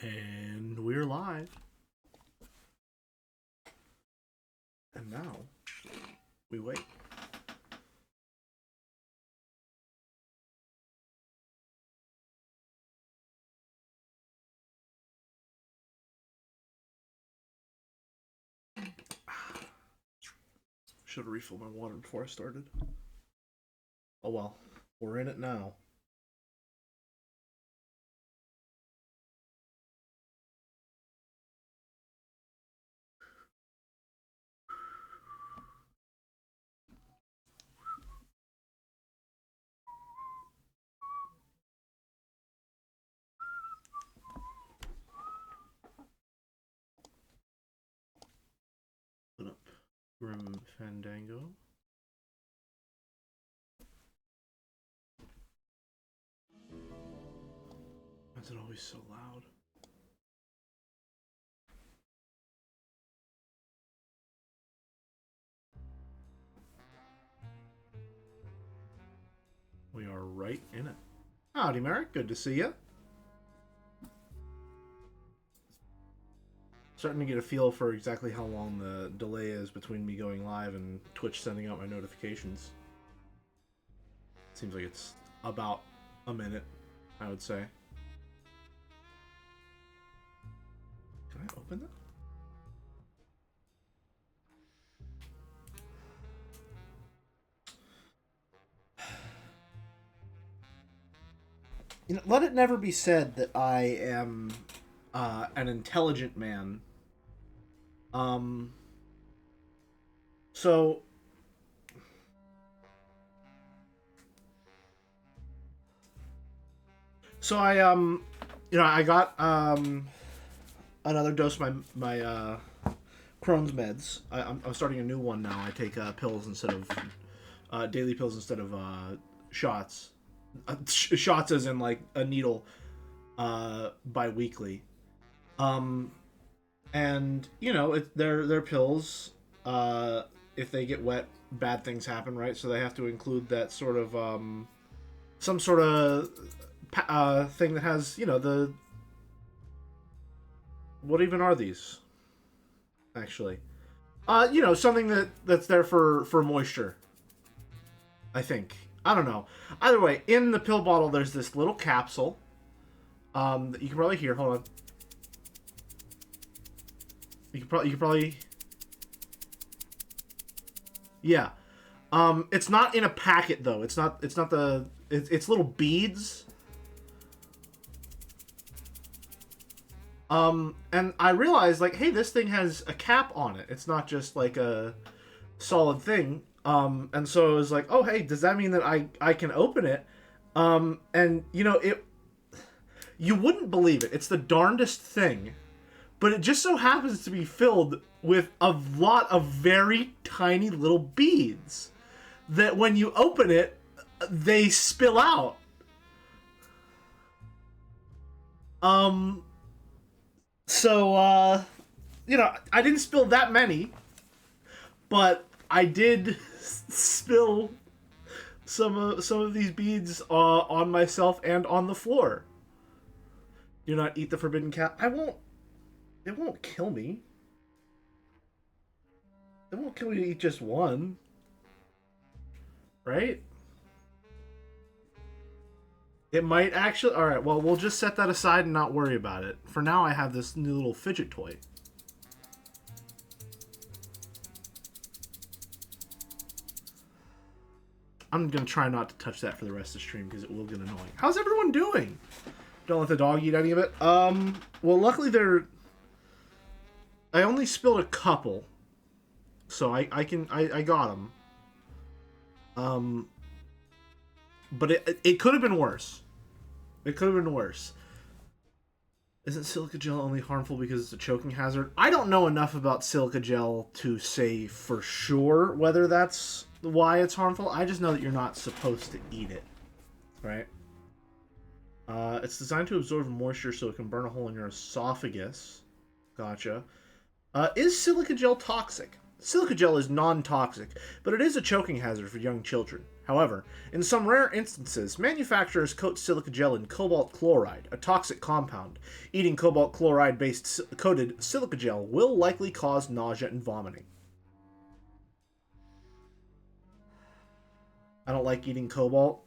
And we're live. And now we wait. Should have refilled my water before I started. Oh well, we're in it now. Put up Grim Fandango. Why is it always so loud? We are right in it. Howdy, Merrick. Good to see you. Starting to get a feel for exactly how long the delay is between me going live and Twitch sending out my notifications. Seems like it's about a minute, I would say. Can I open that? You know, let it never be said that I am an intelligent man. So I I got another dose of my Crohn's meds. I'm starting a new one now. I take pills instead of daily pills instead of shots. Shots as in like a needle bi-weekly. And you know, they're pills. If they get wet, bad things happen, right? So they have to include that sort of some sort of thing that has, you know, the what even are these? Actually, you know, something that's there for moisture. I think. I don't know. Either way, in the pill bottle, there's this little capsule. That you can probably hear. Hold on. You can probably. Yeah. It's not in a packet though. It's not the. It's little beads. And I realized, like, hey, this thing has a cap on it. It's not just like a solid thing. And so it was like, oh, hey, does that mean that I can open it? And you know, you wouldn't believe it. It's the darndest thing, but it just so happens to be filled with a lot of very tiny little beads that when you open it, they spill out. So, you know, I didn't spill that many, but I did spill some of these beads on myself and on the floor. Do not eat the forbidden cat. I won't. It won't kill me. It won't kill me to eat just one. Right? It might actually... Alright, well, we'll just set that aside and not worry about it. For now, I have this new little fidget toy. I'm going to try not to touch that for the rest of the stream because it will get annoying. How's everyone doing? Don't let the dog eat any of it. Well, luckily they're... I only spilled a couple. So I got them. But it could have been worse. It could have been worse. Isn't silica gel only harmful because it's a choking hazard? I don't know enough about silica gel to say for sure whether that's why it's harmful. I just know that you're not supposed to eat it. Right? It's designed to absorb moisture so it can burn a hole in your esophagus. Gotcha. Is silica gel toxic? Silica gel is non-toxic, but it is a choking hazard for young children. However, in some rare instances, manufacturers coat silica gel in cobalt chloride, a toxic compound. Eating cobalt chloride-based coated silica gel will likely cause nausea and vomiting. I don't like eating cobalt.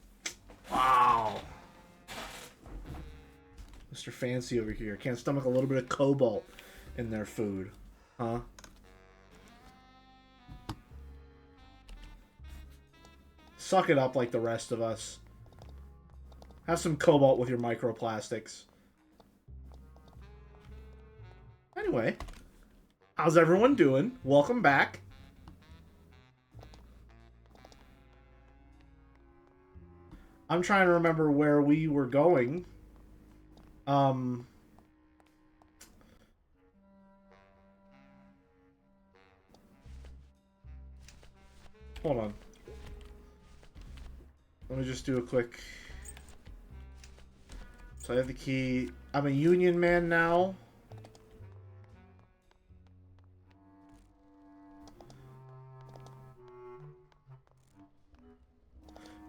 Wow. Mr. Fancy over here. Can't stomach a little bit of cobalt in their food. Huh? Suck it up like the rest of us. Have some cobalt with your microplastics. Anyway, how's everyone doing? Welcome back. I'm trying to remember where we were going. Hold on. Let me just do a quick... So I have the key. I'm a union man now.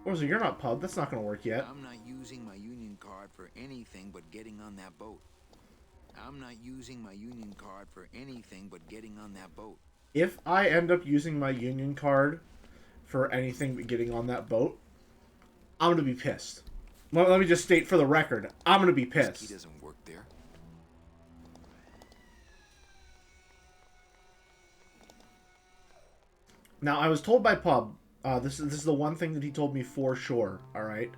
Rosa, you're not pub. That's not going to work yet. I'm not using my union card for anything but getting on that boat. I'm not using my union card for anything but getting on that boat. If I end up using my union card for anything but getting on that boat, I'm going to be pissed. Let me just state for the record, I'm going to be pissed. He doesn't work there. Now, I was told by Pub, this is the one thing that he told me for sure, alright?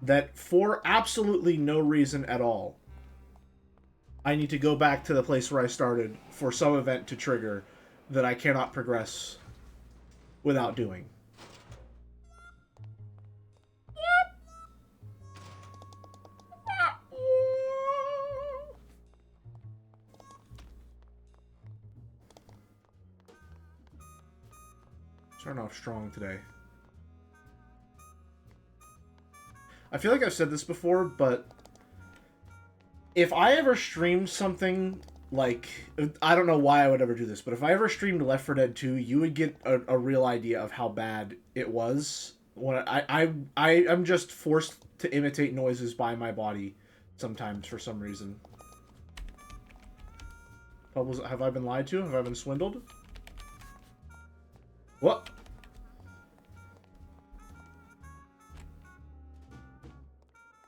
That for absolutely no reason at all, I need to go back to the place where I started for some event to trigger that I cannot progress without doing. Starting off strong today. I feel like I've said this before, but if I ever streamed something like... I don't know why I would ever do this, but if I ever streamed Left 4 Dead 2, you would get a real idea of how bad it was. When I'm just forced to imitate noises by my body sometimes for some reason. Have I been lied to? Have I been swindled? What?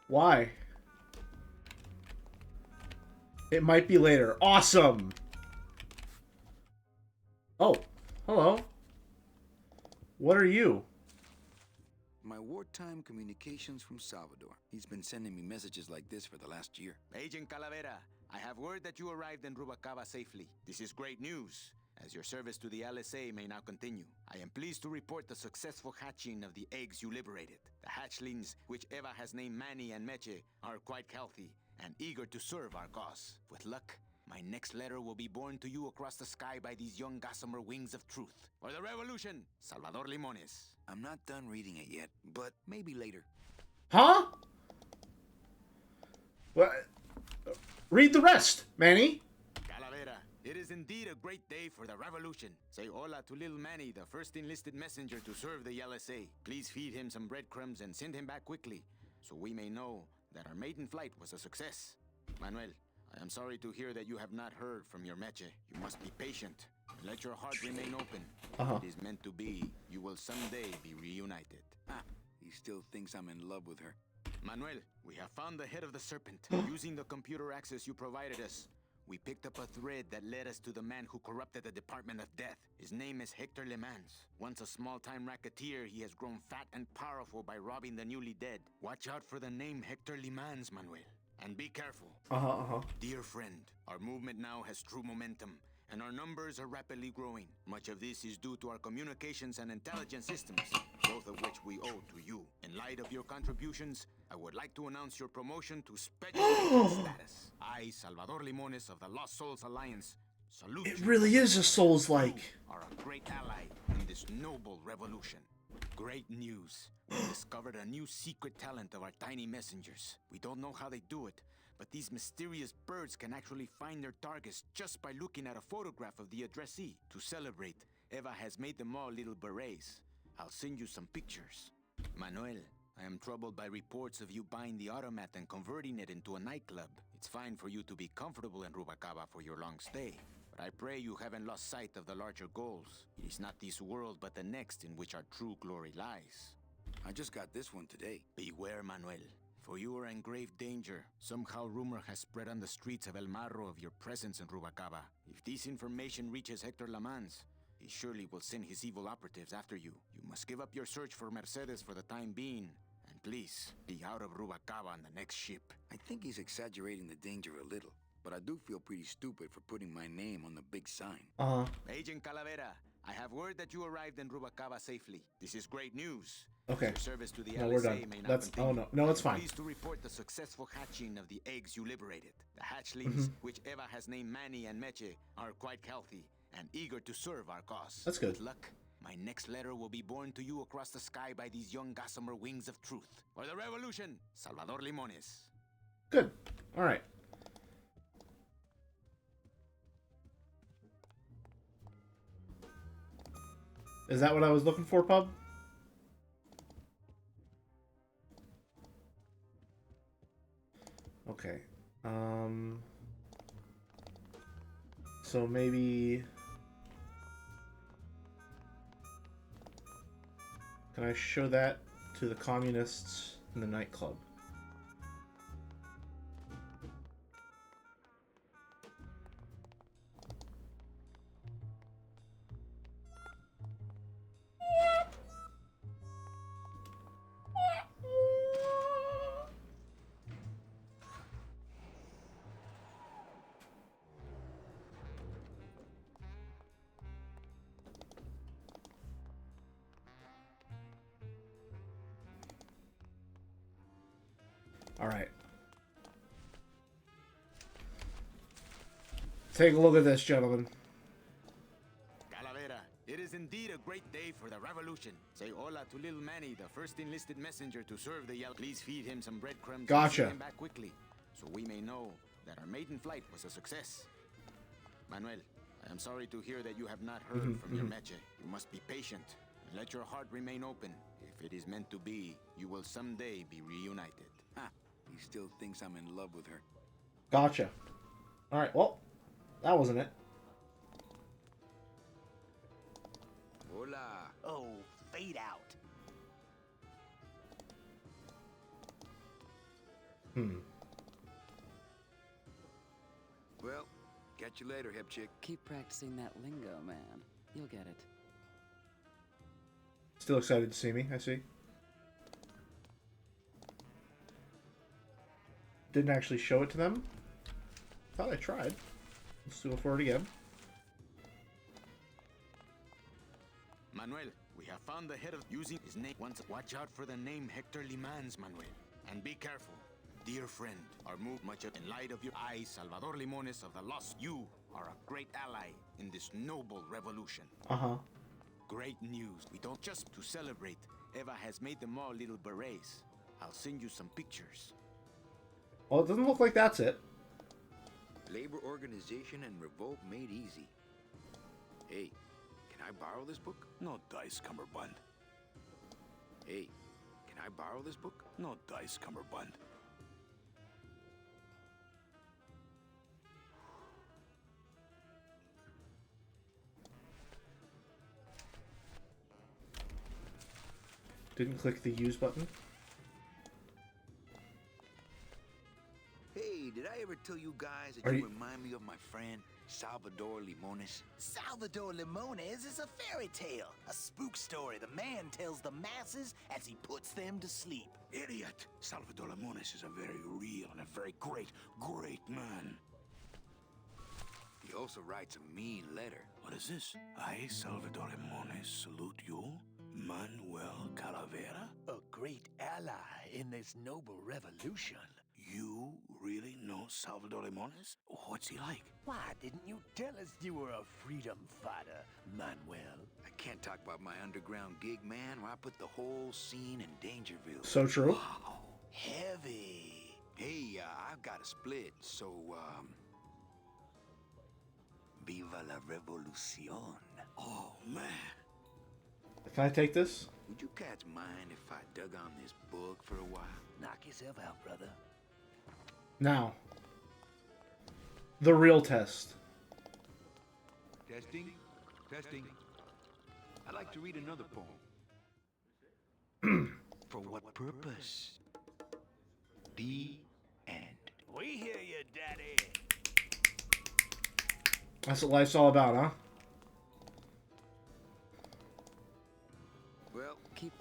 Why? It might be later. Awesome! Oh, hello. What are you? My wartime communications from Salvador. He's been sending me messages like this for the last year. Agent Calavera, I have word that you arrived in Rubacava safely. This is great news, as your service to the LSA may now continue. I am pleased to report the successful hatching of the eggs you liberated. The hatchlings, which Eva has named Manny and Meche, are quite healthy and eager to serve our cause. With luck, my next letter will be borne to you across the sky by these young gossamer wings of truth. For the revolution, Salvador Limones. I'm not done reading it yet, but maybe later. Huh? What? Read the rest, Manny. Calavera, it is indeed a great day for the revolution. Say hola to little Manny, the first enlisted messenger to serve the LSA. Please feed him some breadcrumbs and send him back quickly, so we may know that our maiden flight was a success. Manuel, I am sorry to hear that you have not heard from your Meche. You must be patient. Let your heart remain open. It is meant to be. You will someday be reunited. Ah, he still thinks I'm in love with her. Manuel, we have found the head of the serpent. Using the computer access you provided us, we picked up a thread that led us to the man who corrupted the Department of Death. His name is Hector Le Mans. Once a small-time racketeer, he has grown fat and powerful by robbing the newly dead. Watch out for the name Hector Le Mans, Manuel. And be careful. Dear friend, our movement now has true momentum, and our numbers are rapidly growing. Much of this is due to our communications and intelligence systems, both of which we owe to you. In light of your contributions, I would like to announce your promotion to Special Agent status. I, Salvador Limones of the Lost Souls Alliance, salute you. It really is a Souls-like. You are a great ally in this noble revolution. Great news. We discovered a new secret talent of our tiny messengers. We don't know how they do it, but these mysterious birds can actually find their targets just by looking at a photograph of the addressee. To celebrate, Eva has made them all little berets. I'll send you some pictures. Manuel, I am troubled by reports of you buying the automat and converting it into a nightclub. It's fine for you to be comfortable in Rubacaba for your long stay, but I pray you haven't lost sight of the larger goals. It is not this world, but the next in which our true glory lies. I just got this one today. Beware, Manuel, for you are in grave danger. Somehow rumor has spread on the streets of El Marro of your presence in Rubacaba. If this information reaches Hector Lamans, he surely will send his evil operatives after you. You must give up your search for Mercedes for the time being. And please, be out of Rubacaba on the next ship. I think he's exaggerating the danger a little, but I do feel pretty stupid for putting my name on the big sign. Agent Calavera, I have word that you arrived in Rubacaba safely. This is great news. Okay. Your service to the No, LSA we're done. may not That's continue. no, it's I'm fine. pleased to report the successful hatching of the eggs you liberated. The hatchlings, which Eva has named Manny and Meche, are quite healthy and eager to serve our cause. That's good. With luck, my next letter will be borne to you across the sky by these young gossamer wings of truth. For the revolution, Salvador Limones. Good. All right. Is that what I was looking for, Pub? Okay. So maybe... Can I show that to the communists in the nightclub? All right. Take a look at this, gentlemen. Calavera, it is indeed a great day for the revolution. Say hola to little Manny, the first enlisted messenger to serve the yellow. Please feed him some breadcrumbs Gotcha. and send him back quickly, so we may know that our maiden flight was a success. Manuel, I am sorry to hear that you have not heard from your Meche. You must be patient and let your heart remain open. If it is meant to be, you will someday be reunited. Ha! He still thinks I'm in love with her. Gotcha. All right. Well, that wasn't it. Hola. Oh, fade out. Well, catch you later, hip chick. Keep practicing that lingo, man. You'll get it. Still excited to see me, I see. Didn't actually show it to them. Thought I tried. Let's do it for it again. Manuel, we have found the head of using his name. Once, watch out for the name Hector Limans, Manuel. And be careful. Dear friend, our move much in light of your eyes, Salvador Limones of the Lost. You are a great ally in this noble revolution. Great news. We don't just to celebrate. Eva has made them all little berets. I'll send you some pictures. Well, it doesn't look like that's it. Labor organization and revolt made easy. Hey, can I borrow this book? No dice, Cumberbund. Hey, can I borrow this book? No dice, Cumberbund. Didn't click the use button. Hey, did I ever tell you guys that Are you you- remind me of my friend Salvador Limones? Salvador Limones is a fairy tale, a spook story the man tells the masses as he puts them to sleep. Idiot! Salvador Limones is a very real and a very great, great man. He also writes a mean letter. What is this? I, Salvador Limones, salute you, Manuel Calavera. A great ally in this noble revolution. You really know Salvador Limones? What's he like? Why didn't you tell us you were a freedom fighter, Manuel? I can't talk about my underground gig, man, where I put the whole scene in Dangerville. So true. Heavy. Hey, I've got a split, so, Viva la revolución. Oh, man. Can I take this? Would you cats mind if I dug on this book for a while? Knock yourself out, brother. Now. The real test. Testing? Testing. I'd like to read another poem. For what purpose? The end. We hear you, Daddy. That's what life's all about, huh? Well, Keep.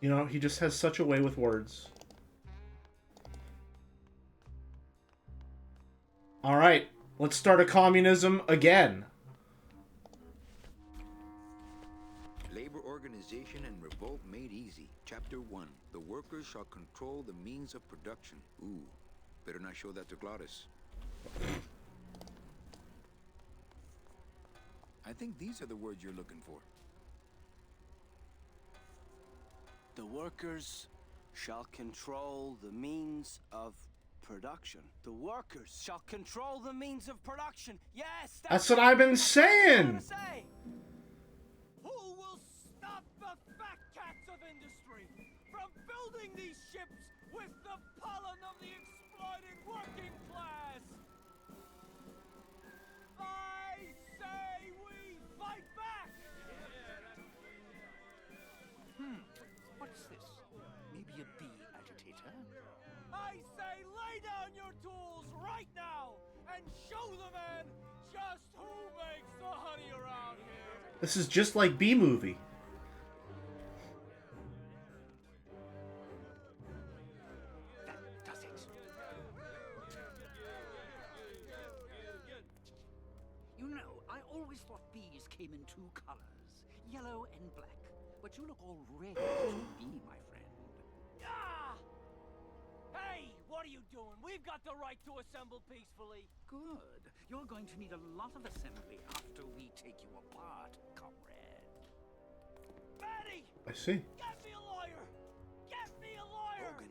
You know, he just has such a way with words. Alright, let's start a communism again. Labor Organization and Revolt Made Easy. Chapter 1. The workers shall control the means of production. Ooh, better not show that to Glottis. I think these are the words you're looking for. The workers shall control the means of production. The workers shall control the means of production. Yes, That's what I've been saying. Who will stop the fat cats of industry from building these ships with the pollen of the exploited working class? I say we fight back! What's this? Maybe a bee agitator? I say lay down your tools right now and show the man just who makes the honey around here. This is just like B-movie. That does it. You know, I always thought bees came in two colors, yellow and black. But you look all red as a bee, my friend. Ah! Hey, what are you doing? We've got the right to assemble peacefully. Good. You're going to need a lot of assembly after we take you apart, comrade. Betty! I see. Get me a lawyer! Get me a lawyer! Logan,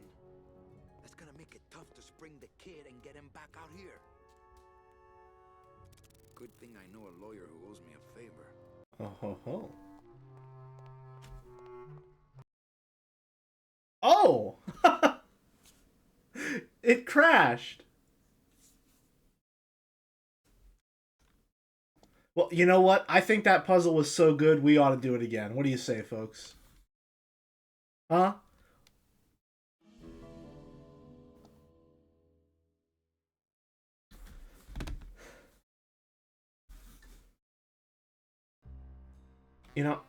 that's gonna make it tough to spring the kid and get him back out here. Good thing I know a lawyer who owes me a favor. Oh ho ho. Oh! It crashed. Well, you know what? I think that puzzle was so good, we ought to do it again. What do you say, folks? Huh? You know,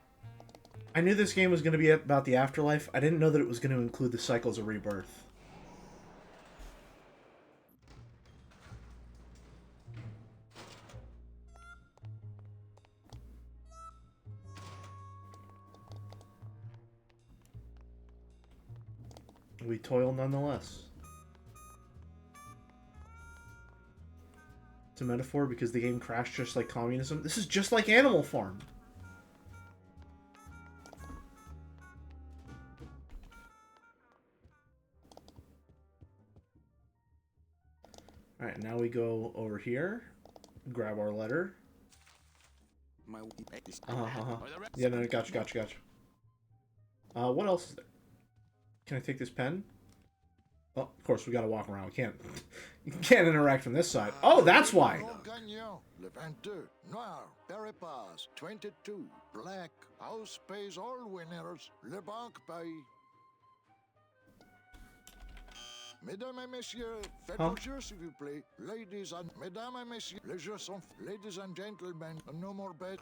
I knew this game was going to be about the afterlife. I didn't know that it was going to include the cycles of rebirth. We toil nonetheless. It's a metaphor because the game crashed just like communism. This is just like Animal Farm. Alright, now we go over here, grab our letter. Yeah, no, gotcha. What else is there? Can I take this pen? Oh, of course, we gotta walk around. We can't interact from this side. Oh, that's why! Gagnant, le 22, noir, Paris, 22, black, house pays all winners, le banque paye. Mesdames et messieurs, faites vos jeux s'il vous plaît. Ladies and... Mesdames et messieurs, les jeux sont... Ladies and gentlemen, no more bet.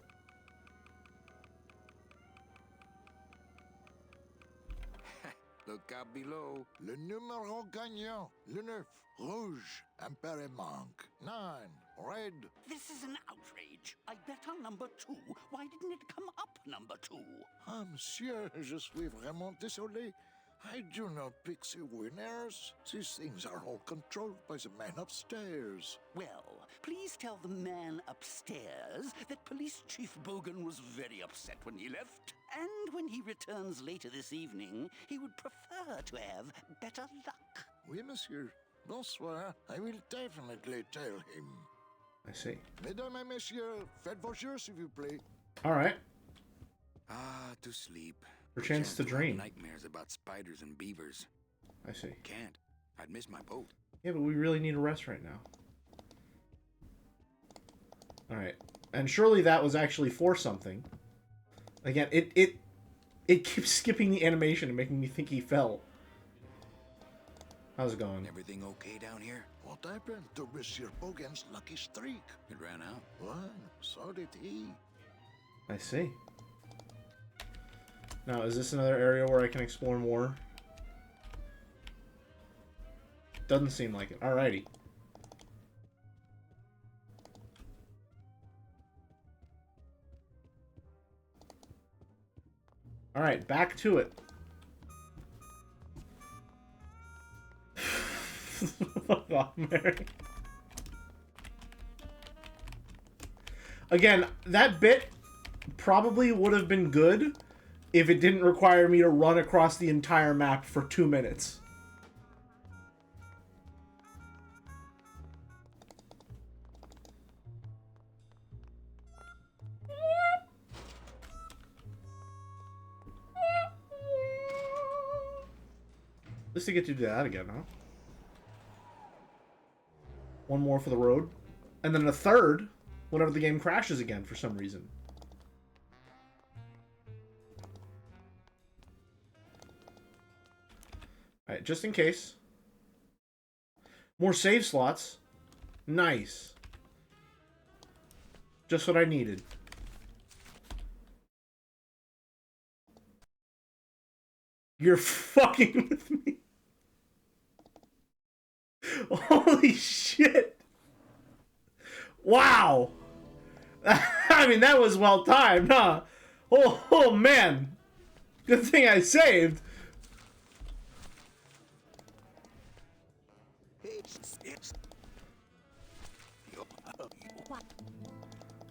Look out below. Le numéro gagnant, le 9, rouge, impair manque. 9, red. This is an outrage. I bet on number 2. Why didn't it come up number 2? Ah, monsieur, je suis vraiment désolé. I do not pick the winners. These things are all controlled by the man upstairs. Well, please tell the man upstairs that Police Chief Bogan was very upset when he left. And when he returns later this evening, he would prefer to have better luck. Oui, monsieur. Bonsoir. I will definitely tell him. I see. Mesdames et messieurs, faites vos jeux s'il vous plaît. All right. Ah, to sleep. For chance to have dream. Nightmares about spiders and beavers. I see. Can't. I'd miss my boat. Yeah, but we really need a rest right now. All right. And surely that was actually for something. Again, it keeps skipping the animation and making me think he fell. How's it going? Everything okay down here? What happened to Monsieur Bogan's lucky streak? It ran out. Well, so did he. I see. Now, is this another area where I can explore more? Doesn't seem like it. Alrighty. Alright, back to it. Fuck off, Mary. Again, that bit probably would have been good if it didn't require me to run across the entire map for 2 minutes. At least to get you to do that again, huh? One more for the road. And then a third whenever the game crashes again for some reason. Alright, just in case. More save slots. Nice. Just what I needed. You're fucking with me. Holy shit. Wow. I mean, that was well timed, huh? Oh man. Good thing I saved.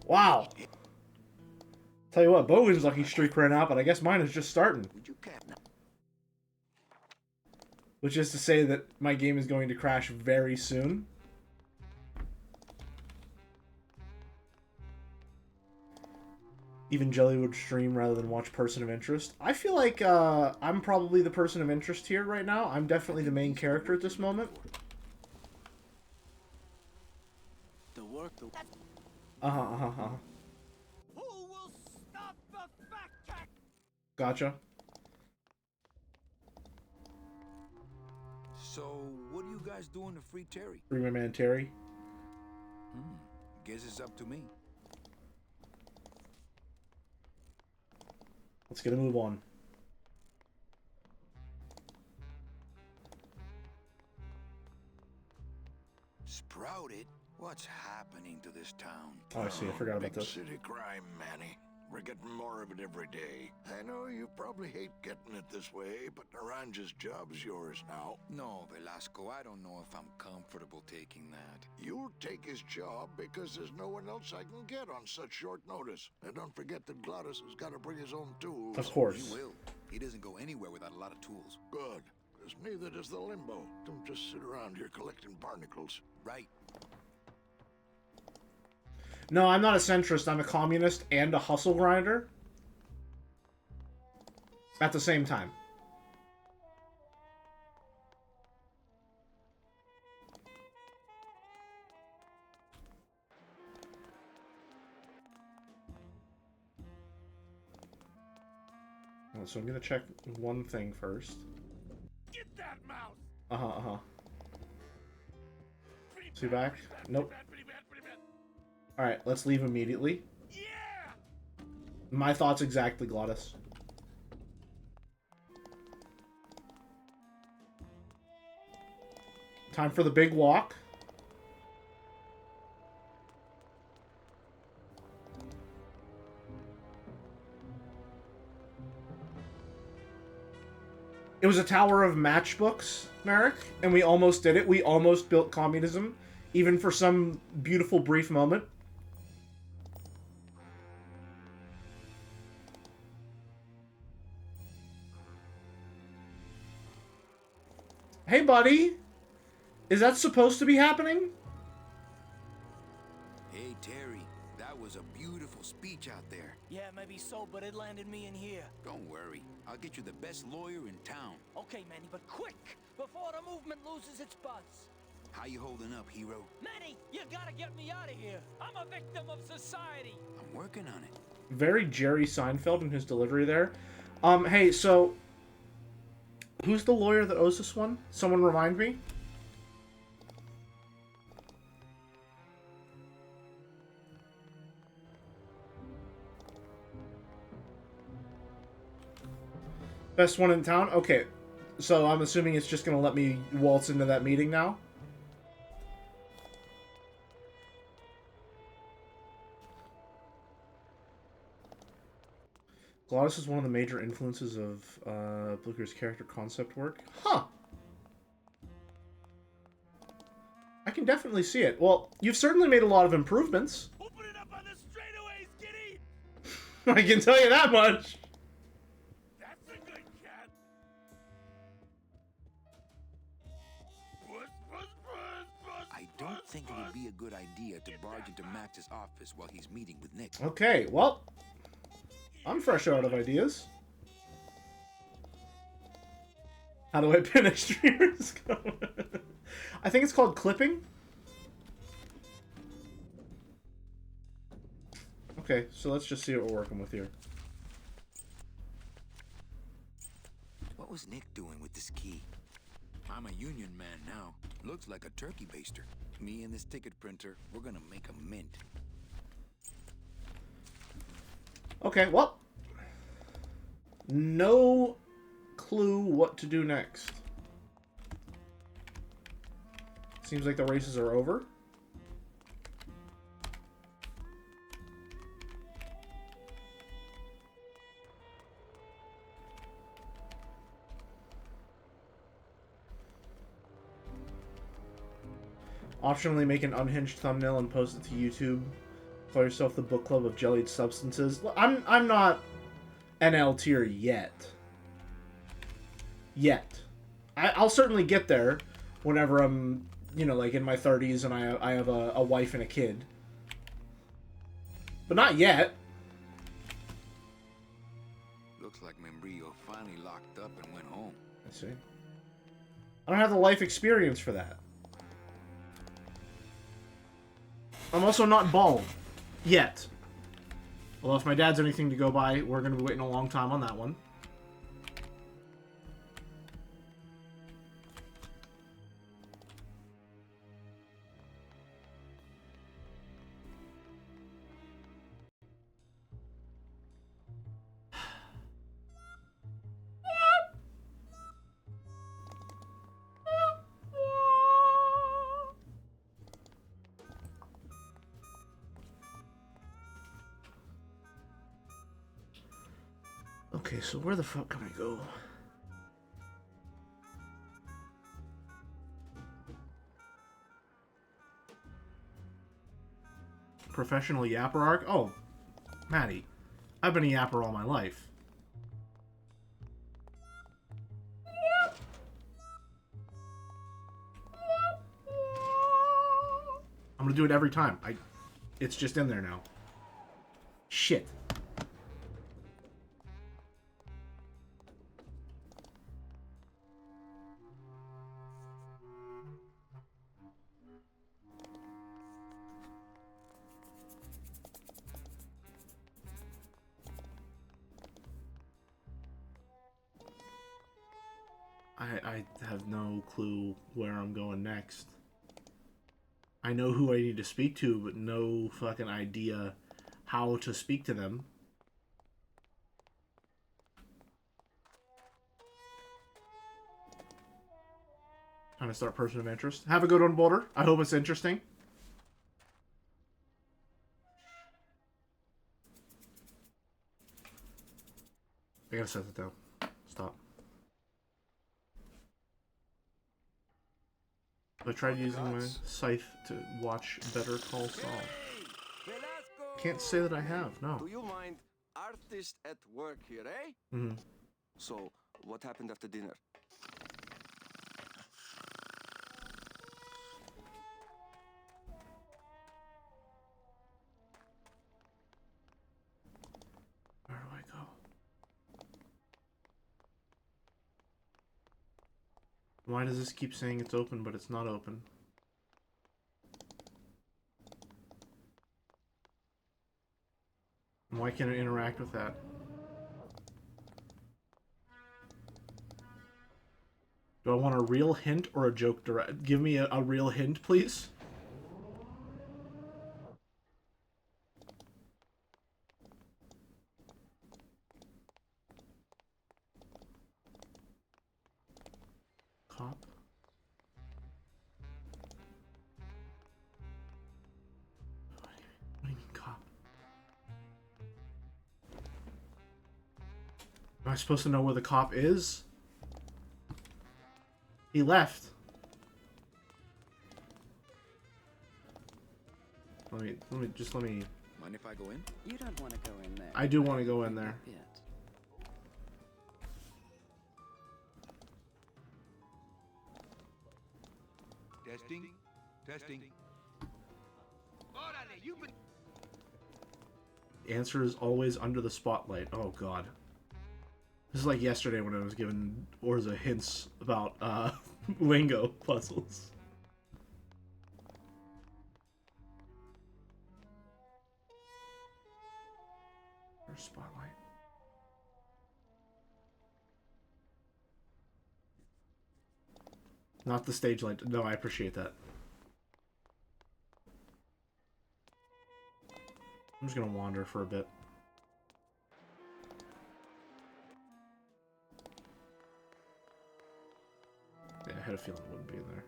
Wow. Tell you what, Bogan's lucky streak ran out, but I guess mine is just starting. Which is to say that my game is going to crash very soon. Even Jelly would stream rather than watch Person of Interest. I feel like I'm probably the person of interest here right now. I'm definitely the main character at this moment. Who will stop the fat cat? Gotcha. So, what are you guys doing to free Terry? Free my man Terry. Guess it's up to me. Let's get a move on. Sprouted? What's happening to this town? Oh, I see. I forgot about Big this. city crime, Manny. We're getting more of it every day. I know you probably hate getting it this way, but Naranja's job's yours now. No, Velasco, I don't know if I'm comfortable taking that. You'll take his job because there's no one else I can get on such short notice. And don't forget that Glottis has got to bring his own tools. Of course. He will. He doesn't go anywhere without a lot of tools. Good, because neither does the Limbo. Don't just sit around here collecting barnacles. Right. No, I'm not a centrist. I'm a communist and a hustle grinder. At the same time. So I'm gonna check one thing first. Get that mouse! Is he back? Nope. Pretty bad. Alright, let's leave immediately. Yeah! My thoughts exactly, Glottis. Time for the big walk. It was a tower of matchbooks, Merrick, and we almost did it. We almost built communism, even for some beautiful brief moment. Hey, buddy! Is that supposed to be happening? Terry, that was a beautiful speech out there. Yeah, maybe so, but it landed me in here. Don't worry. I'll get you the best lawyer in town. Okay, Manny, but quick! Before the movement loses its buzz. How you holding up, hero? Manny, you gotta get me out of here. I'm a victim of society. I'm working on it. Very Jerry Seinfeld in his delivery there. Hey, so who's the lawyer that owes this one? Someone remind me. Best one in town? Okay. So I'm assuming it's just going to let me waltz into that meeting now? Glottis is one of the major influences of Blucher's character concept work. Huh! I can definitely see it. Well, you've certainly made a lot of improvements. Open it up on the straightaways, Giddy! I can tell you that much! That's a good cat. I don't think it would be a good idea to barge into Max's office while he's meeting with Nick. Okay, well, I'm fresh out of ideas. How do I pin a streamer's comment? I think it's called clipping. Okay, so let's just see what we're working with here. What was Nick doing with this key? I'm a union man now. Looks like a turkey baster. Me and this ticket printer, we're gonna make a mint. Okay, well, no clue what to do next. Seems like the races are over. Optionally make an unhinged thumbnail and post it to YouTube. Call yourself the book club of jellied substances. I'm not NL tier yet. I'll certainly get there whenever I'm, you know, like in my 30s and I have a wife and a kid. But not yet. Looks like Membrillo finally locked up and went home. I see. I don't have the life experience for that. I'm also not bald. Yet. Although if my dad's anything to go by, we're going to be waiting a long time on that one. Okay, so where the fuck can I go? Professional yapper arc? Oh, Maddie, I've been a yapper all my life. I'm gonna do it every time. It's just in there now. Shit. I have no clue where I'm going next. I know who I need to speak to, but no fucking idea how to speak to them. Trying to start person of interest. Have a good one, Boulder. I hope it's interesting. I gotta set that down. Stop. I tried using my scythe to watch Better Call Saul. Can't say that I have, no. Do you mind artist at work here, eh? Mm-hmm. So, what happened after dinner? Why does this keep saying it's open, but it's not open? And why can't it interact with that? Do I want a real hint or a joke direct? Give me a real hint, please. Cop. What do you mean, cop? Am I supposed to know where the cop is? He left. Let me. Mind if I go in? You don't want to go in there. I do want to go in there. Yet. Testing. Testing. The answer is always under the spotlight. Oh god. This is like yesterday when I was giving Orza hints about lingo puzzles. Or spotlight. Not the stage light. No, I appreciate that. I'm just gonna wander for a bit. Yeah, I had a feeling it wouldn't be in there.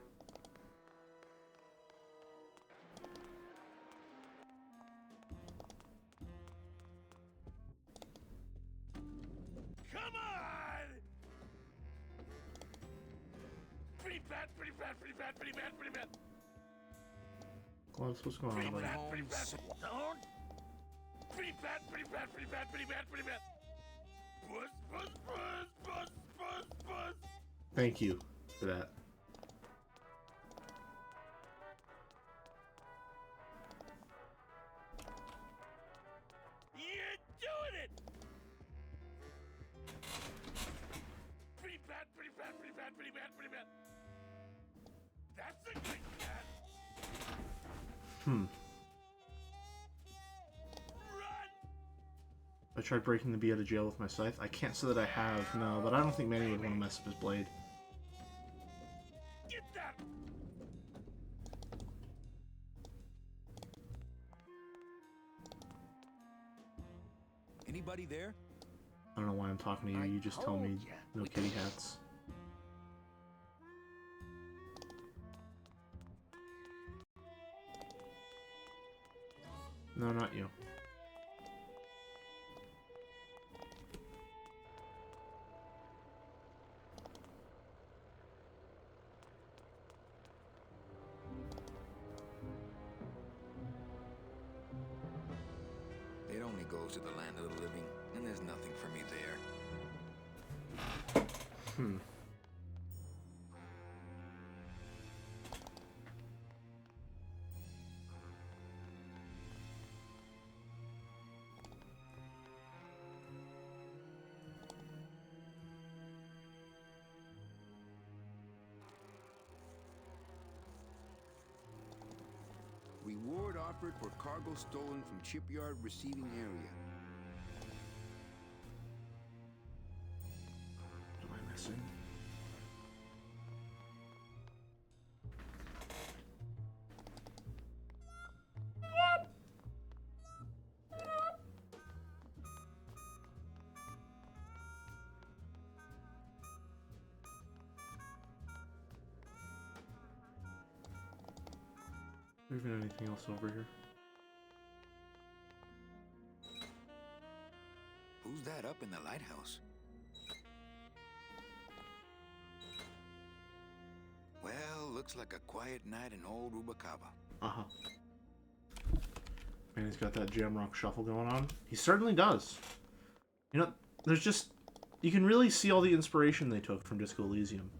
Come on! Pretty bad, pretty bad, pretty bad, pretty bad, pretty bad. Gloves, what's going on, buddy? Pretty bad. Don't. Pretty bad, pretty bad, pretty bad, pretty bad, pretty bad. Buzz, buzz, buzz, buzz, buzz, buzz. Thank you for that. You're doing it! Pretty bad, pretty bad, pretty bad, pretty bad, pretty bad. That's a good cat. Run! I tried breaking the bee out of jail with my scythe. I can't say that I have, no, but I don't think Manny would want to mess up his blade. Get that! Anybody there? I don't know why I'm talking to you. You just tell me no kitty hats. No, not you. It only goes to the land of the living, and there's nothing for me there. Hmm. Reward offered for cargo stolen from shipyard receiving area. What am I missing? Is there even anything else over here? Who's that up in the lighthouse? Well, looks like a quiet night in old Rubacava. Uh-huh. Man, he's got that jam rock shuffle going on. He certainly does. You know, there's just... You can really see all the inspiration they took from Disco Elysium.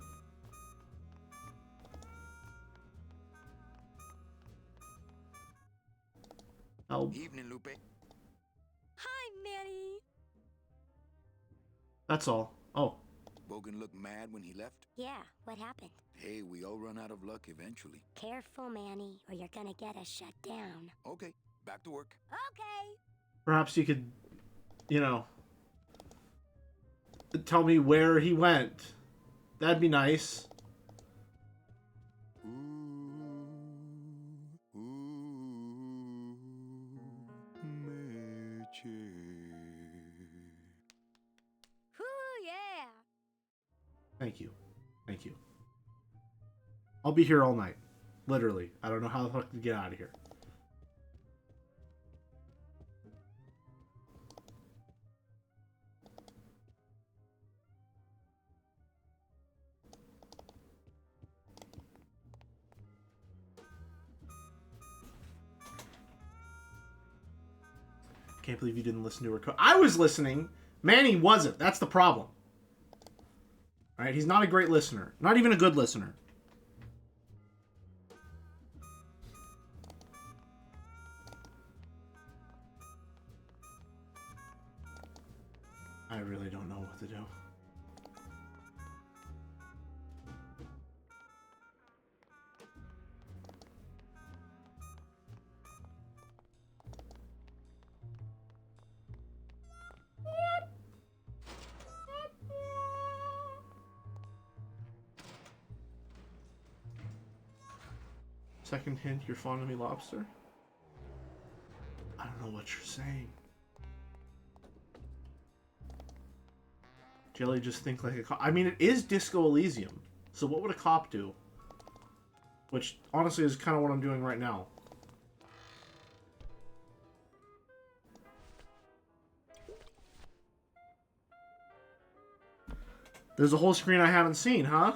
Oh, Evening, Lupe. Hi, Manny. that's all. Oh, Bogan looked mad when he left? Yeah, what happened? Hey, we all run out of luck eventually. Careful, Manny, or you're gonna get us shut down. Okay, back to work. Okay. Perhaps you could, you know, tell me where he went. That'd be nice. Whoo, yeah. Thank you. Thank you. I'll be here all night. Literally. I don't know how the fuck to get out of here. Can't believe you didn't listen to her code. I was listening. Manny wasn't. That's the problem. Alright, he's not a great listener. Not even a good listener. I really don't know what to do. Second hint, you're fond of me, lobster? I don't know what you're saying. Jelly just think like a cop. I mean, it is Disco Elysium. So what would a cop do? Which, honestly, is kind of what I'm doing right now. There's a whole screen I haven't seen, huh?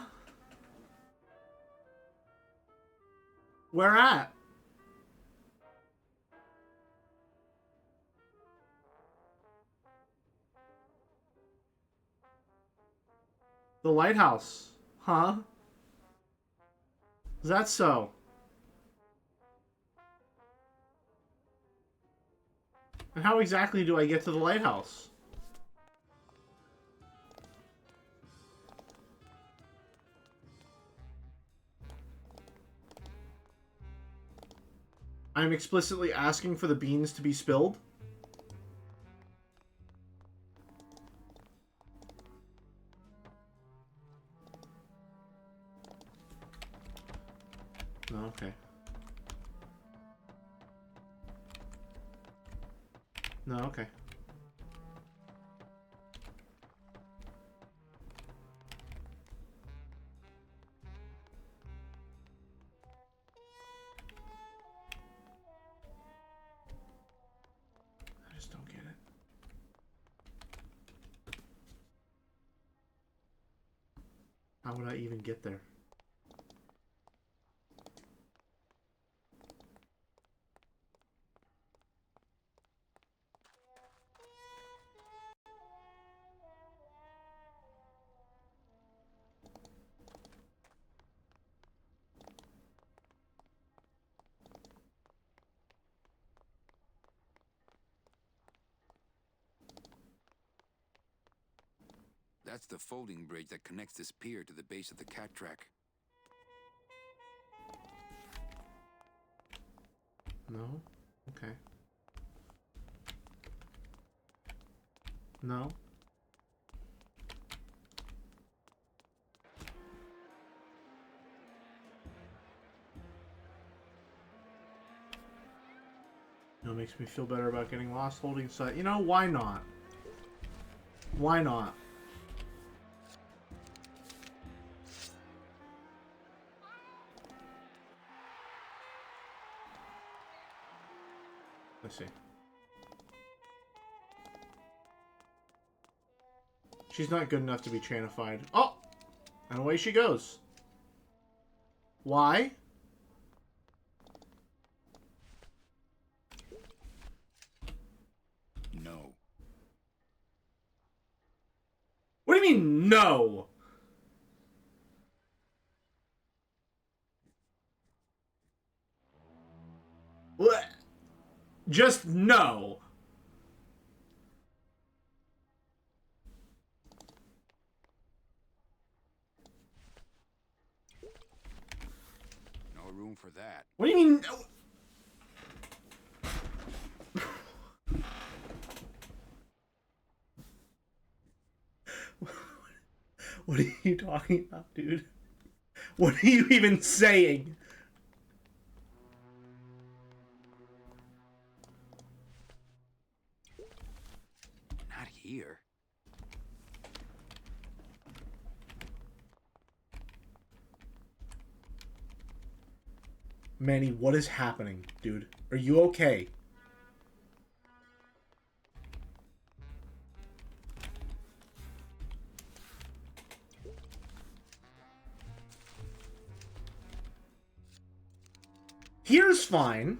Where at? The lighthouse. Huh? Is that so? And how exactly do I get to the lighthouse? I'm explicitly asking for the beans to be spilled? No, okay. No, okay. I just don't get it. How would I even get there? That's the folding bridge that connects this pier to the base of the cat track. No? Okay. No? You know, it makes me feel better about getting lost holding site. You know, why not? Why not? Let's see. She's not good enough to be chanified. Oh! And away she goes. Why? No. What do you mean, no? What? Just no. more room for that. What do you mean? What are you talking about, dude? What are you even saying? Not here. Manny, what is happening, dude? Are you okay? Here's fine.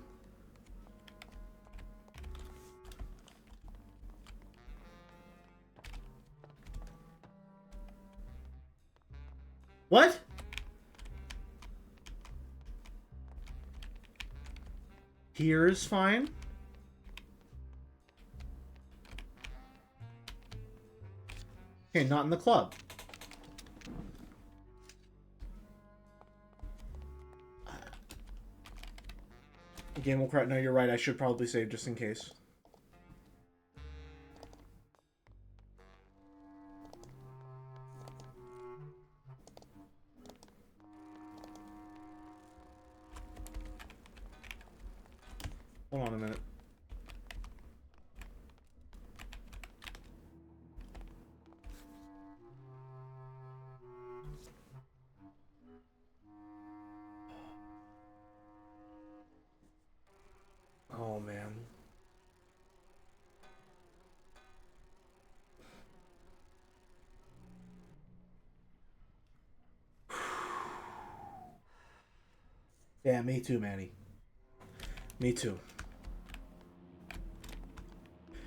What? Here is fine. Okay, not in the club. Game will crash. No, you're right. I should probably save just in case. Hold on a minute. Oh, man. Yeah, me too, Manny. Me too.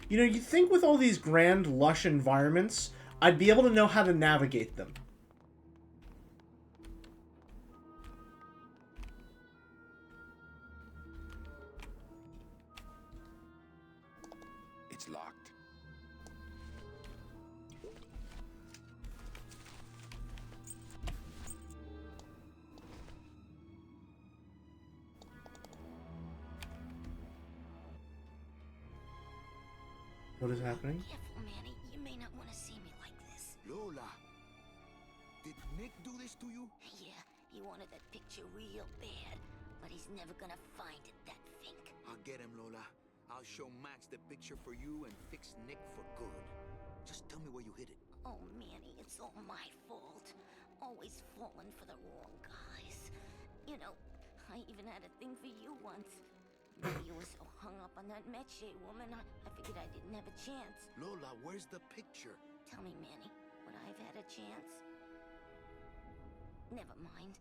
You know, you'd think with all these grand, lush environments, I'd be able to know how to navigate them. It's locked. What is happening? Careful, Manny. You may not want to see me like this. Lola, did Nick do this to you? Yeah, he wanted that picture real bad, but he's never gonna find it, that fink. I'll get him, Lola. I'll show Max the picture for you and fix Nick for good. Just tell me where you hid it. Oh, Manny, it's all my fault. Always falling for the wrong guys. You know, I even had a thing for you once. Maybe you were so hung up on that Meche woman, I figured I didn't have a chance. Lola, where's the picture? Tell me, Manny, would I have had a chance? Never mind.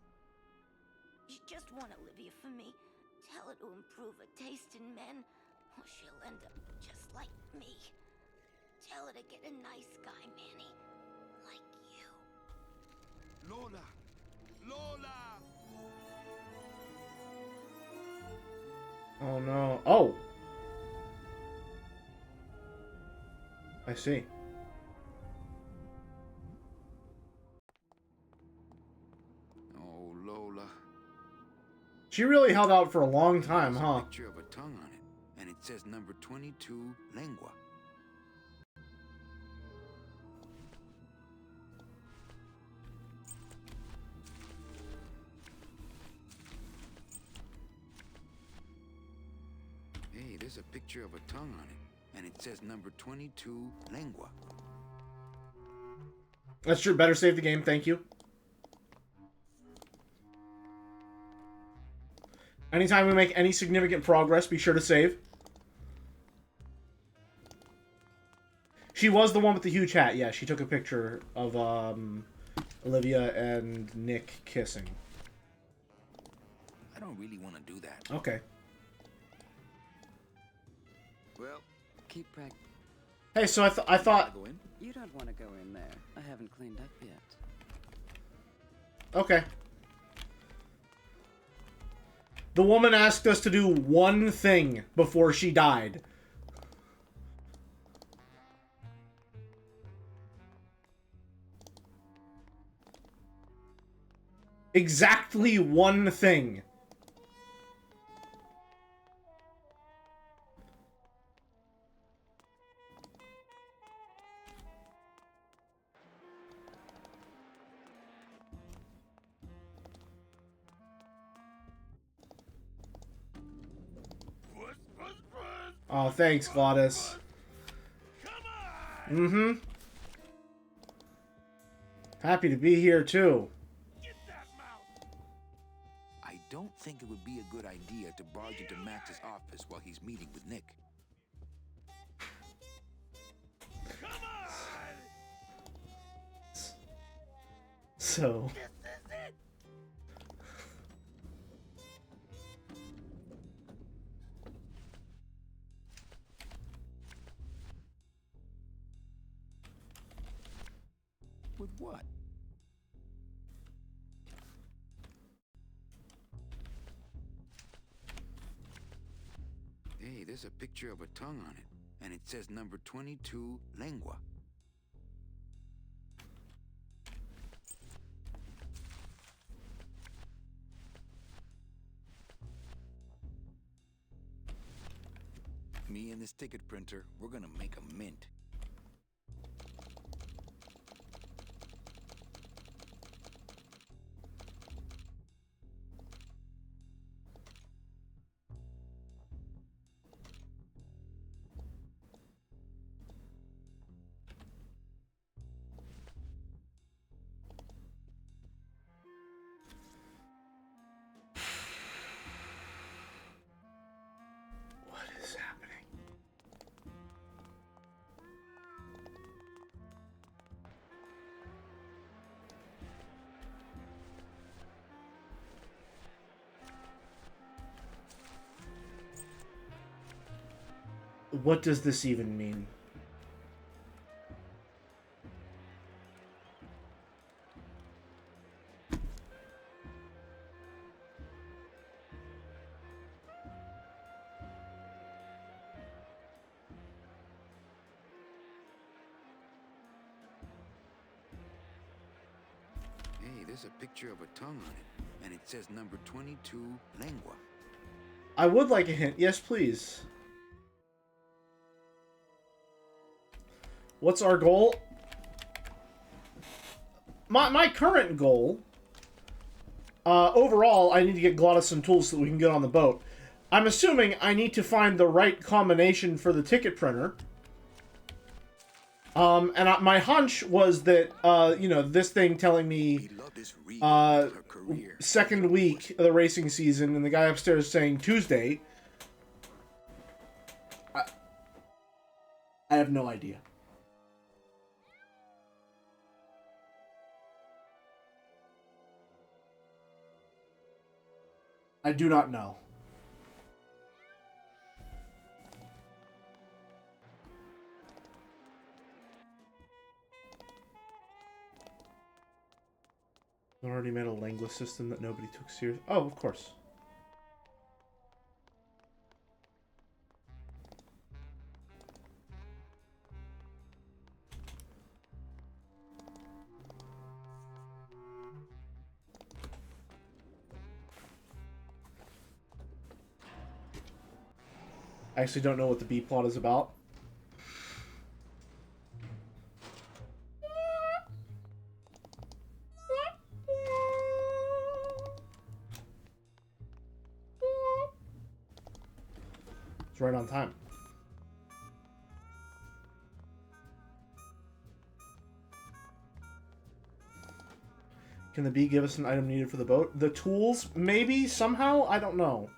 You just want Olivia for me. Tell her to improve her taste in men, or she'll end up just like me. Tell her to get a nice guy, Manny. Like you. Lola! Lola! Oh, no. Oh! I see. Oh, Lola. She really held out for a long time, There's huh? a picture of a tongue on it, and it says number 22, lengua. Hey, there's a picture of a tongue on it, and it says number 22, lengua. That's true. Better save the game. Thank you. Anytime we make any significant progress, be sure to save. She was the one with the huge hat. Yeah, she took a picture of Olivia and Nick kissing. I don't really want to do that. Okay. Well, Keep practicing. Hey, so I thought... go in. You don't want to go in there. I haven't cleaned up yet. Okay. The woman asked us to do one thing before she died. Exactly one thing. Oh, thanks, Glottis. Mm-hmm. Happy to be here, too. I don't think it would be a good idea to barge into Max's office while he's meeting with Nick. So... With what? Hey, there's a picture of a tongue on it, and it says number 22, lengua. Me and this ticket printer, we're gonna make a mint. What is happening? What does this even mean? Hey, there's a picture of a tongue on it, and it says number 22, lengua. I would like a hint. Yes, please. What's our goal? My current goal, overall, I need to get Glottis some tools so that we can get on the boat. I'm assuming I need to find the right combination for the ticket printer. My hunch was that, you know, this thing telling me, second week of the racing season, and the guy upstairs saying Tuesday. I have no idea. I do not know. I already made a lingua system that nobody took serious. Oh, of course. I actually don't know what the B plot is about. It's right on time. Can the bee give us an item needed for the boat? The tools? Maybe? Somehow? I don't know.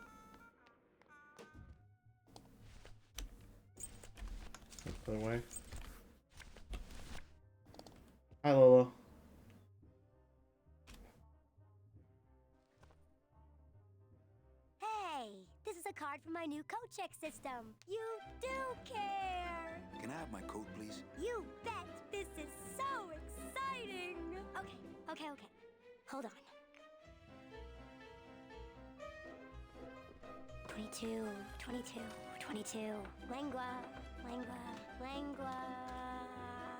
Put it away. Hi, Lola. Hey, this is a card from my new coat check system. You do care. Can I have my coat, please? You bet. This is so exciting. Okay. Hold on. 22. Lengua.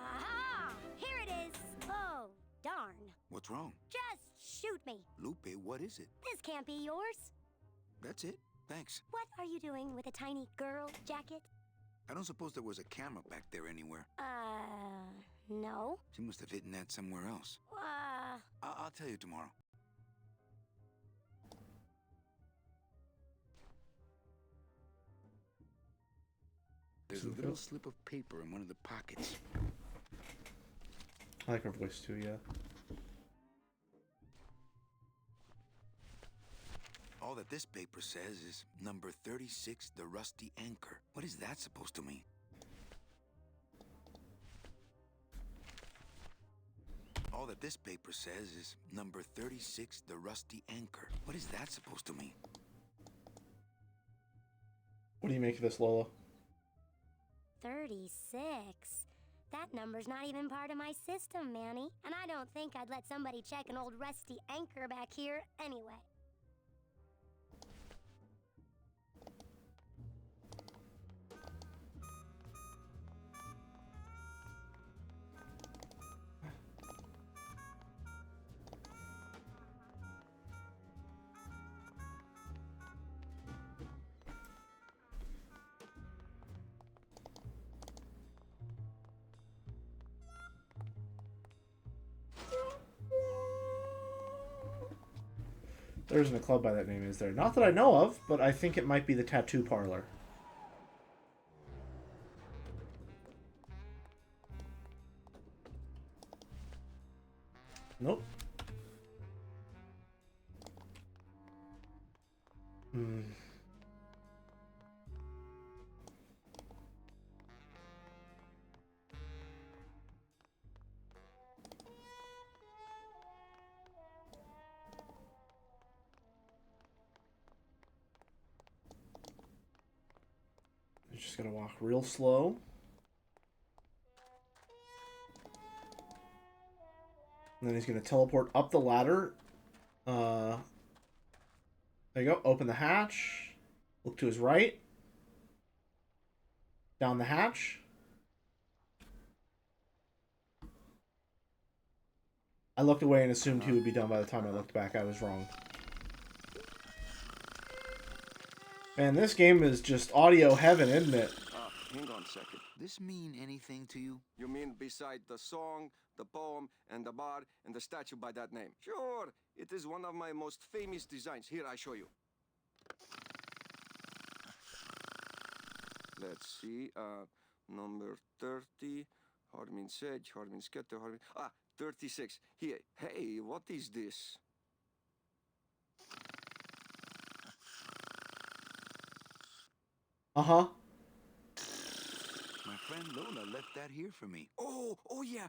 Ah! Here it is. Oh, darn. What's wrong? Just shoot me. Lupe, what is it? This can't be yours. That's it. Thanks. What are you doing with a tiny girl jacket? I don't suppose there was a camera back there anywhere. No. She must have hidden that somewhere else. I'll tell you tomorrow. There's a little slip of paper in one of the pockets. I like her voice too, yeah. All that this paper says is number 36, the rusty anchor. What is that supposed to mean? All that this paper says is number 36, the rusty anchor. What is that supposed to mean? What do you make of this, Lola? 36. That number's not even part of my system, Manny. And I don't think I'd let somebody check an old rusty anchor back here anyway. There isn't a club by that name, is there? Not that I know of, but I think it might be the tattoo parlor. Nope. Hmm. Just gotta walk real slow. And then he's gonna teleport up the ladder. There you go. Open the hatch. Look to his right. Down the hatch. I looked away and assumed he would be done by the time I looked back. I was wrong. Man, this game is just audio heaven, isn't it? Hang on a second. This mean anything to you? You mean beside the song, the poem, and the bar, and the statue by that name? Sure, it is one of my most famous designs. Here, I show you. Let's see, number 30, Harmin Sedge, Harmin Sketter, Harmin... 36. Here, hey, what is this? Uh-huh. My friend Lola left that here for me. Oh yeah.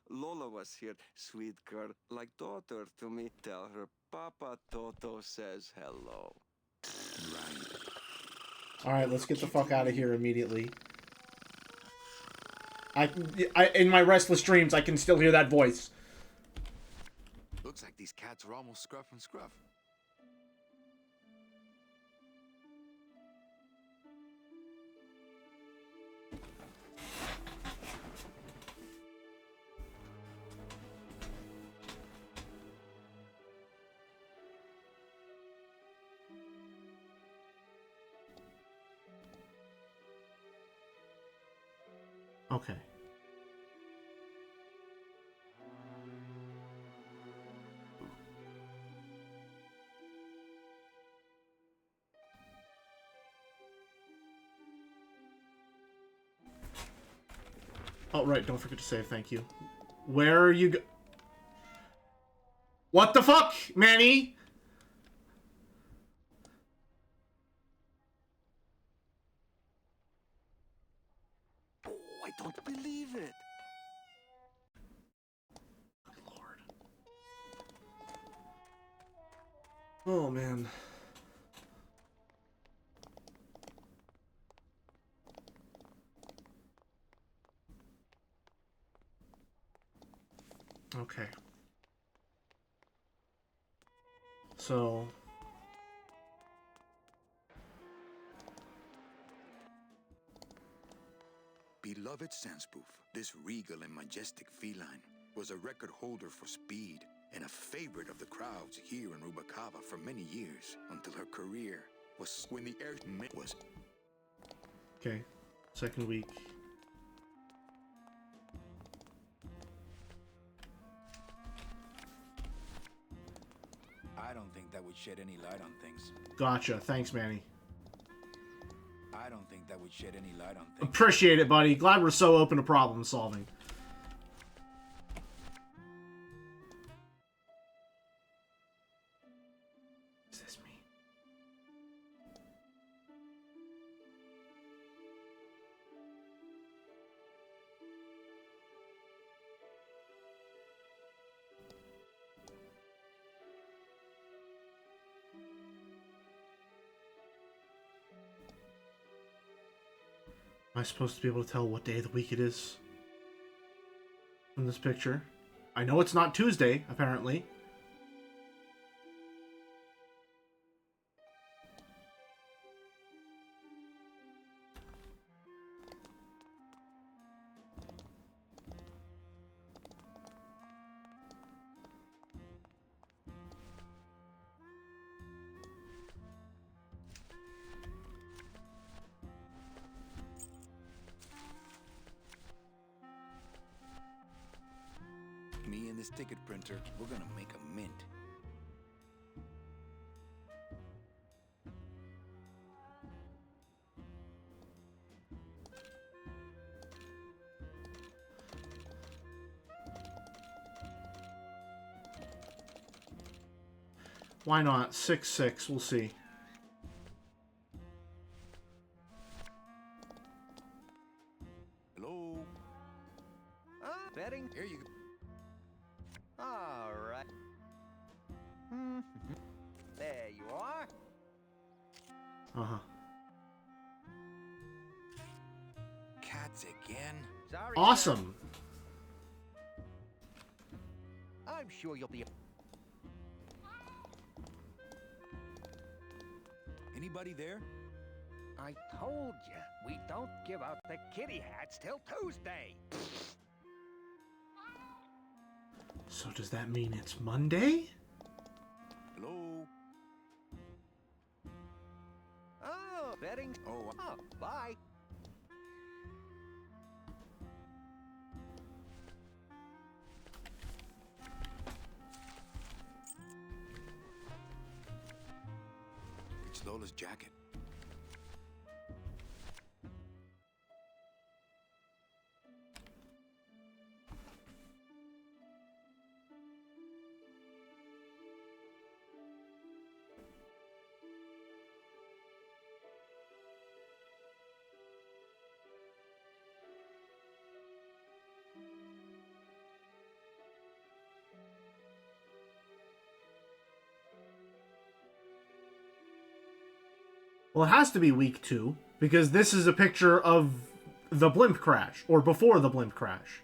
Lola was here. Sweet girl, like daughter to me. Tell her Papa Toto says hello. Right. All right, let's get the fuck out of here immediately. I in my restless dreams, I can still hear that voice. Looks like these cats are almost scruff and scruff. Okay. Oh, right, don't forget to save, thank you. Where are you go- What the fuck, Manny? Oh, I don't believe it. Good Lord. Oh, man. Okay. So... Beloved Sandspoof, this regal and majestic feline was a record holder for speed and a favorite of the crowds here in Rubacava for many years until her career was when the air was. Okay. Second week. I don't think that would shed any light on things. Gotcha. Thanks, Manny. I don't think that would shed any light on things. Appreciate it, buddy. Glad we're so open to problem solving. Is this me? Am I supposed to be able to tell what day of the week it is from this picture? I know it's not Tuesday, apparently. Me and this ticket printer, we're gonna make a mint. Why not? 6-6, we'll see. Hello? Betting? Here you go. All right. There you are. Uh-huh. Cats again? Sorry. Awesome. sir. I'm sure you'll be. Anybody there? I told you we don't give out the kitty hats till Tuesday. So does that mean it's Monday? Hello? Oh, betting. Oh, Bye. it's Lola's jacket. Well, it has to be week 2, because this is a picture of the blimp crash, or before the blimp crash.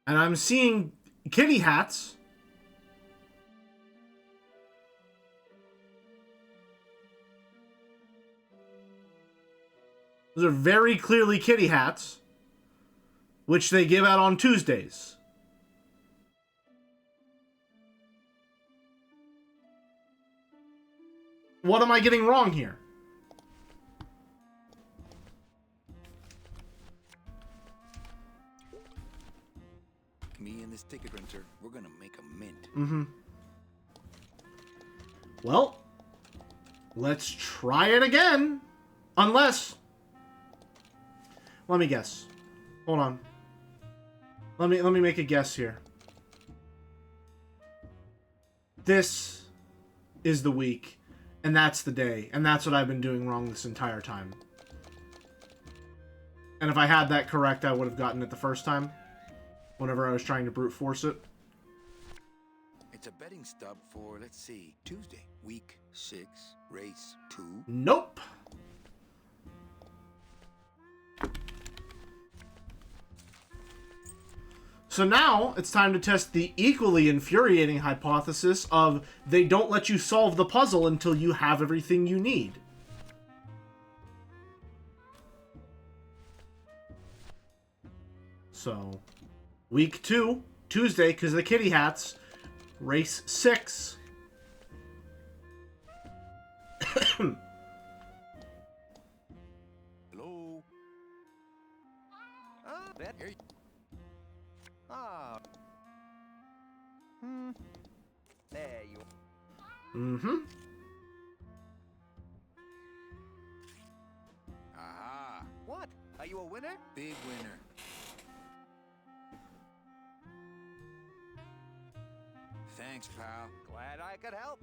And I'm seeing kitty hats. Those are very clearly kitty hats, which they give out on Tuesdays. What am I getting wrong here? Me and this ticket printer, we're gonna make a mint. Mm-hmm. Well, let's try it again. Unless... Let me guess. Hold on. Let me make a guess here. This is the week, and that's the day, and that's what I've been doing wrong this entire time. And if I had that correct, I would have gotten it the first time, whenever I was trying to brute force it. It's a betting stub for, let's see, Tuesday. Week 6, race 2. Nope. So now, it's time to test the equally infuriating hypothesis of they don't let you solve the puzzle until you have everything you need. So, week 2, Tuesday, because of the kitty hats, race 6. Hello? Bet. Ah. There you Mm-hmm. Aha! What? Are you a winner? Big winner. Thanks, pal. Glad I could help.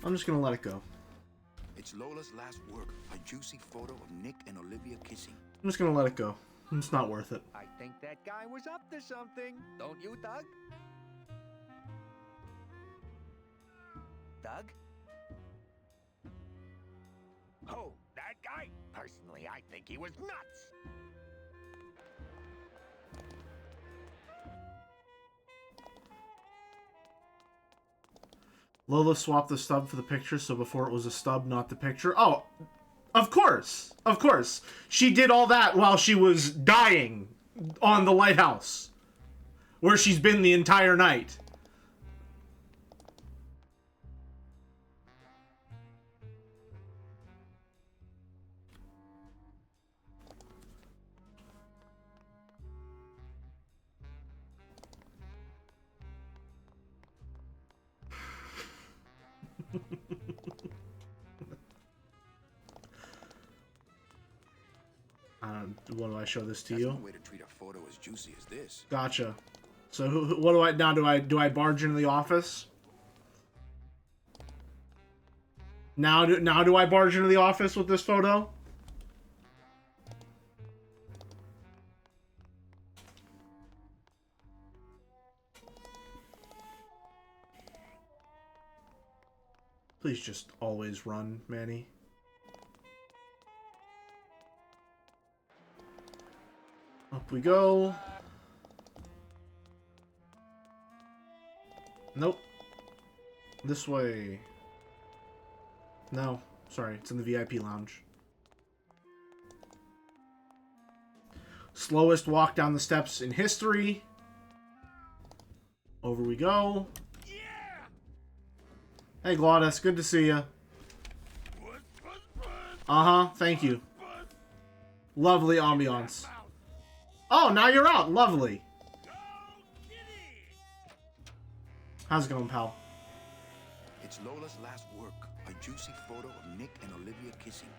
I'm just gonna let it go. It's Lola's last work, a juicy photo of Nick and Olivia kissing. I'm just gonna let it go. It's not worth it. I think that guy was up to something. Don't you, Doug? Doug? Oh, that guy? Personally, I think he was nuts. Lola swapped the stub for the picture, so before it was a stub, not the picture. Oh, of course. Of course. She did all that while she was dying on the lighthouse, where she's been the entire night. What do I show this to That's you? no way to treat a photo as juicy as this. Gotcha. So what do I now? Do I barge into the office? Now do I barge into the office with this photo? Please just always run, Manny. Up we go. Nope. This way. No. Sorry, it's in the VIP lounge. Slowest walk down the steps in history. Over we go. Hey, Glottis. Good to see you. Uh-huh. Thank you. Lovely ambiance. Oh, now you're out. Lovely. How's it going, pal? It's Lola's last work, a juicy photo of Nick and Olivia kissing.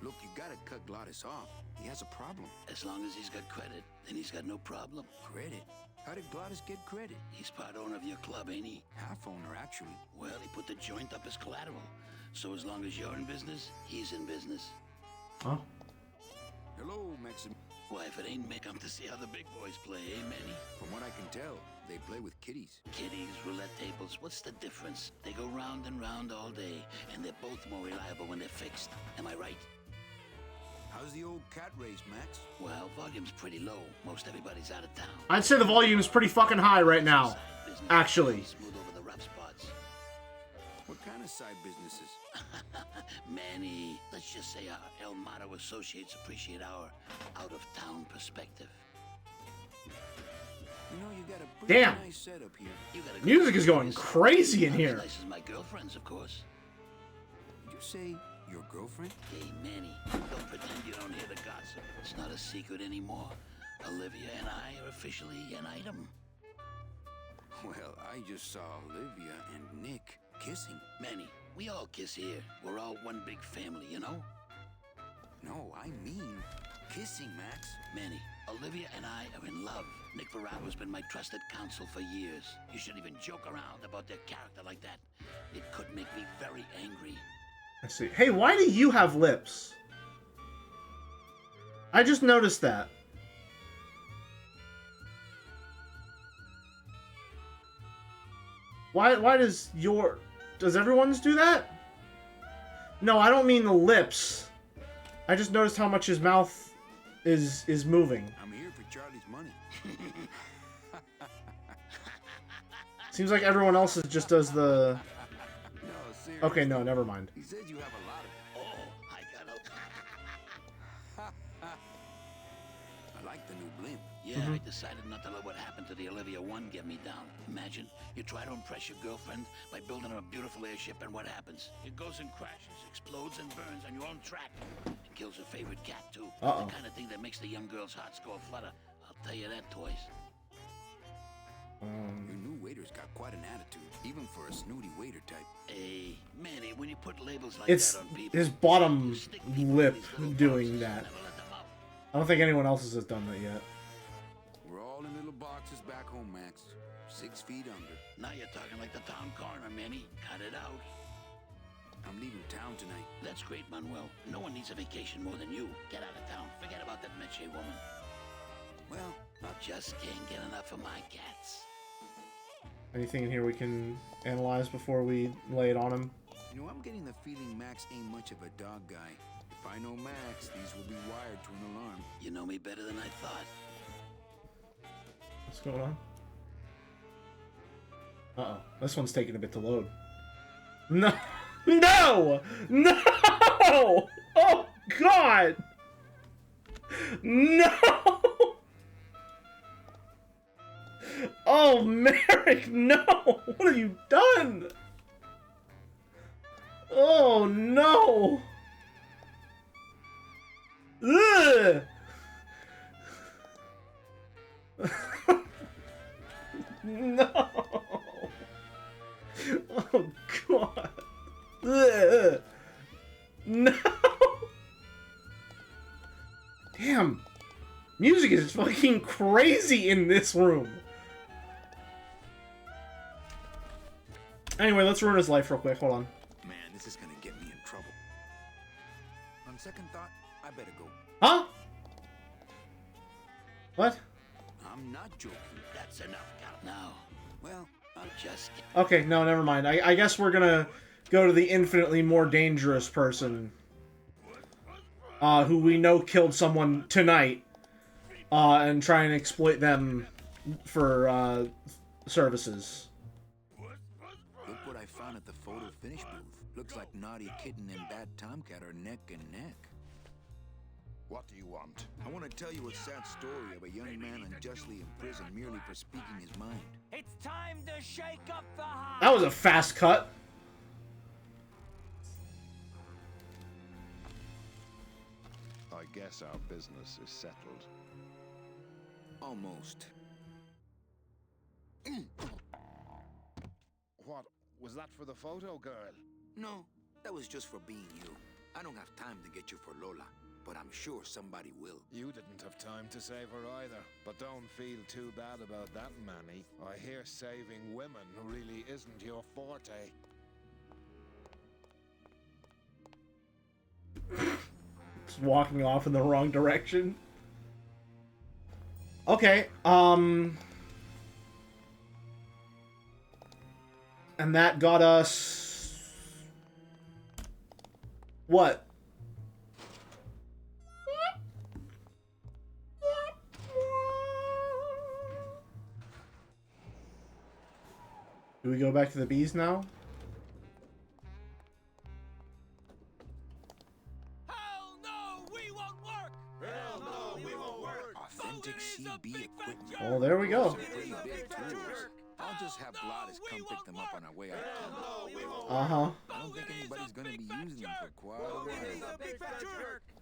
Look, you gotta cut Glottis off. He has a problem. As long as he's got credit, then he's got no problem. Credit? How did Glottis get credit? He's part owner of your club, ain't he? Half owner, actually. Well, he put the joint up as collateral. So as long as you're in business, he's in business. Oh. Hello, Maxim. Why, if it ain't Mick, I'm to see how the big boys play, eh, Manny? From what I can tell, they play with kiddies. Kiddies, roulette tables, what's the difference? They go round and round all day, and they're both more reliable when they're fixed. Am I right? How's the old cat race, Max? Well, volume's pretty low. Most everybody's out of town. I'd say the volume is pretty fucking high right now. Actually. Smooth over the rough spots. What kind of side businesses? Manny, let's just say our El Mato associates appreciate our out-of-town perspective. You know, you got a pretty Damn. nice setup here. You gotta Music is going crazy in here. Not as nice as my girlfriend's, of course. Did you say your girlfriend? Hey, Manny, don't pretend you don't hear the gossip. It's not a secret anymore. Olivia and I are officially an item. Well, I just saw Olivia and Nick kissing. Manny, we all kiss here. We're all one big family, you know? No, I mean kissing, Max. Manny, Olivia and I are in love. Nick Verado's been my trusted counsel for years. You shouldn't even joke around about their character like that. It could make me very angry. I see. Hey, why do you have lips? I just noticed that. Why does everyone's do that? No, I don't mean the lips. I just noticed how much his mouth is moving. I'm here for Charlie's money. Seems like everyone else just does the... No, seriously. Okay, no, never mind. He says you have a lot of it. Oh, I got I like the new blimp. Yeah, I decided not to let what happened to the Olivia 1 get me down. Imagine, you try to impress your girlfriend by building her a beautiful airship, and what happens? It goes and crashes, explodes and burns on your own track. And kills her favorite cat, too. Uh-oh. The kind of thing that makes the young girl's hearts go a-flutter. I'll tell you that, toys. Your new waiter's got quite an attitude, even for a snooty waiter type. Hey, Manny, when you put labels like It's that on people... his bottom lip doing that. I don't think anyone else has done that yet. We're all in little boxes back home, Max. 6 feet under. Now you're talking like the town coroner, Manny. Cut it out. I'm leaving town tonight. That's great, Manuel. No one needs a vacation more than you. Get out of town. Forget about that Meche woman. Well, I just can't get enough of my cats. Anything in here we can analyze before we lay it on him? You know, I'm getting the feeling Max ain't much of a dog guy. If I know Max, these will be wired to an alarm. You know me better than I thought. What's going on? Uh-oh. This one's taking a bit to load. No! No! No! Oh, God! No! Oh, Merrick, no! What have you done? Oh, no! Ugh! No! Oh, God! Ugh. No! Damn! Music is fucking crazy in this room! Anyway, let's ruin his life real quick. Hold on. Man, this is gonna get me in trouble. On second thought, I better go. Huh? What? I'm not joking. That's enough, Cal. Now, Well, I'll just... Okay, no, never mind. I guess we're gonna go to the infinitely more dangerous person. Who we know killed someone tonight. And try and exploit them for, services. look what I found at the photo finish booth. Looks like Naughty Kitten and Bad Tomcat are neck and neck. What do you want? I want to tell you a sad story of a young man unjustly imprisoned merely for speaking his mind. It's time to shake up the house. That was a fast cut. I guess our business is settled. Almost. What? Was that for the photo girl? No, that was just for being you. I don't have time to get you for Lola, but I'm sure somebody will. You didn't have time to save her either. But don't feel too bad about that, Manny. I hear saving women really isn't your forte. Just walking off in the wrong direction. Okay, and that got us... What? Do we go back to the bees now? Hell no, we won't work. Hell no, we won't work. Authentic CB equipment. Oh, there we go. Pretty big tools. I'll just have Gladys come pick them up on our way out of town. Uh-huh. I don't think anybody's gonna be using them for quite a while.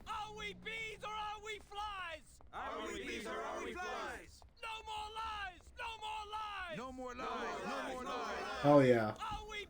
Are we bees or are we flies? Are we bees or are we flies? No more lies! No more lies! No more lies! No more lies! Oh, yeah. Are we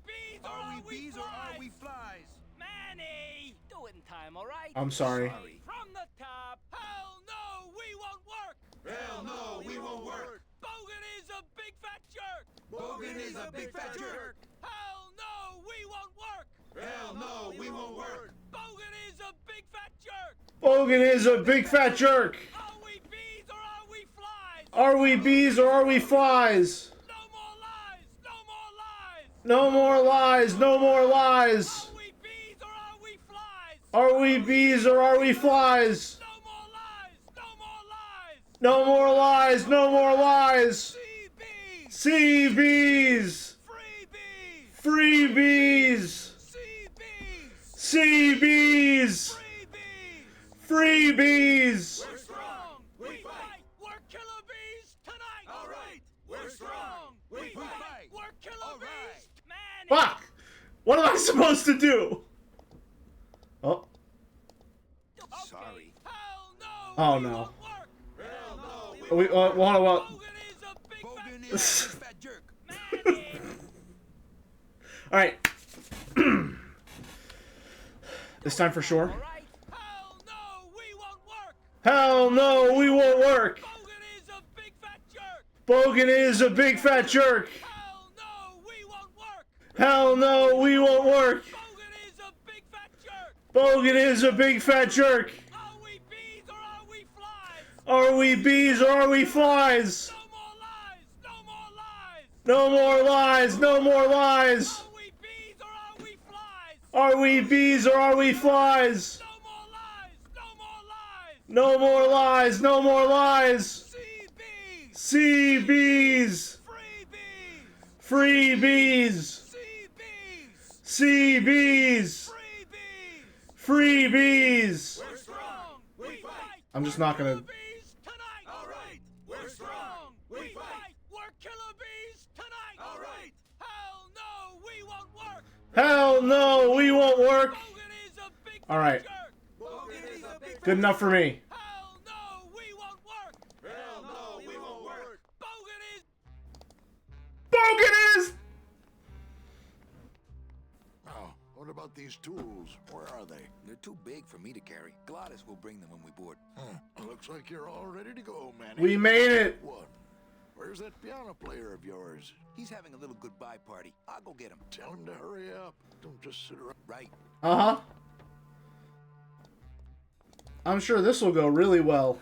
bees or are we flies? Manny! Do it in time, alright? I'm sorry. From the top! Hell no, we won't work! Hell no, we won't work! Bogan is a big fat jerk! Bogan is a big fat jerk! Hell no, we won't work! Hell no, we won't work! Bogan is a big fat jerk! Bogan is a big fat jerk! Are we bees or are we flies? Are we bees or are we flies? No more lies! No more lies! No more lies! No more lies! Are we bees or are we flies? Are we bees or are we flies? No more lies! No more lies! No more lies! No more lies! CBs! CBs! Free bees! Free bees! CBs! Freebies! We're strong! We fight! We're killer bees tonight! Alright! We're strong! We fight! We're killer bees! Man! Fuck! What am I supposed to do? Oh. Sorry. Hell no! Oh no. Hell no! We, hold on, what? Bogan is a big fat jerk. Alright. This time for sure. Hell no! We won't work! Hell no, we won't work! Bogan is a big fat jerk! Bogan is a big fat jerk! Hell no! We won't work! Hell no, we won't work! Bogan is a big fat jerk! Bogan is a big fat jerk! Are we bees or are we flies? Are we bees or are we flies? No more lies! No more lies! Are we bees or are we flies? Are we bees or are we flies? No more lies! No more lies! CBs! Freebies! CBs! Freebies! We're strong! We fight! I'm just not gonna... Bees tonight! Alright! We're strong! We fight! We're killer bees tonight! Alright! Hell no! We won't work! Hell no, we won't work! Bogan is a big Alright. jerk! Bogan is a big Good enough for me. Hell no! We won't work! Hell no! We won't work! Bogan is... Bogan is... Now, what about these tools? Where are they? They're too big for me to carry. Glottis will bring them when we board. Looks like you're all ready to go, Manny. We made it! What? Where's that piano player of yours? He's having a little goodbye party. I'll go get him. Tell him to hurry up. Don't just sit around. Right. Uh-huh. I'm sure this will go really well.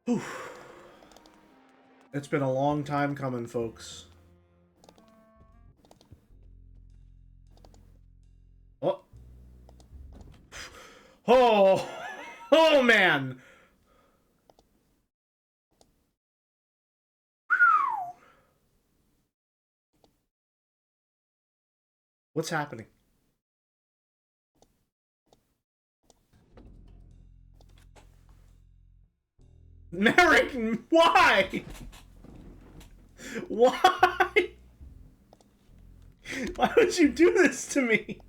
Whew. It's been a long time coming, folks. Oh. Oh. Oh, man. What's happening? Merrick, why? Why? Why would you do this to me?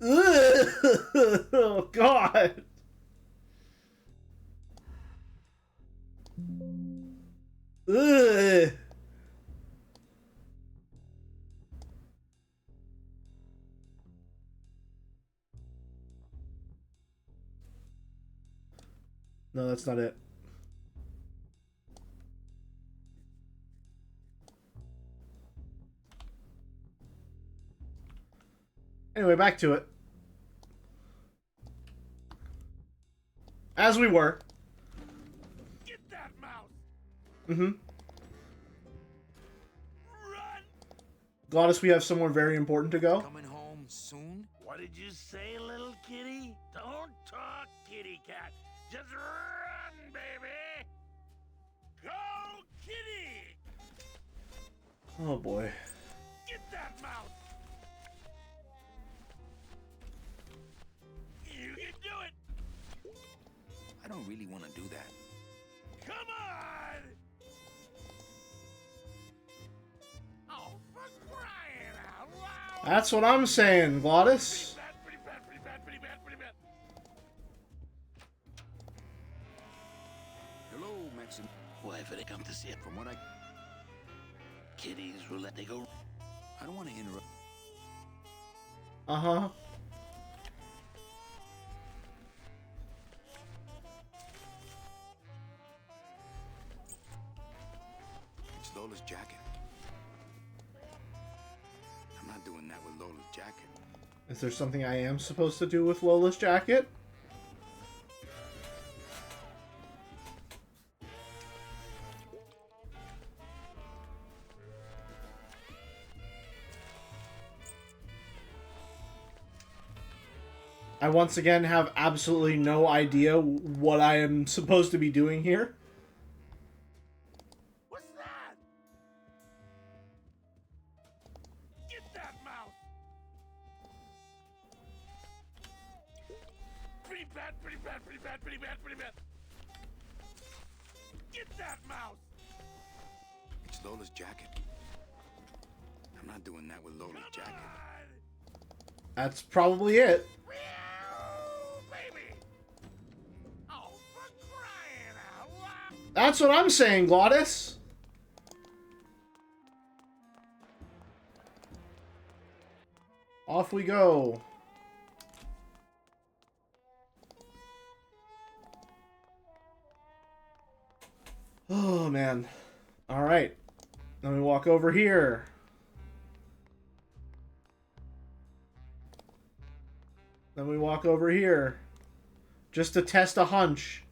Ugh. Oh, God. Ugh. No, that's not it. Anyway, back to it. As we were. Get that mouse! Mm-hmm. Run! Glottis, we have somewhere very important to go. Coming home soon? What did you say, little kitty? Don't talk, kitty cat. Just run, baby! Go, kitty! Oh, boy. Get that mouse! You can do it! I don't really want to do that. Come on! Oh, for crying out loud! That's what I'm saying, Glottis. Pretty bad, pretty bad, pretty bad, pretty bad. Hello, Maxim. Why, if they come to see it from what I... Kitties roulette, they go... I don't want to interrupt. Uh-huh. It's Lola's jacket. I'm not doing that with Lola's jacket. Is there something I am supposed to do with Lola's jacket? I once again have absolutely no idea what I am supposed to be doing here. What's that? Get that mouse! Pretty bad, pretty bad, pretty bad, pretty bad, pretty bad. Get that mouse! It's Lola's jacket. I'm not doing that with Lola's jacket. That's probably it. Baby! Oh, for crying out loud! That's what I'm saying, Glottis. Off we go. Oh, man. Alright. Then we walk over here. Then we walk over here. Just to test a hunch.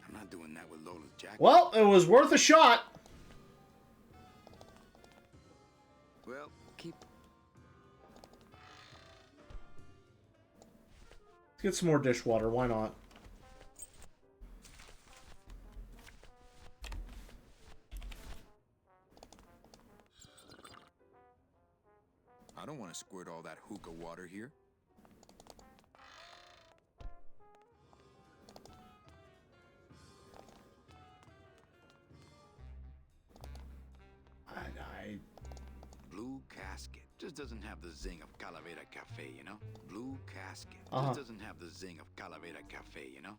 I'm not doing that with Lola's jacket. Well, it was worth a shot. Well, keep... Let's get some more dishwater. Why not? I don't want to squirt all that hookah water here. Blue casket just doesn't have the zing of Calavera Cafe, you know? Blue casket just doesn't have the zing of Calavera Cafe, you know?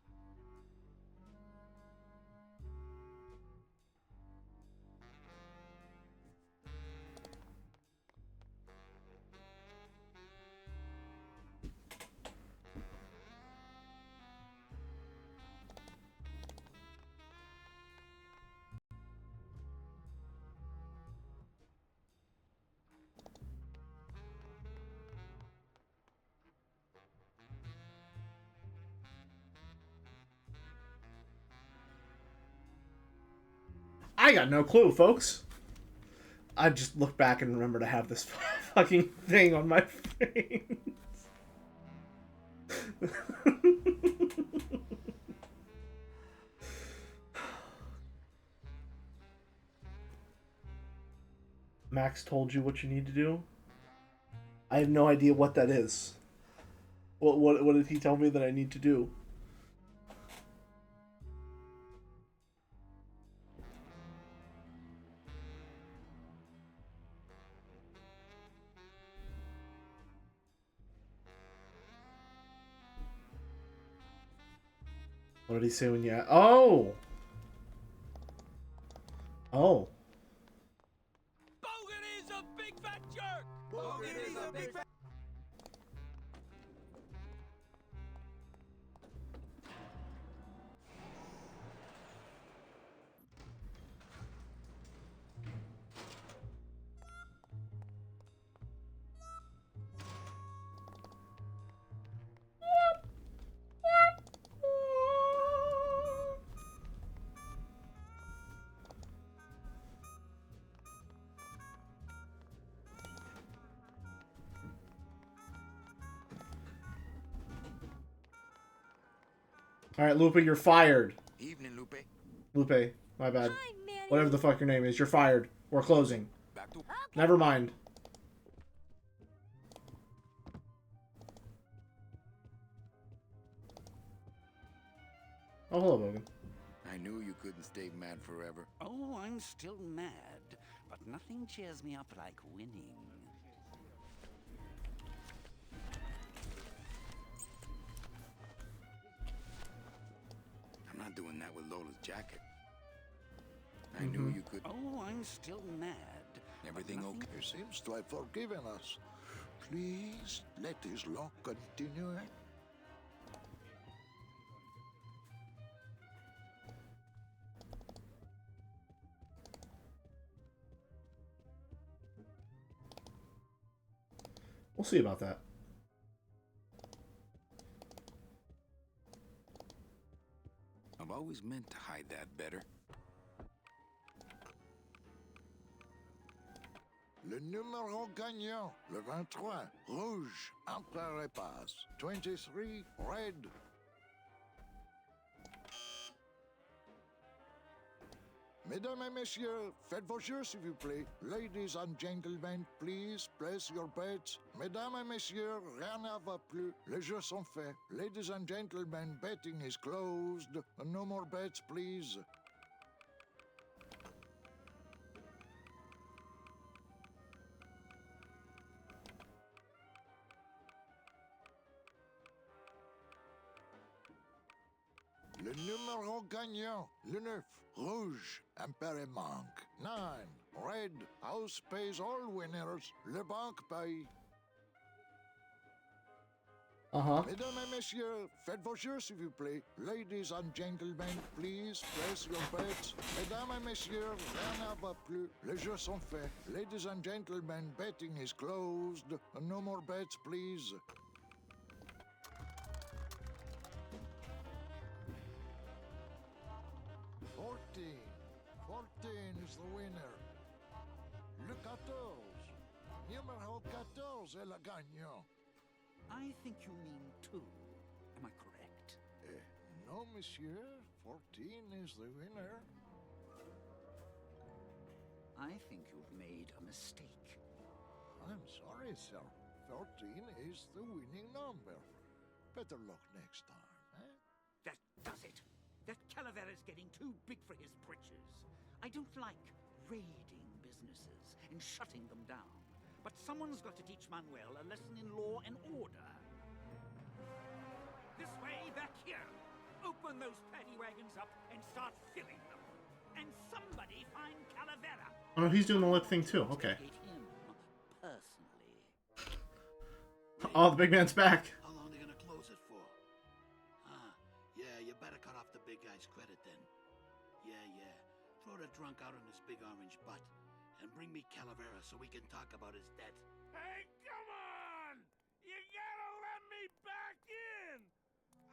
I got no clue, folks. I just look back and remember to have this fucking thing on my face. Max told you what you need to do? I have no idea what that is. What did he tell me that I need to do? What did he say when you... Oh! Oh. Bogan is a big fat jerk! Bogan is a big fat... Alright, Lupe, you're fired. Evening, Lupe. Lupe, my bad. Hi, Manny. Whatever the fuck your name is, you're fired. We're closing. Back to... Never mind. Oh, hello, Logan. I knew you couldn't stay mad forever. Oh, I'm still mad, but nothing cheers me up like winning. I'm not doing that with Lola's jacket. I knew you could... Oh, I'm still mad. Everything okay? He seems to have forgiven us. Please let his luck continue. We'll see about that. I've always meant to hide that better. Le numéro gagnant, le 23, rouge, Empereur et passe. 23, red. Mesdames et messieurs, faites vos jeux s'il vous plaît. Ladies and gentlemen, please place your bets. Mesdames et messieurs, rien ne va plus. Les jeux sont faits. Ladies and gentlemen, betting is closed. No more bets, please. Le numéro gagnant, le 9, rouge, Empereur manque. 9, red, house pays all winners, le banque paye. Mesdames et messieurs, faites vos jeux s'il vous plaît. Ladies and gentlemen, please place your bets. Mesdames et messieurs, rien ne va plus. Les jeux sont faits. Ladies and gentlemen, betting is closed. No more bets, please. Fourteen is the winner. Le 14. Numéro 14 est le gagnant. I think you mean 2. Am I correct? No, monsieur. 14 is the winner. I think you've made a mistake. I'm sorry, sir. 14 is the winning number. Better luck next time, eh? That does it. That Calavera's getting too big for his britches. I don't like raiding businesses and shutting them down. But someone's got to teach Manuel a lesson in law and order. This way, back here. Open those paddy wagons up and start filling them. And somebody find Calavera. Oh, he's doing the lip thing too. Okay. Him personally. Oh, the big man's back. How long are they gonna close it for? Yeah, you better cut off the big guy's credit then. Yeah. Throw the drunk out on his big orange butt. And bring me Calavera so we can talk about his debt. Hey, come on! You gotta let me back in!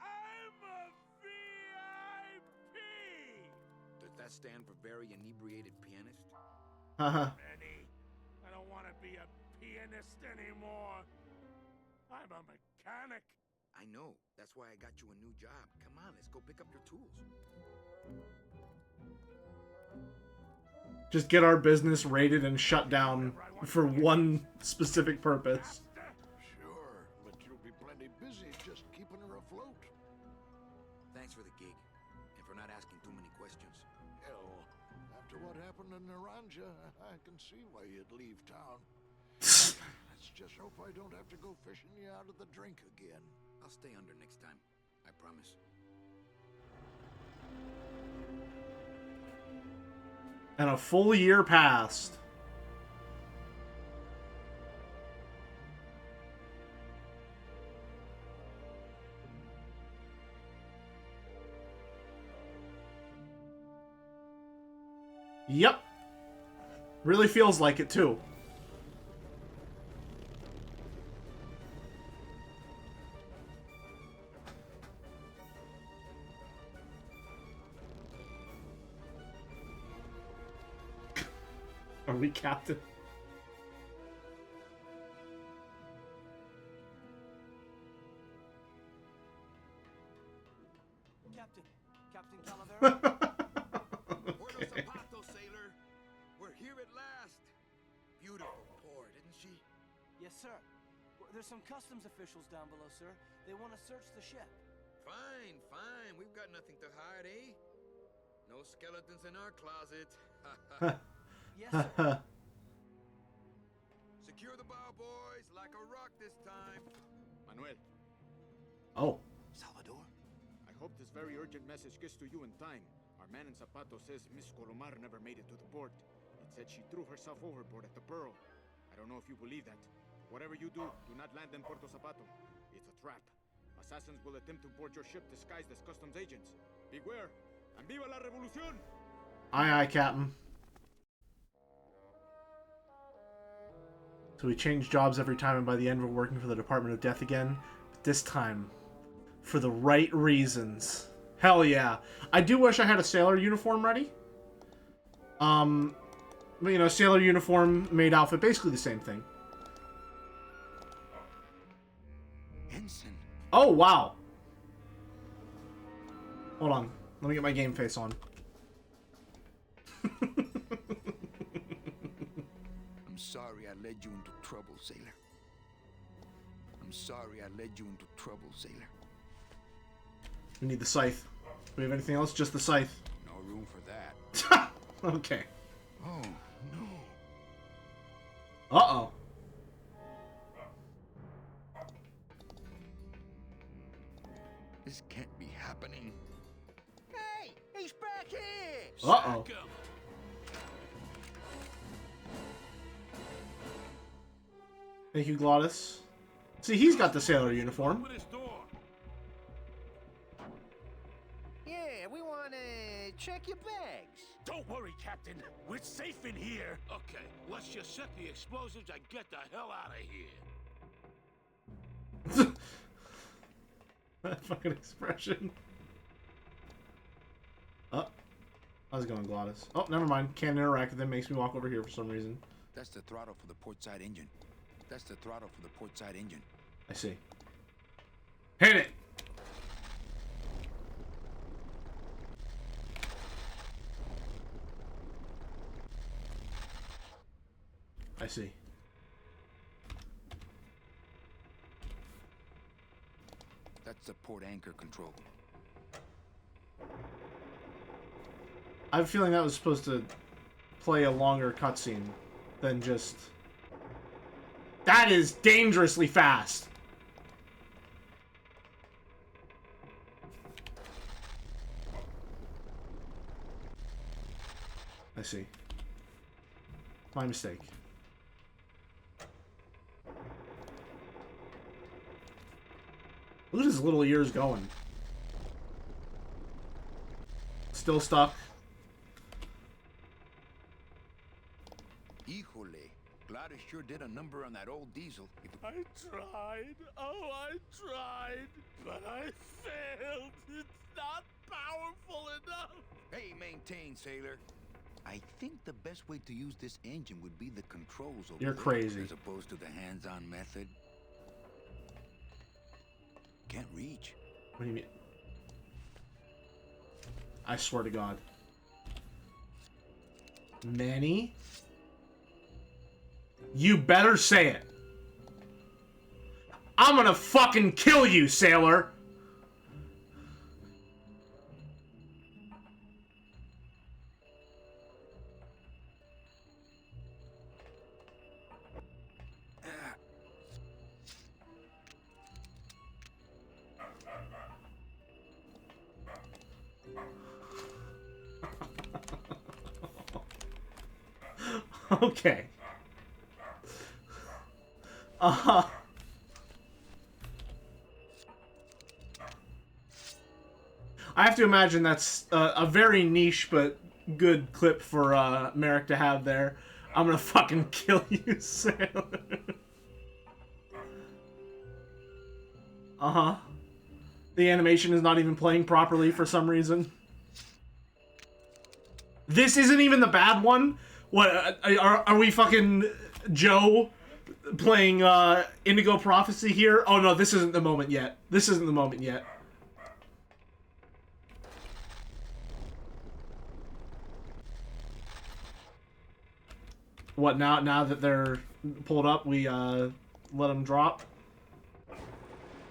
I'm a VIP! Does that stand for very inebriated pianist? Benny, I don't want to be a pianist anymore. I'm a mechanic. I know. That's why I got you a new job. Come on, let's go pick up your tools. Just get our business raided and shut down for one specific purpose. Sure, but you'll be plenty busy just keeping her afloat. Thanks for the gig, and for not asking too many questions. Hell, after what happened in Naranja, I can see why you'd leave town. Let's just hope I don't have to go fishing you out of the drink again. I'll stay under next time. I promise. And a full year passed. Yep. Really feels like it too. Are we captain? Captain Calavera? Puerto Zapato, sailor. We're here at last. Beautiful port, isn't she? Yes, sir. There's some customs officials down below, sir. They want to search the ship. Fine. We've got nothing to hide, eh? No skeletons in our closet. Yes, sir. Secure the bow, boys, like a rock this time. Manuel. Oh. Salvador? I hope this very urgent message gets to you in time. Our man in Zapato says Miss Colomar never made it to the port. It said she threw herself overboard at the Pearl. I don't know if you believe that. Whatever you do not land in Puerto Zapato. It's a trap. Assassins will attempt to board your ship disguised as customs agents. Beware, and viva la revolucion! Aye, Captain. So we change jobs every time, and by the end we're working for the Department of Death again. But this time, for the right reasons. Hell yeah. I do wish I had a sailor uniform ready. you know, sailor uniform, maid outfit, basically the same thing. Ensign. Oh, wow. Hold on. Let me get my game face on. I'm sorry I led you into trouble, sailor. I'm sorry I led you into trouble, sailor. We need the scythe. Do we have anything else? Just the scythe. No room for that. Okay. Oh, no. Uh-oh. This can't be happening. Hey, he's back here! Uh-oh. Thank you, Glottis. See, he's got the sailor uniform. Yeah, we want to check your bags. Don't worry, Captain. We're safe in here. Okay, let's just set the explosives and get the hell out of here. That fucking expression. Oh. How's it going, Glottis? Oh, never mind. Can't interact with them. Makes me walk over here for some reason. That's the throttle for the port side engine. That's the throttle for the port side engine. I see. Hit it! I see. That's the port anchor control. I have a feeling that was supposed to play a longer cutscene than just... That is dangerously fast! I see. My mistake. Look at his little ears going. Still stuck. Híjole. Gladys sure did a number on that old diesel. I tried. Oh, I tried. But I failed. It's not powerful enough. Hey, maintain, sailor. I think the best way to use this engine would be the controls over You're there, crazy. as opposed to the hands-on method. Can't reach. What do you mean? I swear to God. Manny? You better say it. I'm gonna fucking kill you, sailor! Okay. I have to imagine that's a very niche but good clip for Merrick to have there. I'm gonna fucking kill you, sailor. Uh-huh. The animation is not even playing properly for some reason. This isn't even the bad one? What, are we fucking Joe playing Indigo Prophecy here? Oh no, this isn't the moment yet. This isn't the moment yet. What, now that they're pulled up, we let them drop?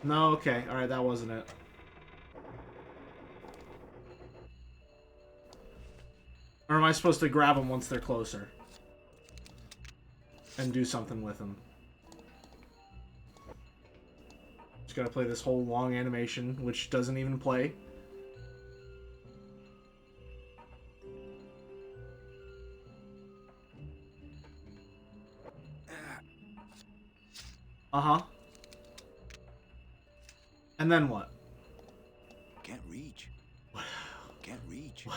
No, okay. Alright, that wasn't it. Or am I supposed to grab them once they're closer? And do something with them? Just gotta play this whole long animation, which doesn't even play. Uh-huh. And then what? Can't reach. Can't reach.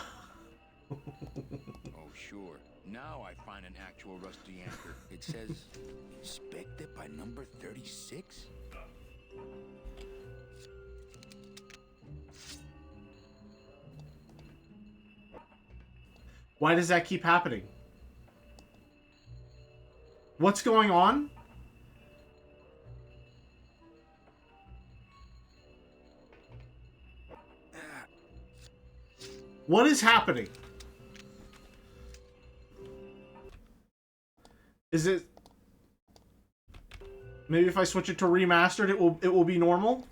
Oh, sure. Now I find an actual rusty anchor. It says, inspected by number 36? Why does that keep happening? What's going on? What is happening? Is it... Maybe if I switch it to remastered, it will be normal?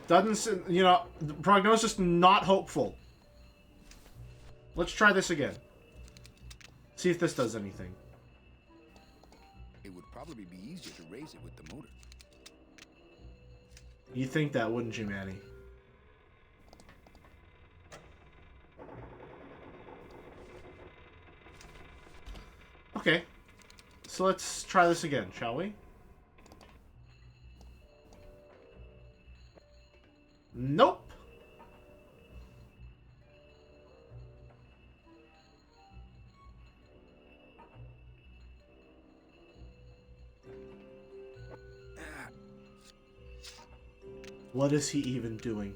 Doesn't... You know, prognosis not hopeful. Let's try this again. See if this does anything. It would probably be easier to raise it with the motor. You think that, wouldn't you, Manny? Okay. So let's try this again, shall we? Nope. What is he even doing?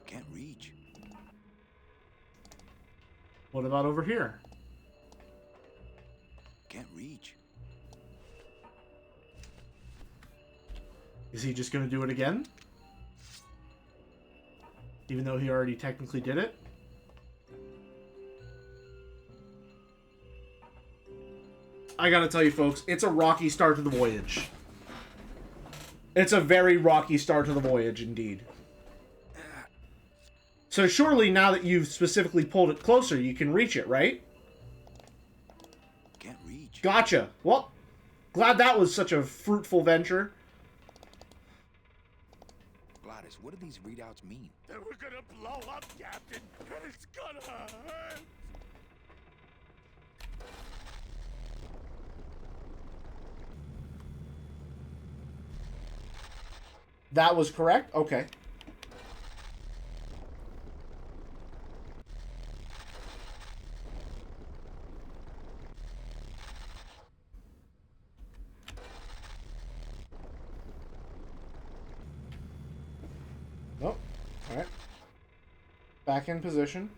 Can't reach. What about over here? Can't reach. Is he just going to do it again? Even though he already technically did it? I gotta tell you folks, it's a rocky start to the voyage. It's a very rocky start to the voyage indeed. So surely now that you've specifically pulled it closer, you can reach it, right? Can't reach. Gotcha. Well, glad that was such a fruitful venture. Gladys, what do these readouts mean? That we're gonna blow up, Captain, and it's gonna hurt. That was correct? Okay. Nope. Alright. Back in position.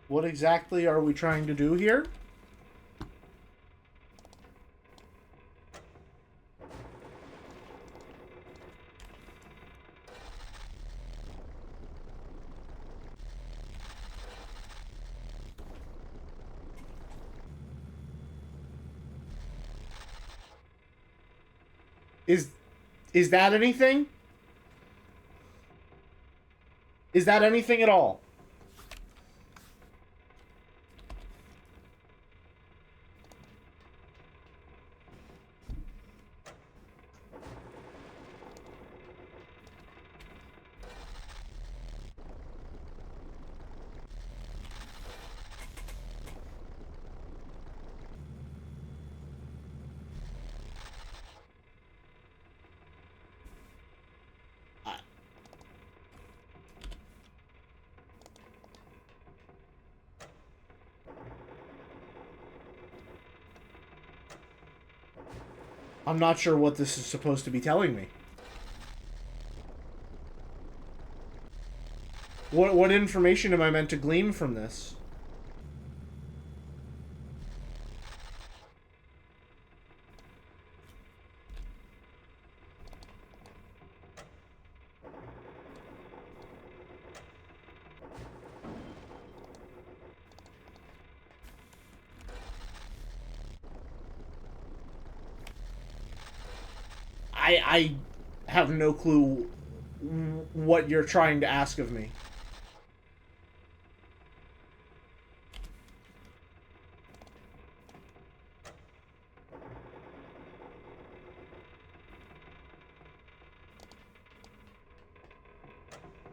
What exactly are we trying to do here? Is that anything? Is that anything at all? I'm not sure what this is supposed to be telling me. What information am I meant to glean from this? I have no clue what you're trying to ask of me.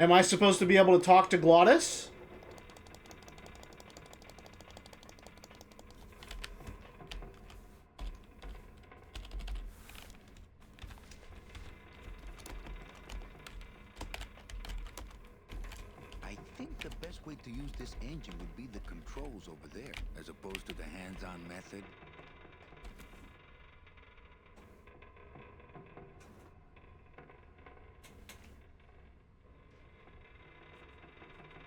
Am I supposed to be able to talk to Glottis? I think the best way to use this engine would be the controls over there, as opposed to the hands-on method.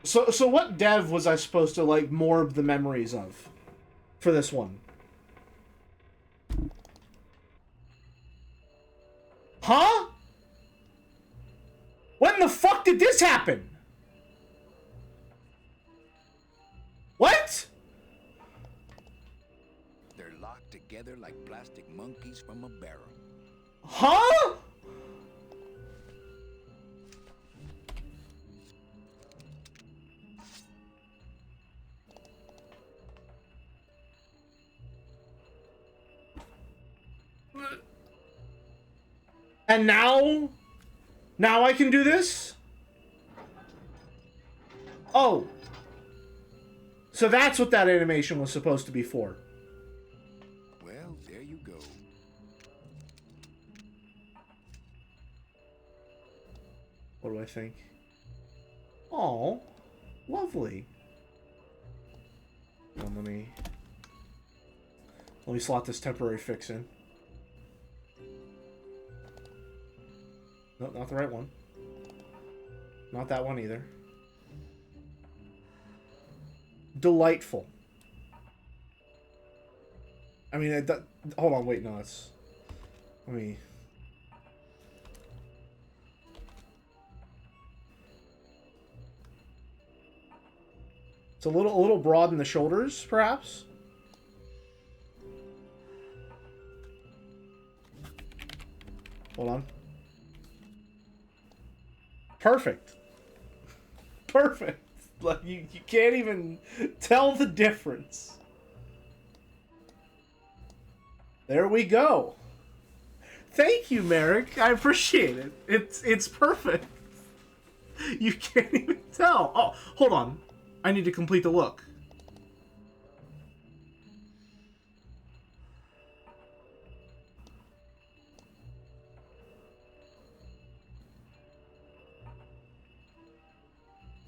So what dev was I supposed to like morb the memories of for this one? Huh? When the fuck did this happen? What? They're locked together like plastic monkeys from a barrel. Huh? And now I can do this? Oh. So that's what that animation was supposed to be for. Well, there you go. What do I think? Oh, lovely. Well, let me slot this temporary fix in. No, not the right one. Not that one either. Delightful. I mean, hold on, wait, no, it's... Let me... It's a little broad in the shoulders, perhaps? Hold on. Perfect. Perfect. Like, you can't even tell the difference. There we go. Thank you, Merrick. I appreciate it. It's perfect. You can't even tell. Oh, hold on. I need to complete the look.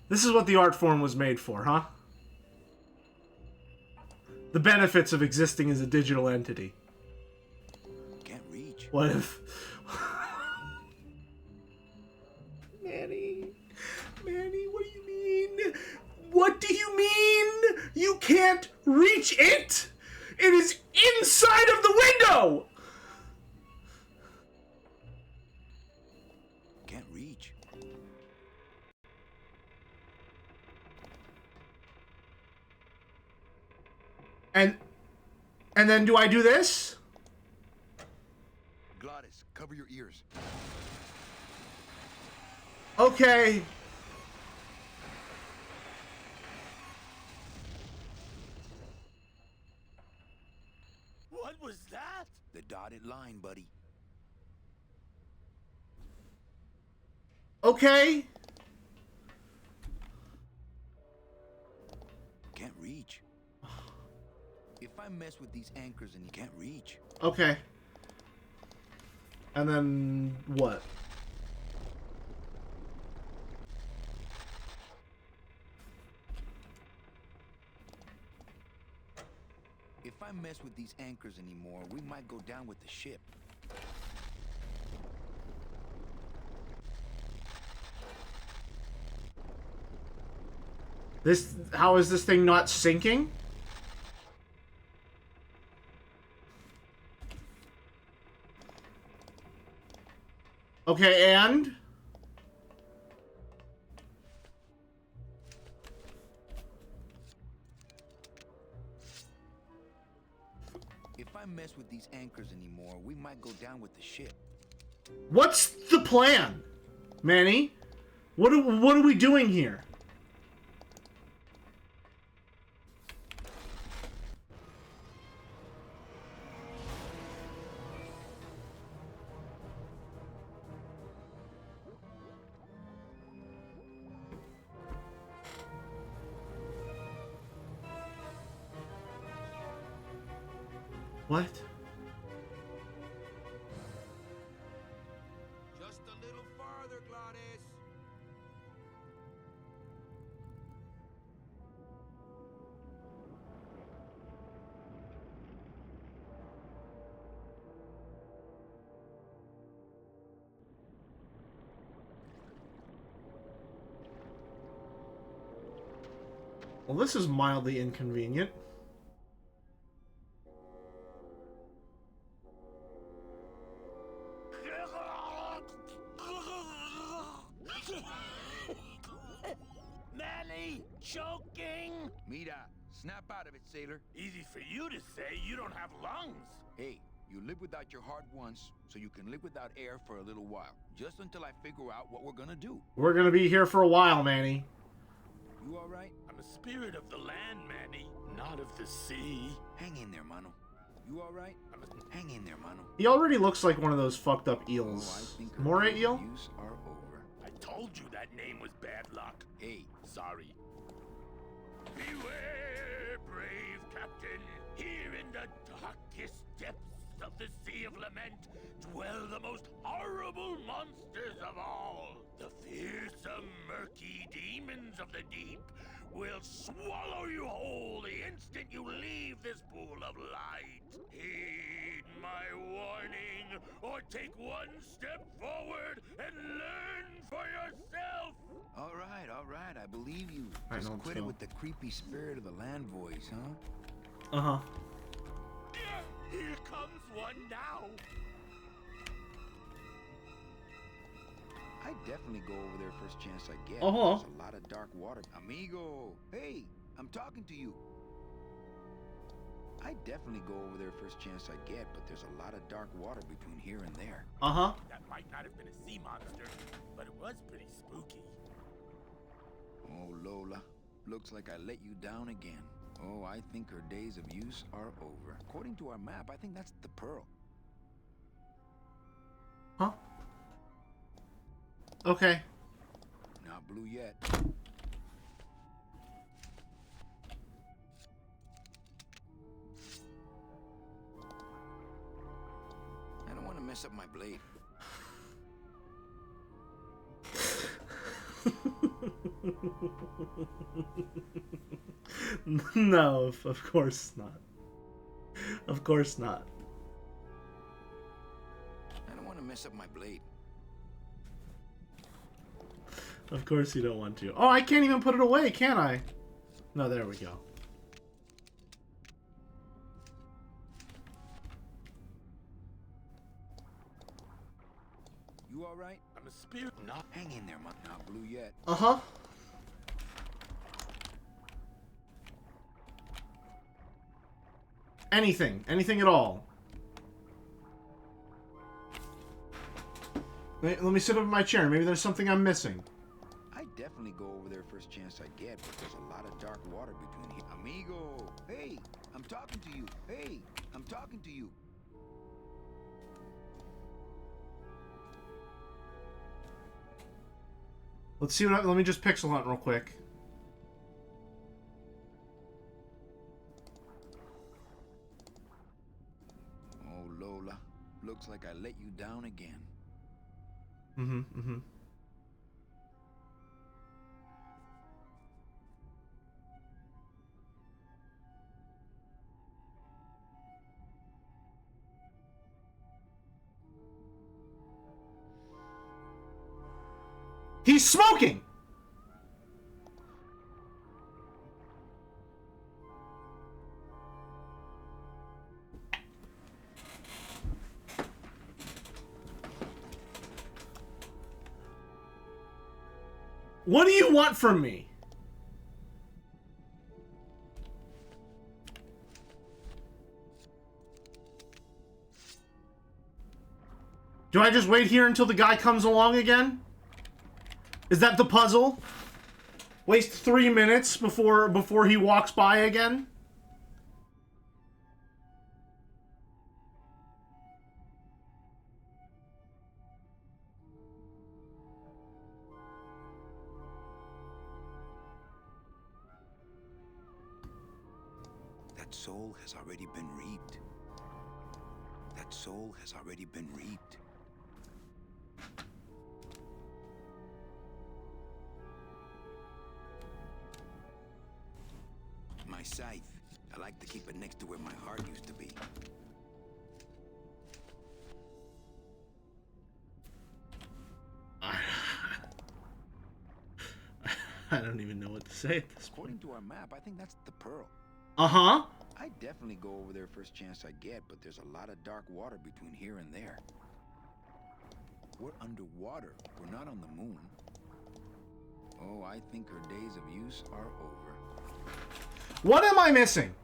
This is what the art form was made for, huh? The benefits of existing as a digital entity. Can't reach. What if... Manny, what do you mean? What do you mean? You can't reach it? It is inside of the window! Can't reach. And then do I do this? Glottis, cover your ears. Okay. What was that? The dotted line, buddy. Okay. Can't reach. If I mess with these anchors and you can't reach. Okay. And then what? If I mess with these anchors anymore, we might go down with the ship. How is this thing not sinking? Okay, and? If I mess with these anchors anymore, we might go down with the ship. What's the plan, Manny? What are we doing here? What? Just a little farther, Glottis. Well, this is mildly inconvenient. Manny, choking? Mira, snap out of it, sailor. Easy for you to say, you don't have lungs. Hey, you live without your heart once, so you can live without air for a little while. Just until I figure out what we're gonna do. We're gonna be here for a while, Manny. You alright? I'm a spirit of the land, Manny, not of the sea. Hang in there, mano. You alright? Hang in there, mano. He already looks like one of those fucked up Oh, eels. I think Moray eel? Use are over. I told you that name was bad luck. Hey, Sorry. Beware, brave captain. Here in the darkest depths of the Sea of Lament dwell the most horrible monsters of all. The fearsome, murky demons of the deep will swallow you whole the instant you leave this pool of light. Heed my warning, or take one step forward and learn for yourself. all right, I believe you. I Just know, quit so. it with the creepy spirit of the land voice, huh? Uh-huh. Here comes one now. I'd definitely go over there first chance I get. Oh, hello. There's a lot of dark water. Amigo! Hey, I'm talking to you. I'd definitely go over there first chance I get, but there's a lot of dark water between here and there. Uh-huh. That might not have been a sea monster, but it was pretty spooky. Oh, Lola. Looks like I let you down again. Oh, I think her days of use are over. According to our map, I think that's the Pearl. Huh? Okay. Not blue yet. I don't want to mess up my blade. No, of course not. Of course not. I don't want to mess up my blade. Of course you don't want to. Oh, I can't even put it away, can I? No, there we go. You all right? I'm a spirit, not. Hang in there, man. Not blue yet. Uh-huh. Anything. Anything at all. Let me sit up in my chair. Maybe there's something I'm missing. I'd definitely go over there first chance I get, but there's a lot of dark water between here. Amigo! Hey! I'm talking to you! Hey! I'm talking to you! Let's see what let me just pixel hunt real quick. Oh, Lola. Looks like I let you down again. Mm-hmm. He's smoking! What do you want from me? Do I just wait here until the guy comes along again? Is that the puzzle? Waste 3 minutes before he walks by again? That soul has already been reaped. That soul has already been reaped. My scythe. I like to keep it next to where my heart used to be. I don't even know what to say at this According point. to our map, I think that's the Pearl. Uh-huh. I'd definitely go over there first chance I get, but there's a lot of dark water between here and there. We're underwater. We're not on the moon. Oh, I think her days of use are over. What am I missing?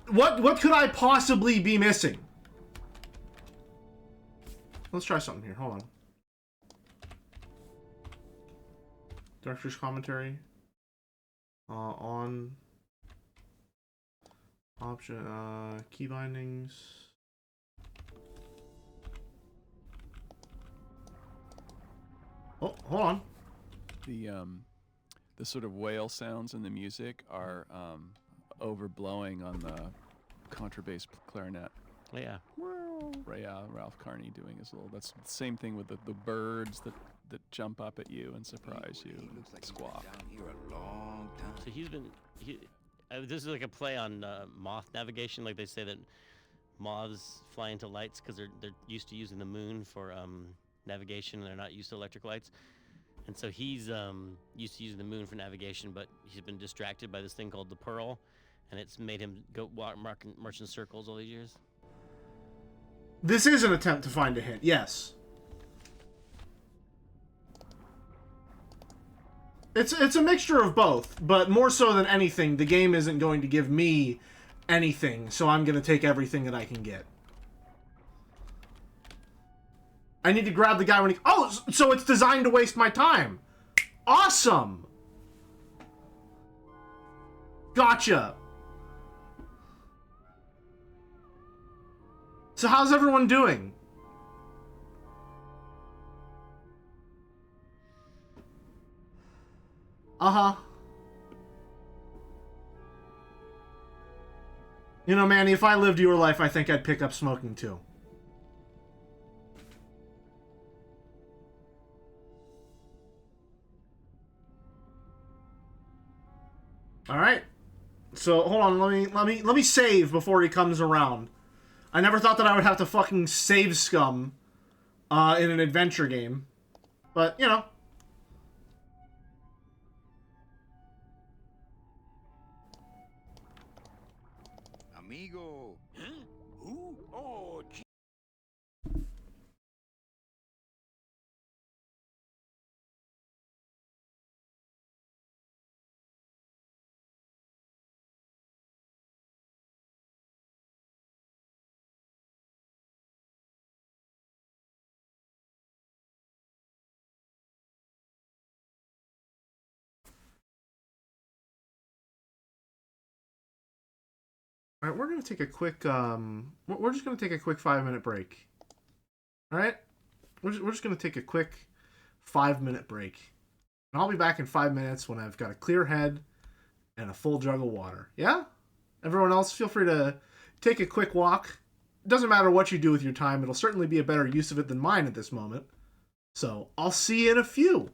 What could I possibly be missing? Let's try something here. Hold on. Director's commentary. On option key bindings. Oh, hold on. The sort of whale sounds in the music are overblowing on the contrabass clarinet. Yeah. Ralph Carney doing his little. That's the same thing with the birds that jump up at you and surprise you. He looks like Squawk. he's been down here a long time. So this is like a play on moth navigation. Like they say that moths fly into lights because they're used to using the moon for navigation, and they're not used to electric lights. And so he's used to using the moon for navigation, but he's been distracted by this thing called the Pearl, and it's made him go march in circles all these years. This is an attempt to find a hint, yes. It's a mixture of both, but more so than anything, the game isn't going to give me anything, so I'm going to take everything that I can get. I need to grab the guy when he... Oh, so it's designed to waste my time. Awesome! Gotcha. So how's everyone doing? Uh-huh. You know, Manny, if I lived your life, I think I'd pick up smoking too. All right. So hold on, let me save before he comes around. I never thought that I would have to fucking save scum in an adventure game, but you know. Amigo. Huh? Who? Oh, gee. All right, we're gonna take a quick we're just gonna take a quick 5-minute break. All right, we're just gonna take a quick 5-minute break, and I'll be back in 5 minutes when I've got a clear head and a full jug of water. Yeah, everyone else, feel free to take a quick walk. It doesn't matter what you do with your time; it'll certainly be a better use of it than mine at this moment. So I'll see you in a few.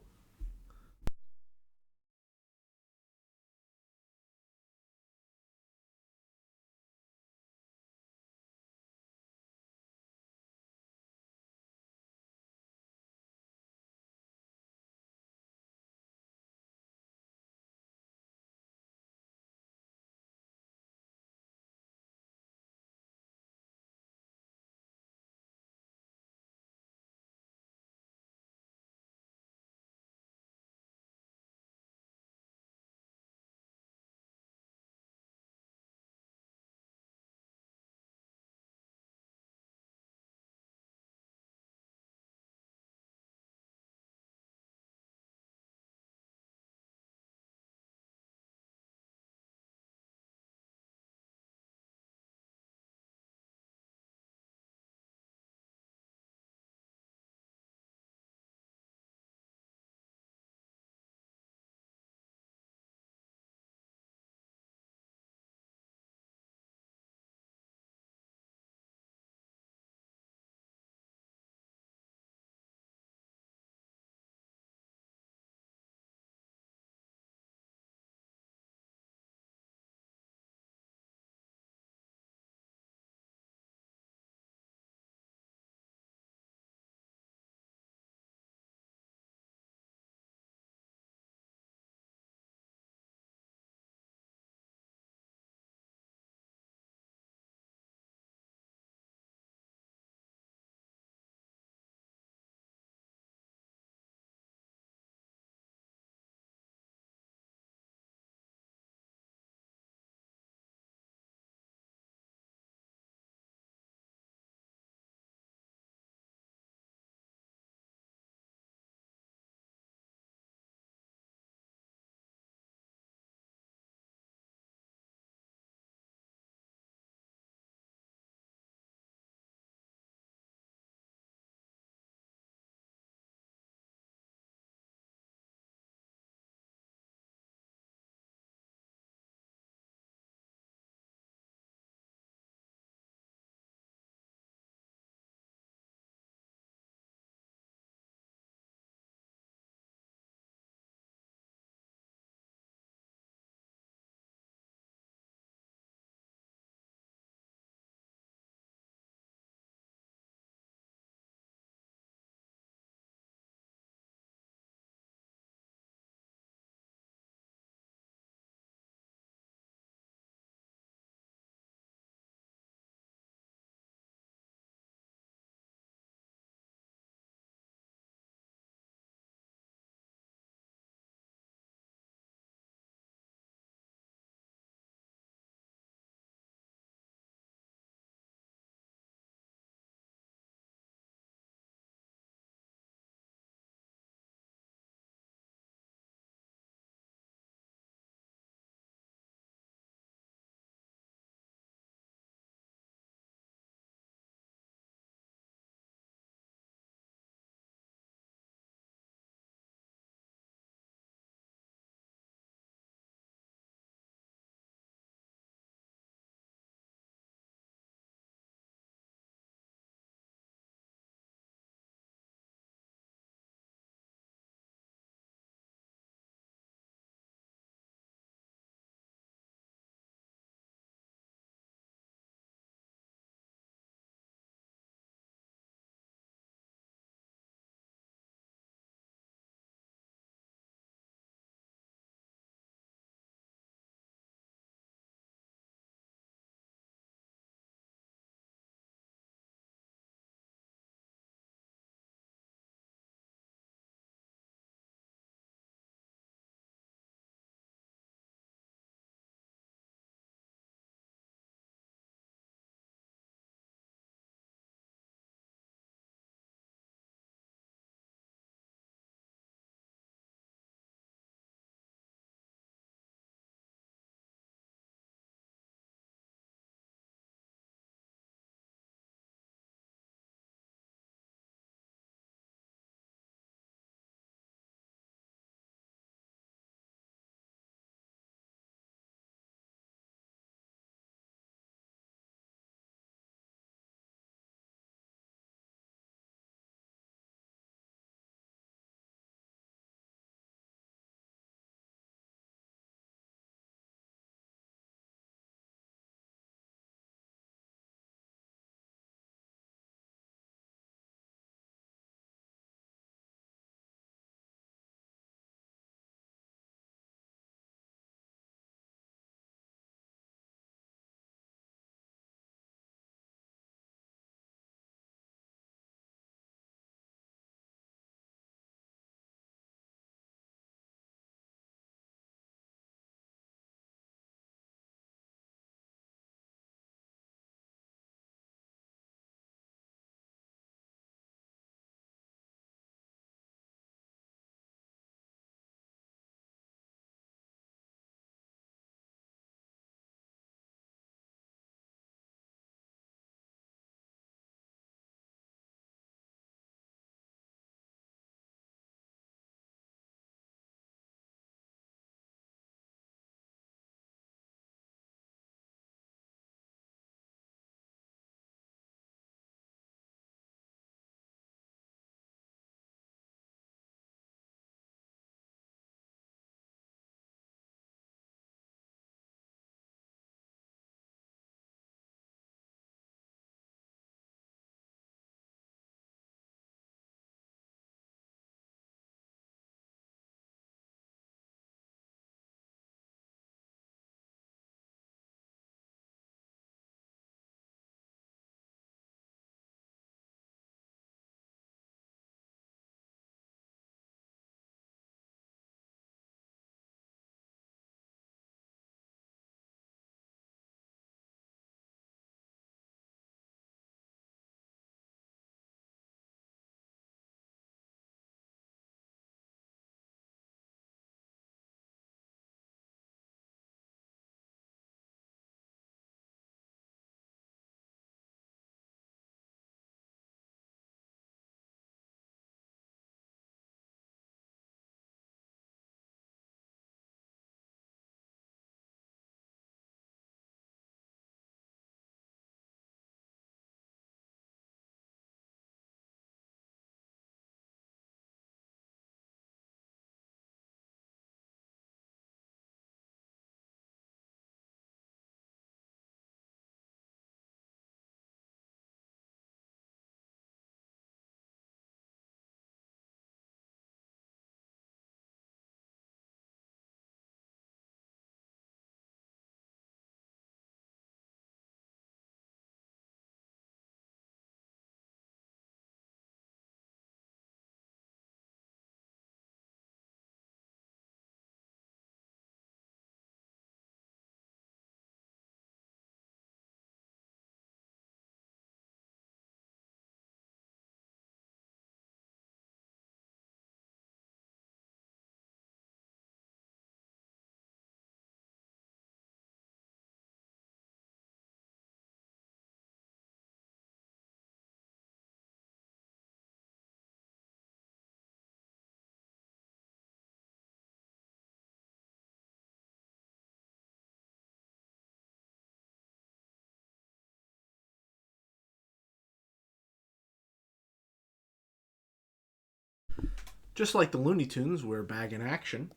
Just like the Looney Tunes, we're back in action.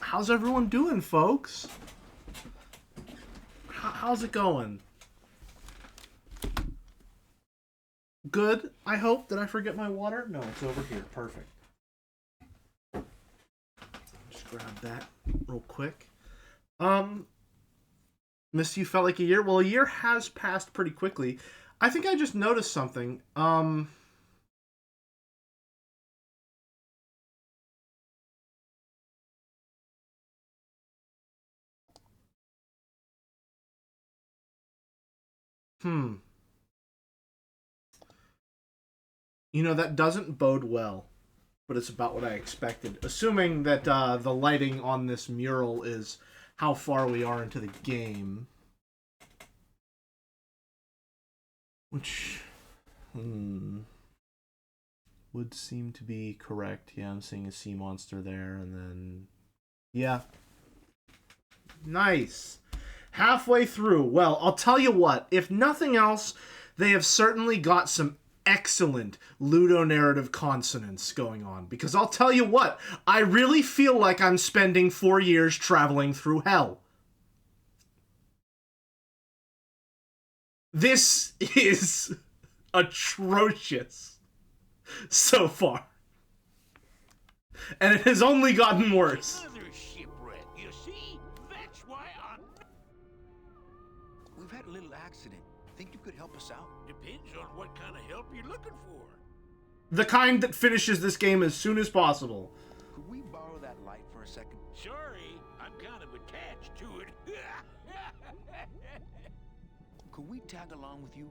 How's everyone doing, folks? How's it going? Good, I hope. Did I forget my water? No, it's over here. Perfect. Just grab that real quick. Missed you felt like a year? Well, a year has passed pretty quickly. I think I just noticed something. You know, that doesn't bode well, but it's about what I expected. Assuming that the lighting on this mural is how far we are into the game. Which, would seem to be correct. Yeah, I'm seeing a sea monster there, and then... Yeah. Nice. Halfway through. Well, I'll tell you what. If nothing else, they have certainly got some excellent ludonarrative consonants going on. Because I'll tell you what, I really feel like I'm spending 4 years traveling through hell. This is atrocious so far. And it has only gotten worse. Another shipwreck, you see? That's why I'm... We've had a little accident. Think you could help us out? Depends on what kind of help you're looking for. The kind that finishes this game as soon as possible. Could we borrow that light for a second? Sorry, I'm kind of attached to it. Could we tag along with you?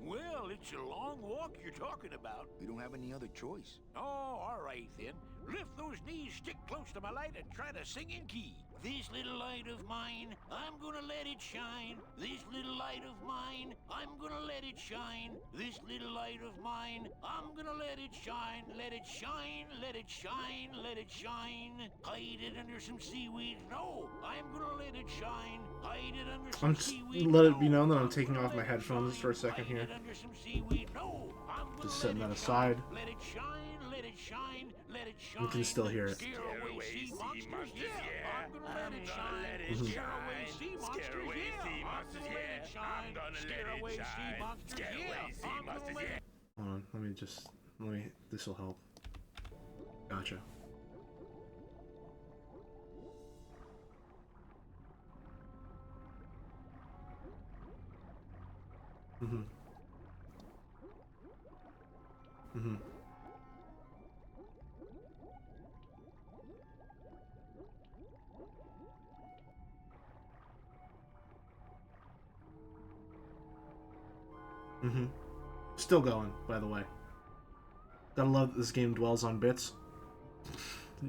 Well, it's a long walk you're talking about. We don't have any other choice. Oh, all right then. Lift those knees, stick close to my light, and try to sing in key. This little light of mine, I'm gonna let it shine. This little light of mine, I'm gonna let it shine. This little light of mine, I'm gonna let it shine. Let it shine, let it shine, let it shine. Hide it under some seaweed. No, I'm gonna let it shine. Hide it under some I'm just seaweed. let it be known that I'm taking off my headphones for a second here. Under some seaweed. No, I'm gonna Just setting let that it aside. shine. Let it shine, let it shine, let it shine. You can still hear it. Scare away sea monsters, yeah. I'm gonna let it shine. Mhm. Scare away sea monsters, yeah. I'm gonna let it shine. Scare away sea monsters, yeah. I'm gonna let it... Hold on, let me, this'll help. Gotcha. Mm-hmm. Mm-hmm. Mm-hmm. Still going, by the way. Gotta love that this game dwells on bits.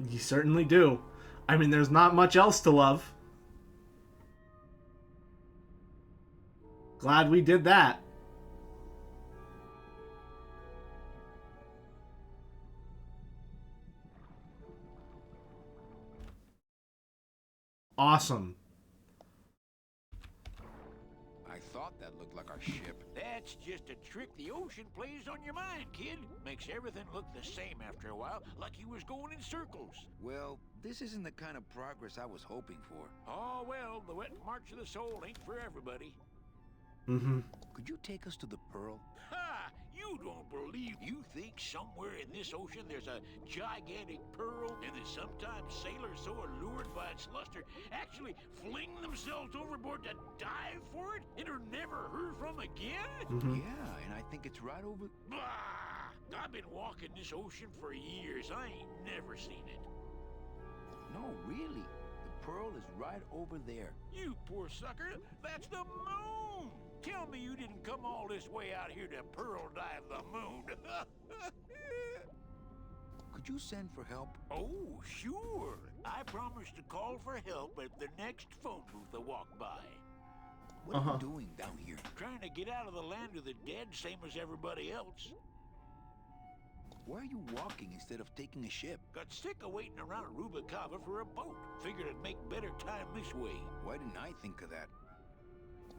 You certainly do. I mean, there's not much else to love. Glad we did that. Awesome. I thought that looked like our ship. That's just a trick the ocean plays on your mind, kid. Makes everything look the same after a while, like you was going in circles. Well, this isn't the kind of progress I was hoping for. Oh, well, the wet march of the soul ain't for everybody. Mm-hmm. Could you take us to the Pearl? Ha! You don't believe you think somewhere in this ocean there's a gigantic pearl and that sometimes sailors so allured by its luster actually fling themselves overboard to dive for it and are never heard from again? Mm-hmm. Yeah, and I think it's right over... Bah! I've been walking this ocean for years. I ain't never seen it. No, really. The Pearl is right over there. You poor sucker, that's the moon! Tell me you didn't come all this way out here to pearl dive the moon. Could you send for help? Oh, sure. I promise to call for help at the next phone booth I walk by. What are you doing down here? Trying to get out of the land of the dead, same as everybody else. Why are you walking instead of taking a ship? Got sick of waiting around Rubacava for a boat. Figured I'd make better time this way. Why didn't I think of that?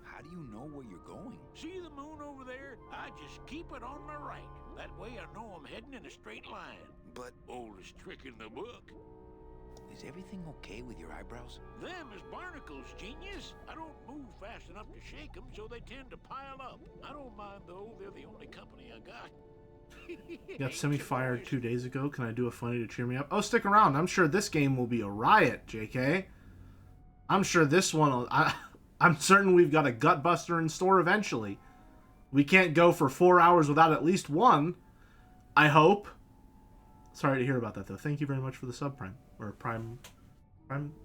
How do you know where you're going? See the moon over there? I just keep it on my right. That way I know I'm heading in a straight line. But Oldest trick in the book. is everything okay with your eyebrows? Them is barnacles, genius. I don't move fast enough to shake them, so they tend to pile up. I don't mind, though. They're the only company I got. Got semi-fired 2 days ago. Can I do a funny to cheer me up? Oh, stick around. I'm sure this game will be a riot, JK. I'm sure this one will... I'm certain we've got a gutbuster in store eventually. We can't go for 4 hours without at least one. I hope. Sorry to hear about that, though. Thank you very much for the sub, Prime. Or Prime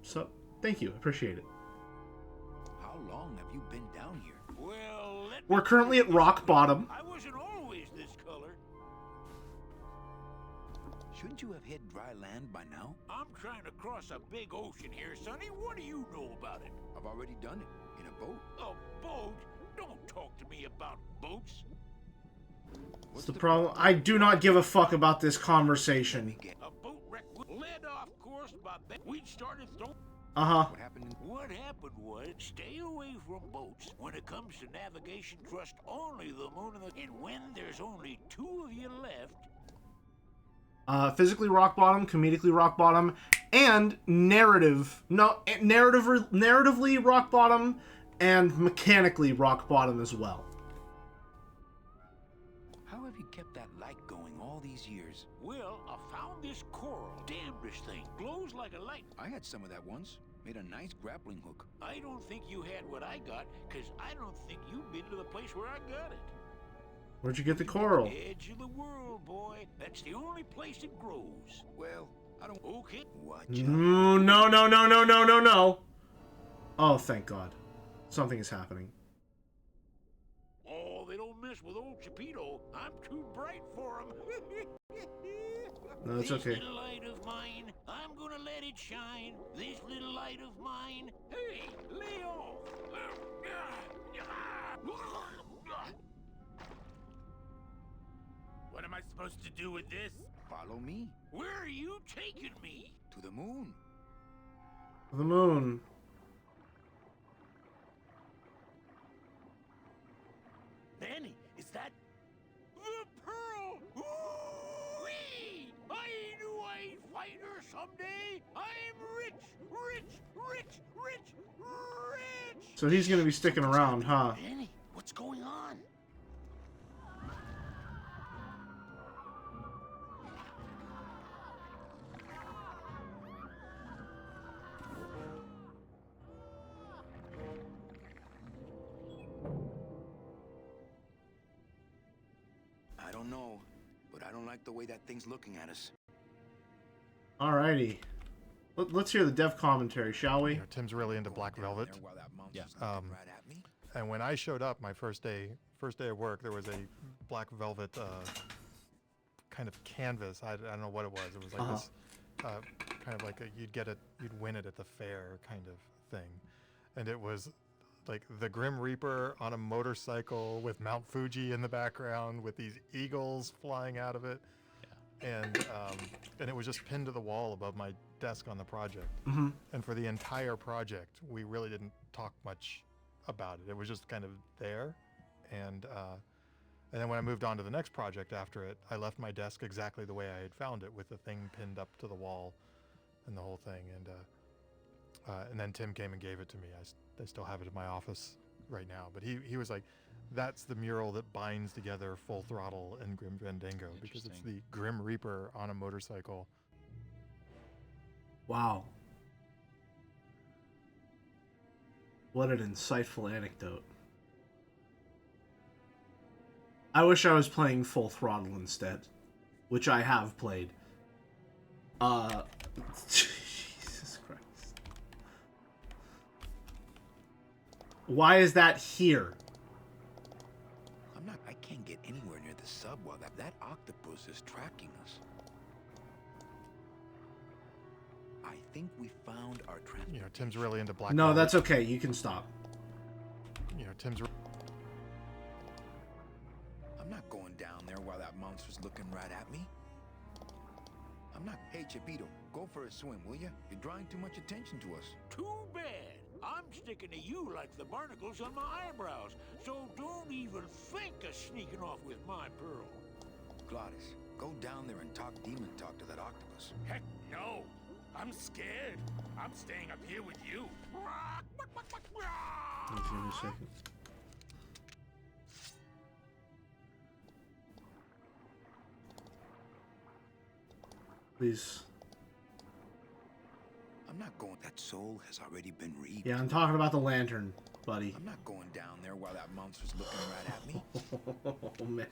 sub. Thank you. Appreciate it. How long have you been down here? Well, We're currently at rock bottom. I wasn't always this color. Shouldn't you have hit dry land by now? I'm trying to cross a big ocean here, Sonny. What do you know about it? I've already done it. In a boat. A boat? Don't talk to me about boats. What's the problem? I do not give a fuck about this conversation. A boat wreck led off course by we'd started throwing. Uh-huh. What happened was, stay away from boats. When it comes to navigation, trust only the moon and when there's only two of you left. Physically rock bottom, comedically rock bottom, and narratively rock bottom, and mechanically rock bottom as well. How have you kept that light going all these years? Well, I found this coral. Damn, this thing glows like a light. I had some of that once. Made a nice grappling hook. I don't think you had what I got, because I don't think you've been to the place where I got it. Where'd you get the coral? Edge of the world, boy. That's the only place it grows. Well, I don't... Okay. Watch No. Oh, thank God. Something is happening. Oh, they don't mess with old Chipito. I'm too bright for him. No, it's okay. This little light of mine, I'm gonna let it shine. This little light of mine. Hey, lay off. What am I supposed to do with this? Follow me. Where are you taking me? To the moon. The moon. Manny, is that the pearl? Ooh-wee! I knew I'd find her someday. I'm rich. So he's gonna be sticking around, huh? Manny, what's going on? I don't know, but I don't like the way that thing's looking at us. Alrighty. Let's hear the dev commentary, shall we? You know, Tim's really into Black Velvet. Yeah. And when I showed up my first day of work, there was a Black Velvet kind of canvas. I don't know what it was. It was like this kind of like you'd win it at the fair kind of thing. And it was like the Grim Reaper on a motorcycle with Mount Fuji in the background with these eagles flying out of it. And it was just pinned to the wall above my desk on the project. Mm-hmm. And for the entire project, we really didn't talk much about it. It was just kind of there. And then when I moved on to the next project after it, I left my desk exactly the way I had found it, with the thing pinned up to the wall and the whole thing. And then Tim came and gave it to me. I still have it in my office right now. But he was like, that's the mural that binds together Full Throttle and Grim Fandango, because it's the Grim Reaper on a motorcycle. Wow. What an insightful anecdote. I wish I was playing Full Throttle instead, which I have played. Jesus Christ. Why is that here? I can't get anywhere near the sub while that octopus is tracking us. I think we found our transportation. You know, Tim's really into Black No, Velvet. that's okay. You can stop. You know, Tim's... I'm not going down there while that monster's looking right at me. I'm not... Hey, Chipito, go for a swim, will ya? You're drawing too much attention to us. Too bad. I'm sticking to you like the barnacles on my eyebrows, so don't even think of sneaking off with my pearl. Gladys, Go down there and talk demon talk to that octopus. Heck no! I'm scared. I'm staying up here with you. Give me a second. Please. I'm not going. That soul has already been reaped. Yeah, I'm talking about the lantern, buddy. I'm not going down there while that monster's looking right at me. Oh, man.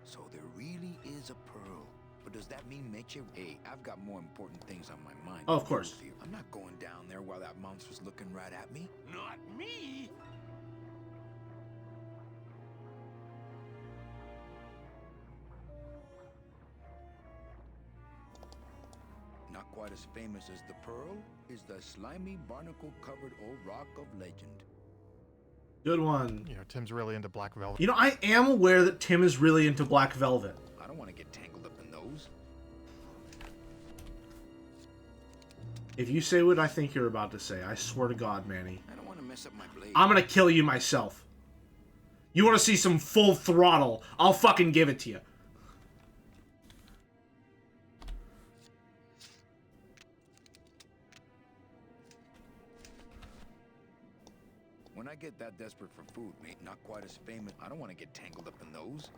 So there really is a pearl. But does that mean Meche? Hey, I've got more important things on my mind. Oh, of course. I'm not going down there while that monster's looking right at me. Not me! Not quite as famous as the pearl is the slimy barnacle-covered old rock of legend. Good one. You know, Tim's really into Black Velvet. You know, I am aware that Tim is really into Black Velvet. I don't want to get tangled up in those. If you say what I think you're about to say, I swear to God, Manny, I don't want to mess up my blade. I'm gonna kill you myself. You want to see some full throttle? I'll fucking give it to you. When I get that desperate for food, mate, not quite as famous. I don't want to get tangled up in those.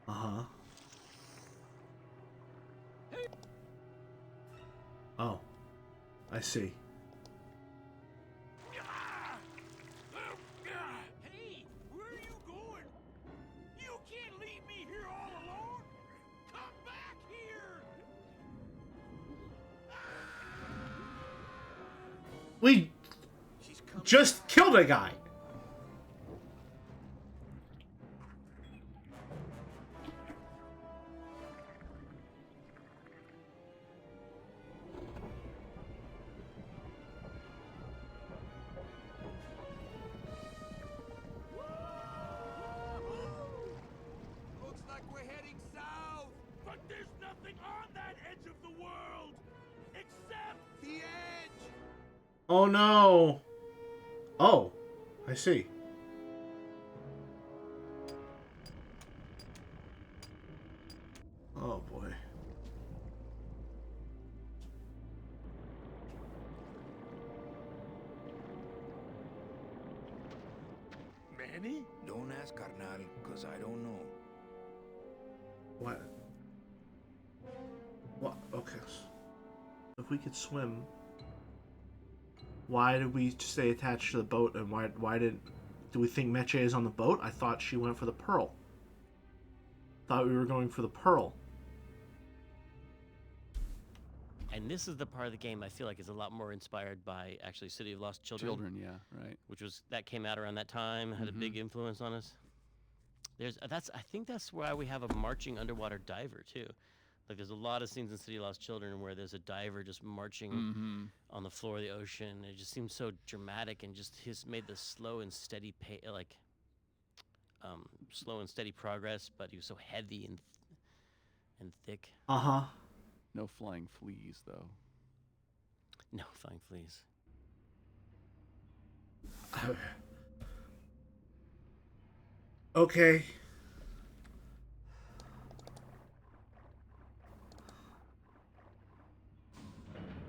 Uh-huh. Oh. I see. Hey, where are you going? You can't leave me here all alone! Come back here! We just killed a guy. Looks like we're heading south! But there's nothing on that edge of the world! Except the edge! Oh no. Oh, I see. Oh boy. Manny? Don't ask, carnal, because I don't know. What? What? Okay. If we could swim, why did we stay attached to the boat, and why do we think Meche is on the boat? I thought she went for the pearl. Thought we were going for the pearl. And this is the part of the game I feel like is a lot more inspired by actually City of Lost Children. Children, yeah, right. Which was that came out around that time, had a big influence on us. I think that's why we have a marching underwater diver too. Like there's a lot of scenes in City of Lost Children where there's a diver just marching on the floor of the ocean. It just seems so dramatic and just he's made this slow and steady slow and steady progress, but he was so heavy and thick. Uh-huh. No flying fleas, though. No flying fleas. Okay.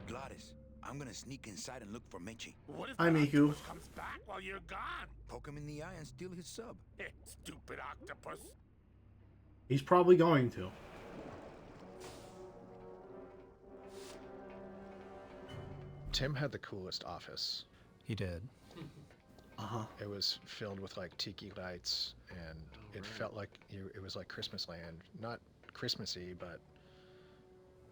Gladys, I'm gonna sneak inside and look for Meche. What if Hi, the Miku. octopus comes back while you're gone? Poke him in the eye and steal his sub. Stupid octopus. He's probably going to. Tim had the coolest office. He did. Uh-huh. It was filled with like tiki lights, and it felt like it was like Christmas land. Not Christmassy, but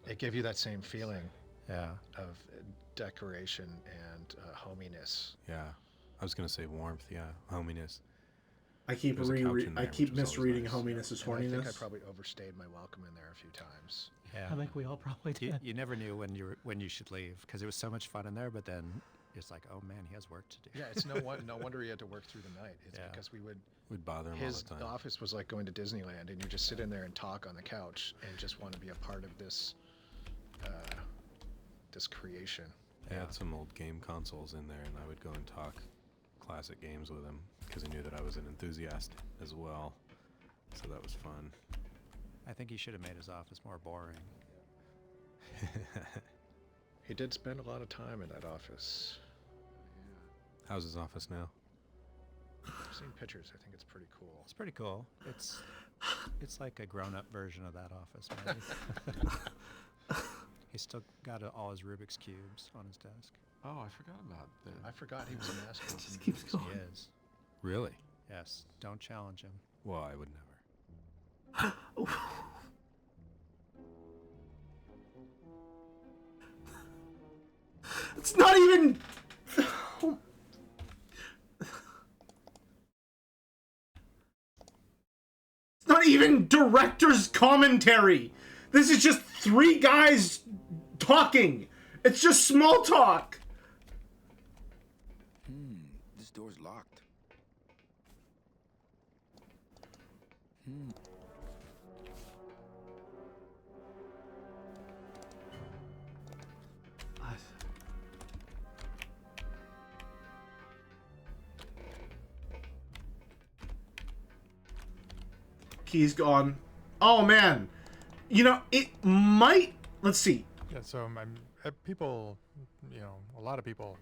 it gave you that same feeling. Yeah. Of decoration and hominess. Yeah, I was gonna say warmth. Yeah, hominess. I keep misreading hominess as And I think I horniness. probably overstayed my welcome in there a few times. Yeah. I think we all probably did. You never knew when you should leave because it was so much fun in there, but then it's like, oh man, he has work to do. Yeah, it's no wonder he had to work through the night. It's because we'd bother him all the time. The office was like going to Disneyland, and you just sit in there and talk on the couch and just want to be a part of this this creation. I had some old game consoles in there, and I would go and talk classic games with him because he knew that I was an enthusiast as well. So that was fun. I think he should have made his office more boring. He did spend a lot of time in that office. How's his office now? I've seen pictures. I think it's pretty cool. It's pretty cool. It's like a grown-up version of that office, maybe. He's still got all his Rubik's cubes on his desk. Oh, I forgot about that. I forgot he was a master. It just keeps going. He is. Really? Yes. Don't challenge him. Well, I would never. It's not even... It's not even director's commentary. This is just 3 guys talking. It's just small talk. This door's locked. Key's gone. Oh man, you know it might. Let's see. Yeah, so people, a lot of people.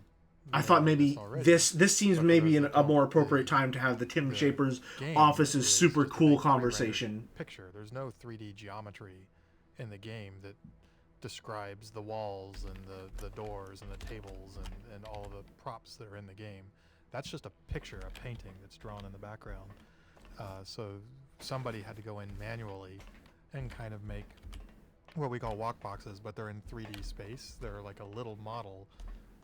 I thought maybe this seems maybe a more appropriate time to have the Tim Shaper's office's super cool conversation. Picture. There's no 3D geometry in the game that describes the walls and the doors and the tables and all the props that are in the game. That's just a picture, a painting that's drawn in the background. So somebody had to go in manually and kind of make what we call walk boxes, but they're in 3D space. They're like a little model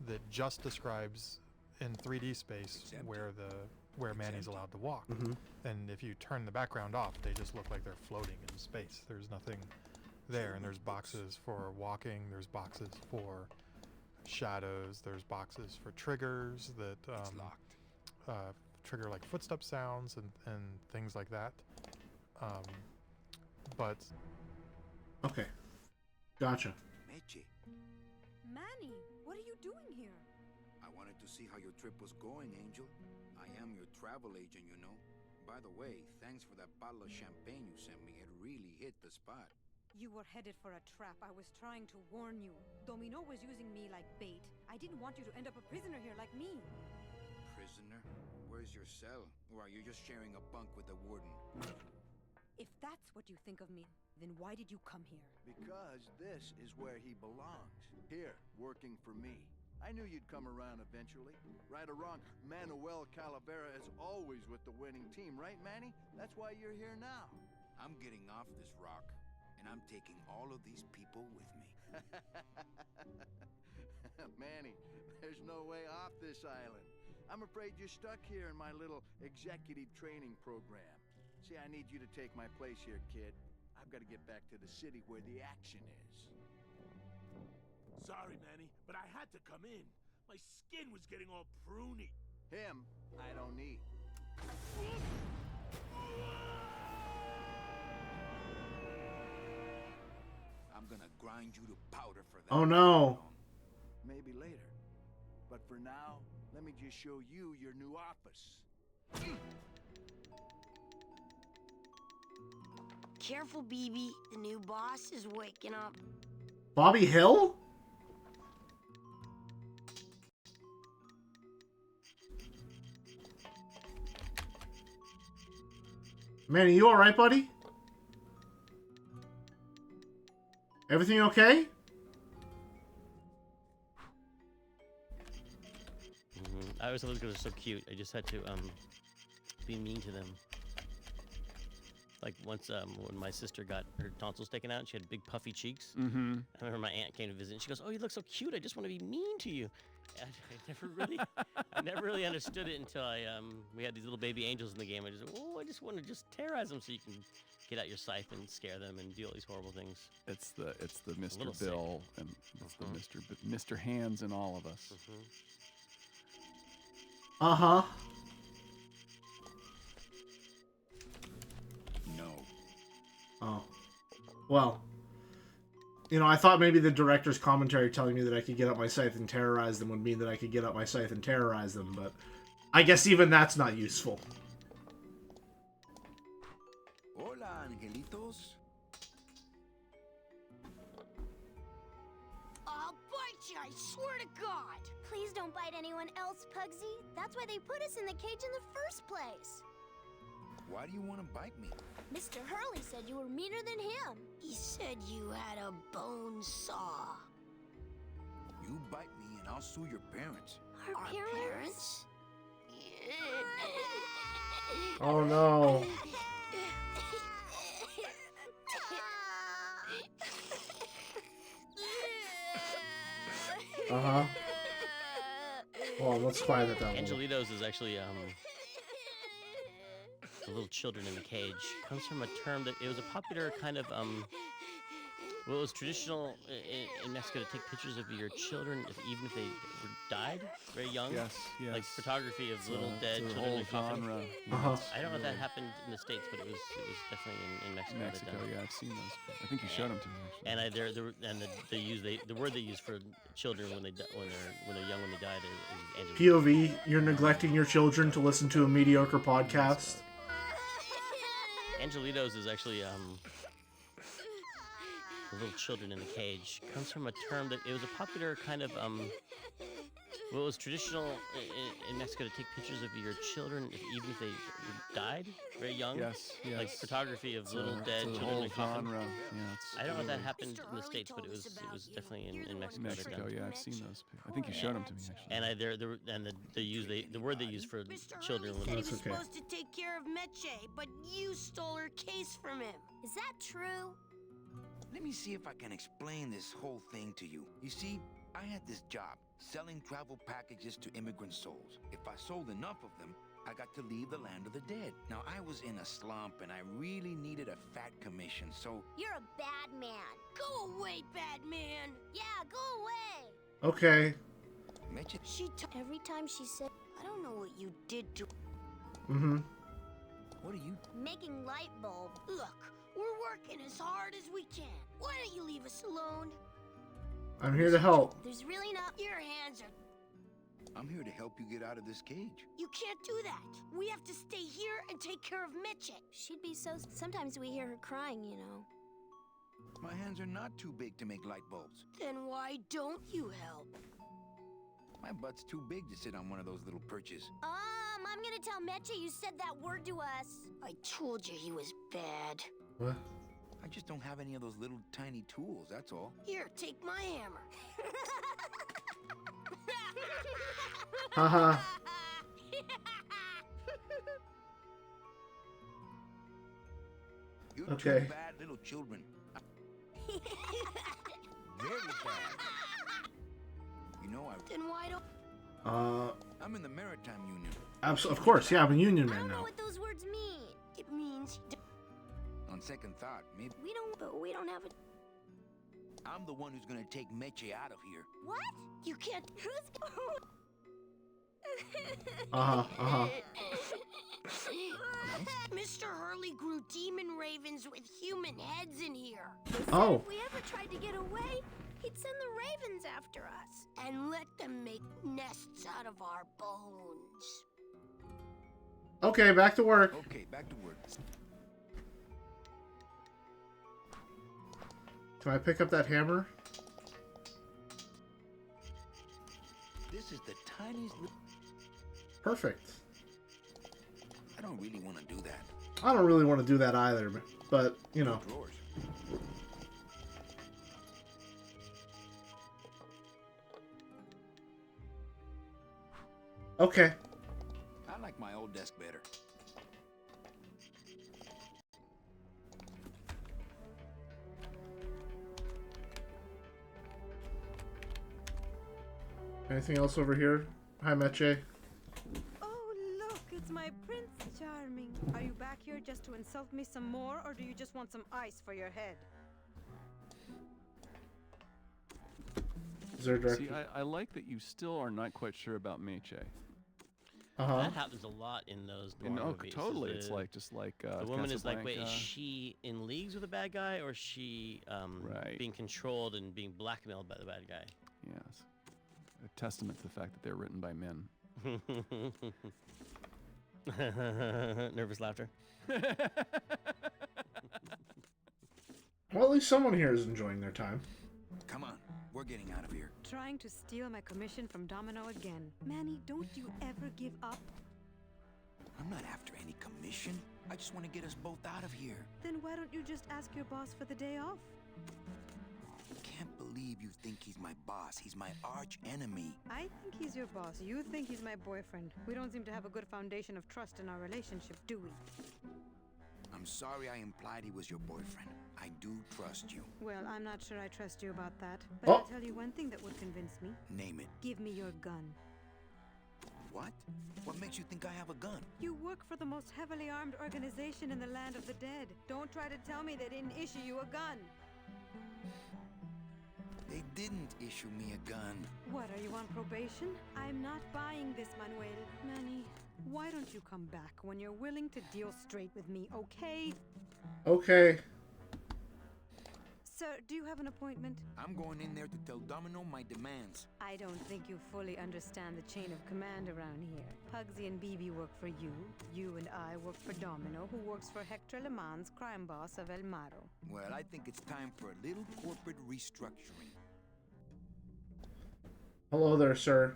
that just describes in 3D space where Manny's allowed to walk. And if you turn the background off, they just look like they're floating in space. There's nothing there, and there's boxes for walking, there's boxes for shadows, there's boxes for triggers that trigger like footstep sounds and things like that. But okay, gotcha. Manny, what are you doing here? I wanted to see how your trip was going, Angel. I am your travel agent, you know. By the way, thanks for that bottle of champagne you sent me. It really hit the spot. You were headed for a trap. I was trying to warn you. Domino was using me like bait. I didn't want you to end up a prisoner here like me. Prisoner? Where's your cell? Or are you just sharing a bunk with the warden? If that's what you think of me, then why did you come here? Because this is where he belongs. Here, working for me. I knew you'd come around eventually. Right or wrong, Manuel Calavera is always with the winning team, right, Manny? That's why you're here now. I'm getting off this rock, and I'm taking all of these people with me. Manny, there's no way off this island. I'm afraid you're stuck here in my little executive training program. See, I need you to take my place here, kid. I've got to get back to the city where the action is. Sorry, Manny, but I had to come in. My skin was getting all pruny. Him, I don't need. I'm gonna grind you to powder for that. Oh no. Maybe later. But for now, let me just show you your new office. Careful, BB. The new boss is waking up. Bobby Hill? Manny, you alright, buddy? Everything okay? I always thought those girls are so cute. I just had to be mean to them. Like once when my sister got her tonsils taken out, she had big puffy cheeks. I remember my aunt came to visit, and she goes, "Oh, you look so cute. I just want to be mean to you." And I never really understood it until we had these little baby angels in the game. I just want to terrorize them so you can get out your scythe and scare them and do all these horrible things. It's the Mr. Bill and it's the Mr. Hands in all of us. Uh-huh. No. Oh. Well. I thought maybe the director's commentary telling me that I could get up my scythe and terrorize them would mean that I could get up my scythe and terrorize them, but I guess even that's not useful. Hola, angelitos. I'll bite you, I swear to God! Please don't bite anyone else, Pugsy. That's why they put us in the cage in the first place. Why do you want to bite me? Mr. Hurley said you were meaner than him. He said you had a bone saw. You bite me and I'll sue your parents. Our parents? Oh no. Uh-huh. Well, let's quiet it down. Angelitos is actually the little children in the cage. Comes from a term that it was a popular kind of well, it was traditional in Mexico to take pictures of your children, even if they died very young. Yes, yes. Like photography of It's little a- dead it's a children in a whole coffin. genre. Uh-huh. I don't know if that Really. happened in the States, but it was definitely in Mexico. that Mexico, done it. yeah, I've seen those. I think you showed them to me actually. And the word they use for children when they're young when they died is Angelitos. POV, you're neglecting your children to listen to a mediocre podcast. Angelitos is actually the little children in the cage. Comes from a term that it was a popular kind of well, it was traditional in Mexico to take pictures of your children, even if they died very young. Yes, yes. Like photography of It's little a- dead it's a children in whole a coffin. genre. Yeah, it's I don't know if that really- happened in the States, but it was definitely in Mexico. that Mexico, done it. yeah, I've seen those. I think you showed them to me actually. And the word they use for children when Said he That's was okay. supposed to take care of Meche, but you stole her case from him. Is that true? Let me see if I can explain this whole thing to you. You see, I had this job, selling travel packages to immigrant souls. If I sold enough of them, I got to leave the land of the dead. Now, I was in a slump and I really needed a fat commission, so... You're a bad man. Go away, bad man. Yeah, go away. Okay. Every time she said, I don't know what you did to... Mm-hmm. What are you... Making light bulb. Look, we're working as hard as we can. Why don't you leave us alone? I'm here to help. There's really not... Your hands are... I'm here to help you get out of this cage. You can't do that. We have to stay here and take care of Meche. She'd be so... Sometimes we hear her crying, you know. My hands are not too big to make light bulbs. Then why don't you help? My butt's too big to sit on one of those little perches. I'm gonna tell Meche you said that word to us. I told you he was bad. What? I just don't have any of those little tiny tools, that's all. Here, take my hammer. Haha. You're Okay. two bad little children. Very bad. You know, Then why don't... I'm in the Maritime Union. Of course, yeah, I'm a union I man don't know now. what those words mean. It means... On second thought, maybe We don't have a... I'm the one who's gonna take Meche out of here. What? You can't... Who's... Uh-huh. Mr. Hurley grew demon ravens with human heads in here. Oh. If we ever tried to get away, he'd send the ravens after us and let them make nests out of our bones. Okay, back to work. Okay, back to work. Can I pick up that hammer? This is the tiniest little... Perfect. I don't really want to do that. I don't really want to do that either, but, you know. Drawers. Okay. I like my old desk better. Anything else over here? Hi, Meche. Oh, look, it's my Prince Charming. Are you back here just to insult me some more, or do you just want some ice for your head? Is there a direct... See, I like that you still are not quite sure about Meche. That happens a lot in those noir movies. Totally. It's The- like just like the woman is like, wait, is Casablanca. she in leagues with the bad guy, or is she being controlled and being blackmailed by the bad guy? Yes. A testament to the fact that they're written by men. Nervous laughter. Well, at least someone here is enjoying their time. Come on, we're getting out of here. Trying to steal my commission from Domino again. Manny, don't you ever give up? I'm not after any commission. I just want to get us both out of here. Then why don't you just ask your boss for the day off? Can't believe you think he's my boss. He's my arch enemy. I think he's your boss. You think he's my boyfriend. We don't seem to have a good foundation of trust in our relationship, do we? I'm sorry I implied he was your boyfriend. I do trust you. Well, I'm not sure I trust you about that. But Oh. I'll tell you one thing that would convince me. Name it. Give me your gun. What? What makes you think I have a gun? You work for the most heavily armed organization in the land of the dead. Don't try to tell me they didn't issue you a gun. They didn't issue me a gun. What, are you on probation? I'm not buying this, Manuel. Manny, why don't you come back when you're willing to deal straight with me, okay? Okay. Sir, do you have an appointment? I'm going in there to tell Domino my demands. I don't think you fully understand the chain of command around here. Pugsy and BB work for you. You and I work for Domino, who works for Hector Le Mans, crime boss of El Maro. Well, I think it's time for a little corporate restructuring. Hello there, sir.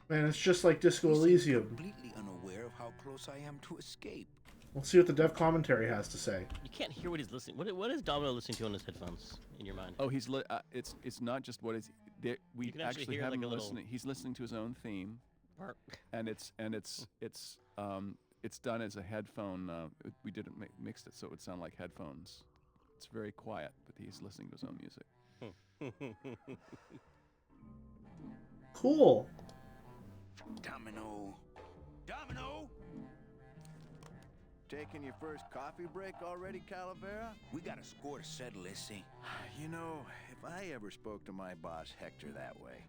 Man, it's just like Disco Elysium. Completely unaware of how close I am to escape. Let's see what the dev commentary has to say. You can't hear what he's listening. What is Domino listening to on his headphones in your mind? Oh, it's not just what is there. We You can actually hear, have like, him a little- listening. He's listening to his own theme, Bark. and it's done as a headphone. We didn't mixed it so it would sound like headphones. It's very quiet, but he's listening to his own music. Cool. Domino. Domino! Taking your first coffee break already, Calavera? We got a score to settle, Issy. You know, if I ever spoke to my boss Hector that way.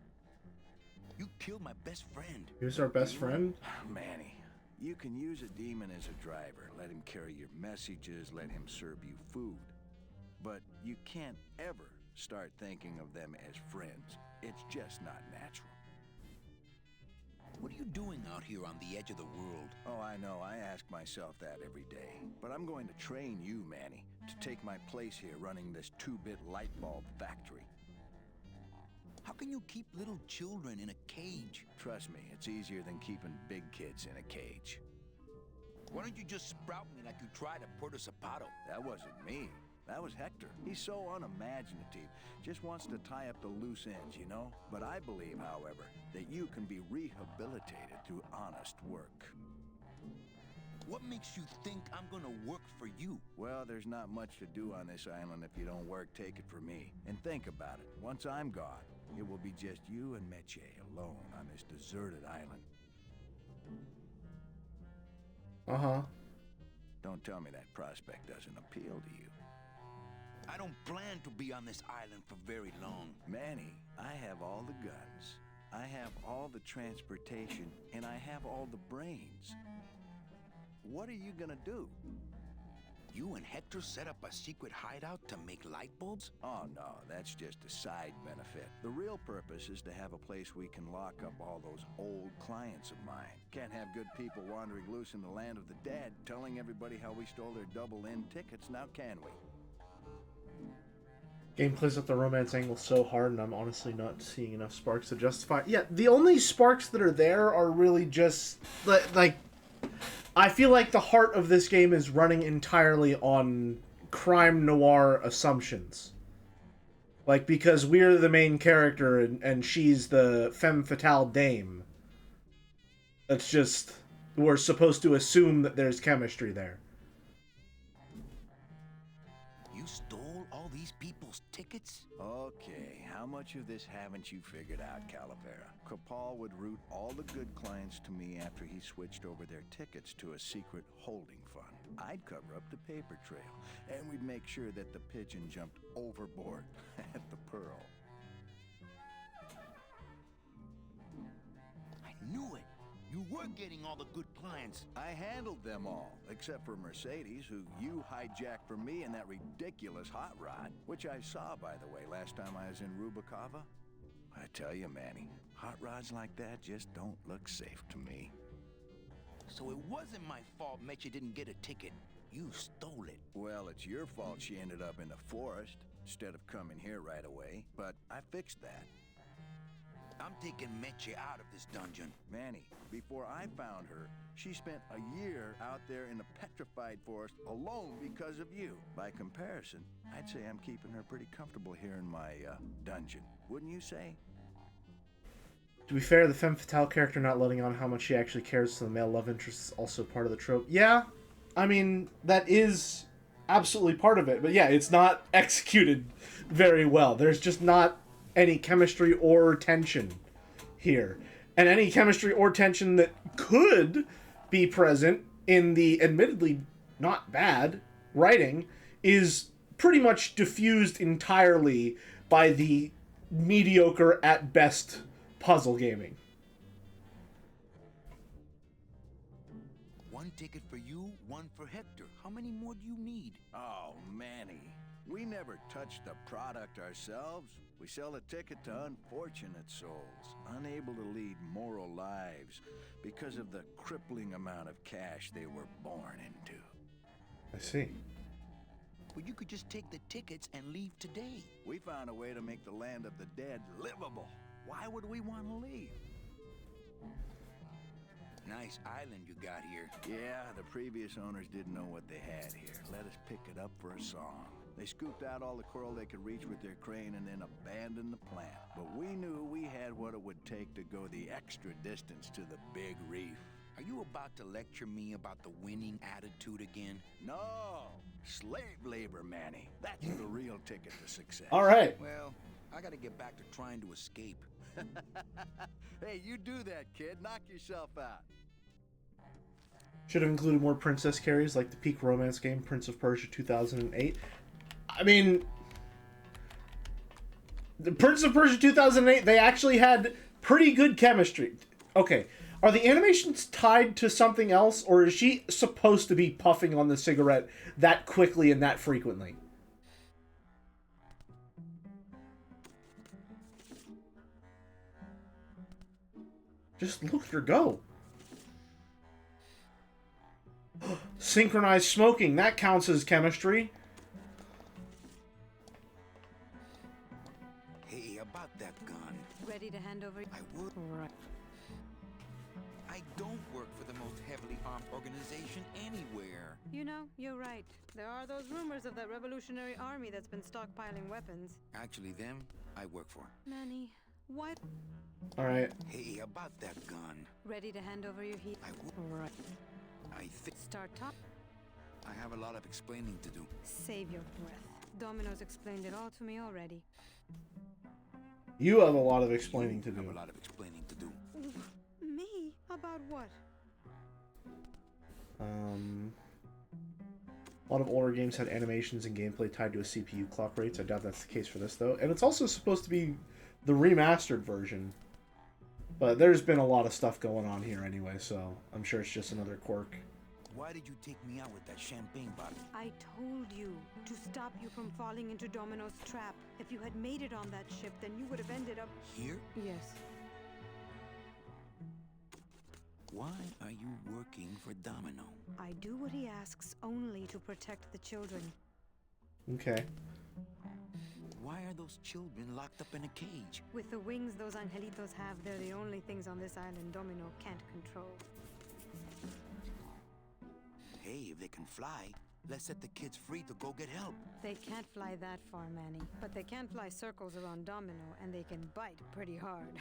You killed my best friend. Who's our best friend? Manny, you can use a demon as a driver. Let him carry your messages, let him serve you food. But you can't ever start thinking of them as friends. It's just not natural. What are you doing out here on the edge of the world? Oh, I know. I ask myself that every day. But I'm going to train you, Manny, to take my place here running this 2-bit light bulb factory. How can you keep little children in a cage? Trust me, it's easier than keeping big kids in a cage. Why don't you just sprout me like you tried at Puerto Zapato? That wasn't me. That was Hector. He's so unimaginative. Just wants to tie up the loose ends, you know? But I believe, however, that you can be rehabilitated through honest work. What makes you think I'm gonna work for you? Well, there's not much to do on this island if you don't work, take it from me. And think about it. Once I'm gone, it will be just you and Meche alone on this deserted island. Uh-huh. Don't tell me that prospect doesn't appeal to you. I don't plan to be on this island for very long. Manny, I have all the guns, I have all the transportation, and I have all the brains. What are you gonna do? You and Hector set up a secret hideout to make light bulbs? Oh no, that's just a side benefit. The real purpose is to have a place we can lock up all those old clients of mine. Can't have good people wandering loose in the land of the dead, telling everybody how we stole their double-in tickets, now can we? Game plays up the romance angle so hard, and I'm honestly not seeing enough sparks to justify. Yeah, the only sparks that are there are really just like. I feel like the heart of this game is running entirely on crime noir assumptions. Like, because we're the main character and she's the femme fatale dame. That's just, we're supposed to assume that there's chemistry there. You stole all these people's tickets? Okay, how much of this haven't you figured out, Calavera? Capal would route all the good clients to me after he switched over their tickets to a secret holding fund. I'd cover up the paper trail, and we'd make sure that the pigeon jumped overboard at the Pearl. I knew it. You were getting all the good clients. I handled them all, except for Mercedes, who you hijacked from me in that ridiculous hot rod, which I saw, by the way, last time I was in Rubikava. I tell you, Manny, hot rods like that just don't look safe to me. So it wasn't my fault Meche didn't get a ticket. You stole it. Well, it's your fault she ended up in the forest instead of coming here right away, but I fixed that. I'm taking Meche out of this dungeon. Manny, before I found her, she spent a year out there in the petrified forest alone because of you. By comparison, I'd say I'm keeping her pretty comfortable here in my dungeon. Wouldn't you say? To be fair, the femme fatale character not letting on how much she actually cares to the male love interest is also part of the trope. Yeah, I mean, that is absolutely part of it. But yeah, it's not executed very well. There's just not any chemistry or tension here. And any chemistry or tension that could be present in the admittedly not bad writing is pretty much diffused entirely by the mediocre at best puzzle gaming. One ticket for you, one for Hector. How many more do you need? Oh, Manny, we never touch the product ourselves. We sell a ticket to unfortunate souls, unable to lead moral lives because of the crippling amount of cash they were born into. I see. Well, you could just take the tickets and leave today. We found a way to make the land of the dead livable. Why would we want to leave? Nice island you got here. Yeah, the previous owners didn't know what they had here. Let us pick it up for a song. They scooped out all the coral they could reach with their crane and then abandoned the plant. But we knew we had what it would take to go the extra distance to the big reef. Are you about to lecture me about the winning attitude again? No! Slave labor, Manny. That's the real ticket to success. All right. Well, I gotta get back to trying to escape. Hey, you do that, kid. Knock yourself out. Should have included more princess carries like the peak romance game Prince of Persia 2008. I mean, the Prince of Persia 2008, they actually had pretty good chemistry. Okay, are the animations tied to something else, or is she supposed to be puffing on the cigarette that quickly and that frequently? Just look at her go. Synchronized smoking, that counts as chemistry. Hey, about that gun. Ready to hand over? I would. Right. I don't work for the most heavily armed organization anywhere. You know, you're right. There are those rumors of that revolutionary army that's been stockpiling weapons. Actually, them, I work for. Manny, what? All right. Hey, about that gun. Ready to hand over your heat? I would. Right. I think Start top. I have a lot of explaining to do. Save your breath. Domino's explained it all to me already. You have a lot of explaining to I have do. a lot of explaining to do. Me? About what? A lot of older games had animations and gameplay tied to a CPU clock rates. I doubt that's the case for this, though. And it's also supposed to be the remastered version. But there's been a lot of stuff going on here anyway, so I'm sure it's just another quirk. Why did you take me out with that champagne bottle? I told you to stop you from falling into Domino's trap. If you had made it on that ship, then you would have ended up... Here? Yes. Why are you working for Domino? I do what he asks only to protect the children. Okay. Why are those children locked up in a cage? With the wings those angelitos have, they're the only things on this island Domino can't control. Hey, if they can fly, let's set the kids free to go get help. They can't fly that far, Manny. But they can fly circles around Domino, and they can bite pretty hard.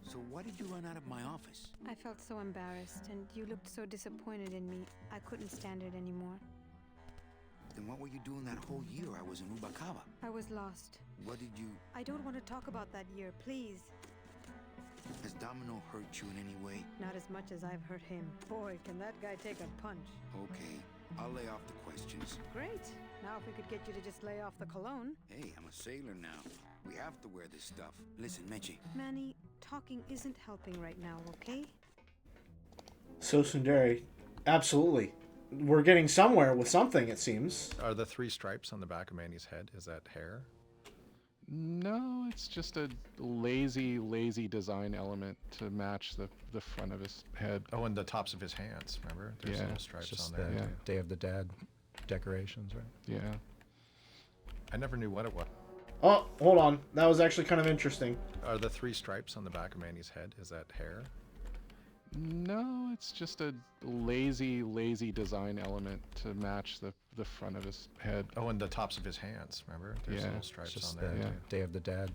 So why did you run out of my office? I felt so embarrassed, and you looked so disappointed in me. I couldn't stand it anymore. Then what were you doing that whole year I was in Rubikava? I was lost. What did you... I don't want to talk about that year, please. Has Domino hurt you in any way? Not as much as I've hurt him. Boy, can that guy take a punch. Okay, I'll lay off the questions. Great. Now if we could get you to just lay off the cologne. Hey, I'm a sailor now. We have to wear this stuff. Listen, Meche. Manny, talking isn't helping right now, okay? So Sundari, absolutely. We're getting somewhere with something, it seems. Are the 3 stripes on the back of Manny's head, is that hair? No, it's just a lazy design element to match the front of his head. Oh, and the tops of his hands, remember? There's Yeah. little stripes Just on there. the too. Day of the Dead decorations, right? Yeah. I never knew what it was. Oh, hold on. That was actually kind of interesting. Are the 3 stripes on the back of Manny's head, is that hair? No, it's just a lazy design element to match the front of his head. Oh, and the tops of his hands, remember? There's Yeah. little stripes Just on there. the too. Day of the Dead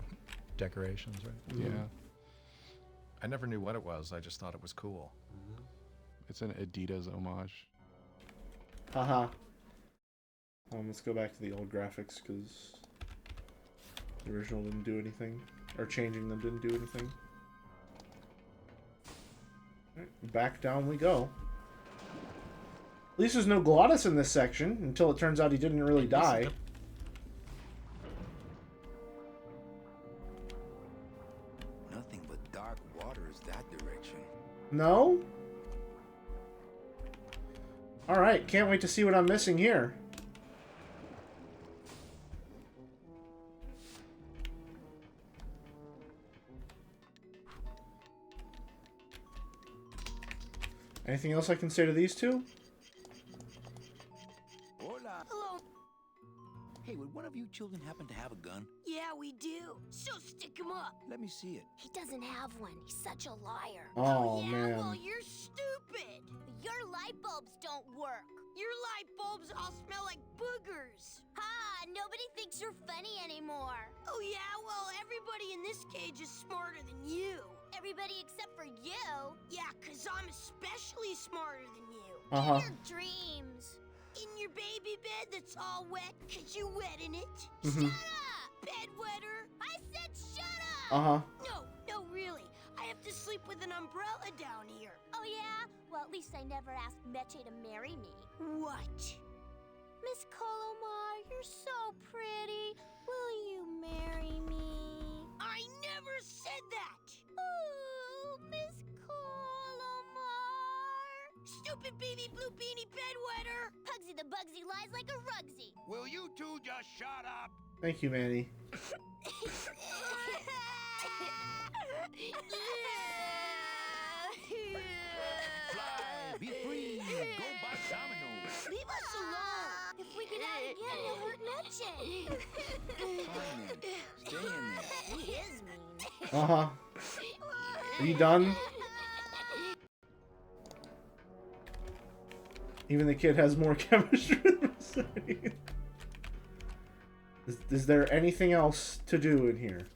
decorations, right? Yeah. I never knew what it was. I just thought it was cool. It's an Adidas homage. Haha. Let's go back to the old graphics, because the original didn't do anything. Or changing them didn't do anything. Alright, back down we go. At least there's no Glottis in this section, until it turns out he didn't really die. Nothing but dark waters that direction. No? Alright, can't wait to see what I'm missing here. Anything else I can say to these two? Hola. Hello. Hey, would one of you children happen to have a gun? Yeah, we do. So stick him up. Let me see it. He doesn't have one. He's such a liar. Oh, yeah? man. Well, you're stupid. Your light bulbs don't work. Your light bulbs all smell like boogers. Ha! Nobody thinks you're funny anymore. Oh, yeah? Well, everybody in this cage is smarter than you. Everybody except for you? Yeah, 'cause I'm especially smarter than you. Uh-huh. In your dreams. In your baby bed that's all wet 'cause you wet in it. Mhm. Shut up, bedwetter. I said shut up. Uh-huh. No, really. I have to sleep with an umbrella down here. Oh, yeah? Well, at least I never asked Meche to marry me. What? Miss Colomar, you're so pretty. Will you marry me? I never said that. Oh, Miss Colomar. Stupid baby blue beanie bedwetter. Pugsy the Bugsy lies like a rugsy. Will you two just shut up? Thank you, Manny. Fly, be free, go by domino. Leave us alone. If we get out again, you'll hurt Meche. Fine then, stay in there. He is mean. Uh-huh. Are you done? Even the kid has more chemistry than Mercedes. Is there anything else to do in here?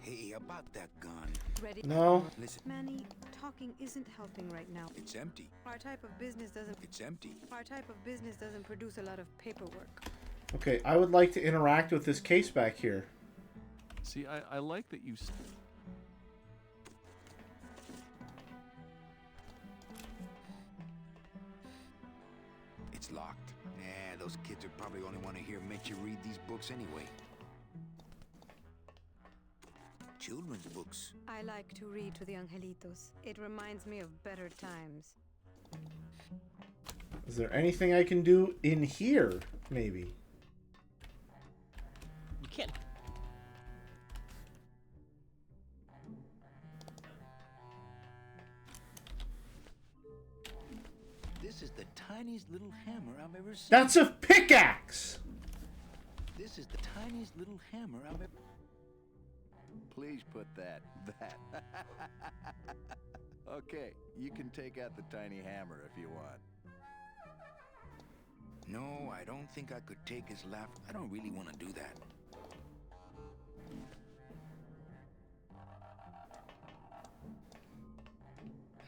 Hey, about that gun. Ready? No. Listen, Manny, talking isn't helping right now. it's empty. Our type of business doesn't. It's empty. Our type of business doesn't produce a lot of paperwork. Okay, I would like to interact with this case back here. See, I like that you. It's locked. Nah, those kids would probably only want to hear Meche read these books anyway. Children's books. I like to read to the angelitos. It reminds me of better times. Is there anything I can do in here, maybe? You can't. This is the tiniest little hammer I've ever seen. That's a pickaxe! This is the tiniest little hammer I've ever... Please put that. Okay, you can take out the tiny hammer if you want. No, I don't think I could take his laugh. I don't really want to do that.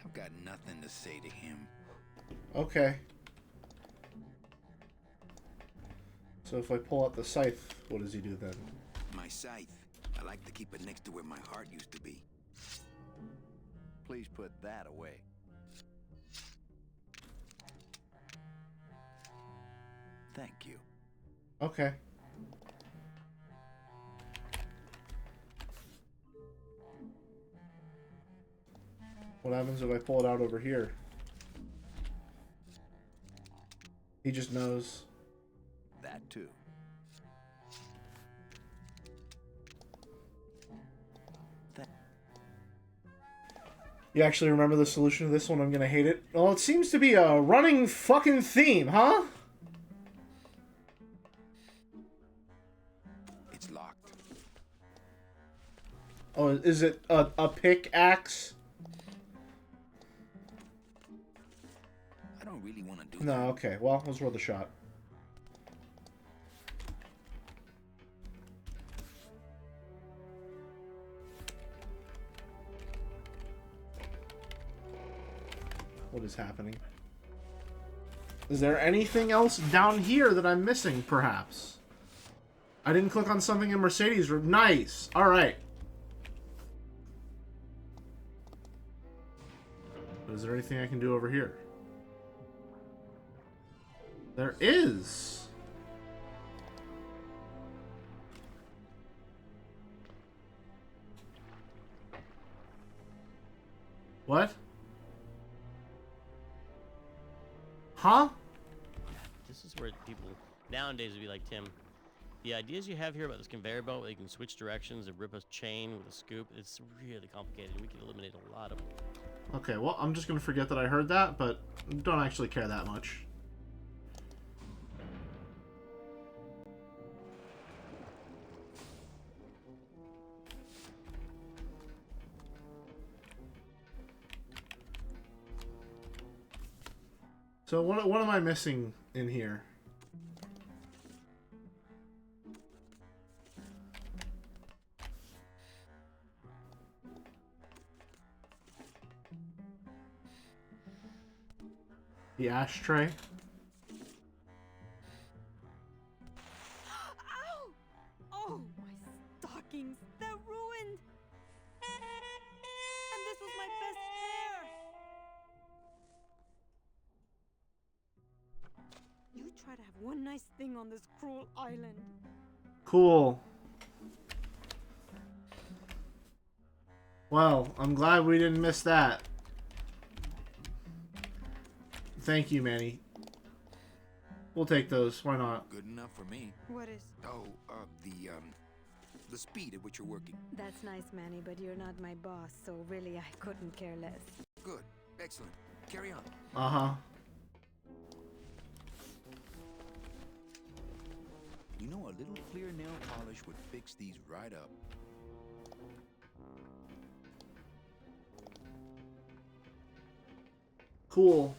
I've got nothing to say to him. Okay. So if I pull out the scythe, what does he do then? My scythe. I like to keep it next to where my heart used to be. Please put that away. Thank you. Okay. What happens if I pull it out over here? He just knows. That too. You actually remember the solution to this one? I'm gonna hate it. Well, it seems to be a running fucking theme, huh? It's locked. Oh, is it a pickaxe? I don't really want to do No, okay. Well, let's roll the shot. What is happening? Is there anything else down here that I'm missing, perhaps? I didn't click on something in Mercedes' room. Nice! Alright. Is there anything I can do over here? There is! What? Huh? This is where people nowadays would be like, Tim, the ideas you have here about this conveyor belt where you can switch directions and rip a chain with a scoop, it's really complicated. We could eliminate a lot of them. Okay, well, I'm just gonna forget that I heard that, but don't actually care that much. So what am I missing in here? The ashtray? Ow! Oh, my stockings, they're ruined. And this was my best hair. You try to have one nice thing on this cruel island. Cool. Well, I'm glad we didn't miss that. Thank you, Manny. We'll take those. Why not? Good enough for me. What is? Oh, the speed at which you're working. That's nice, Manny, but you're not my boss, so really I couldn't care less. Good. Excellent. Carry on. Uh-huh. You know, a little clear nail polish would fix these right up. Cool.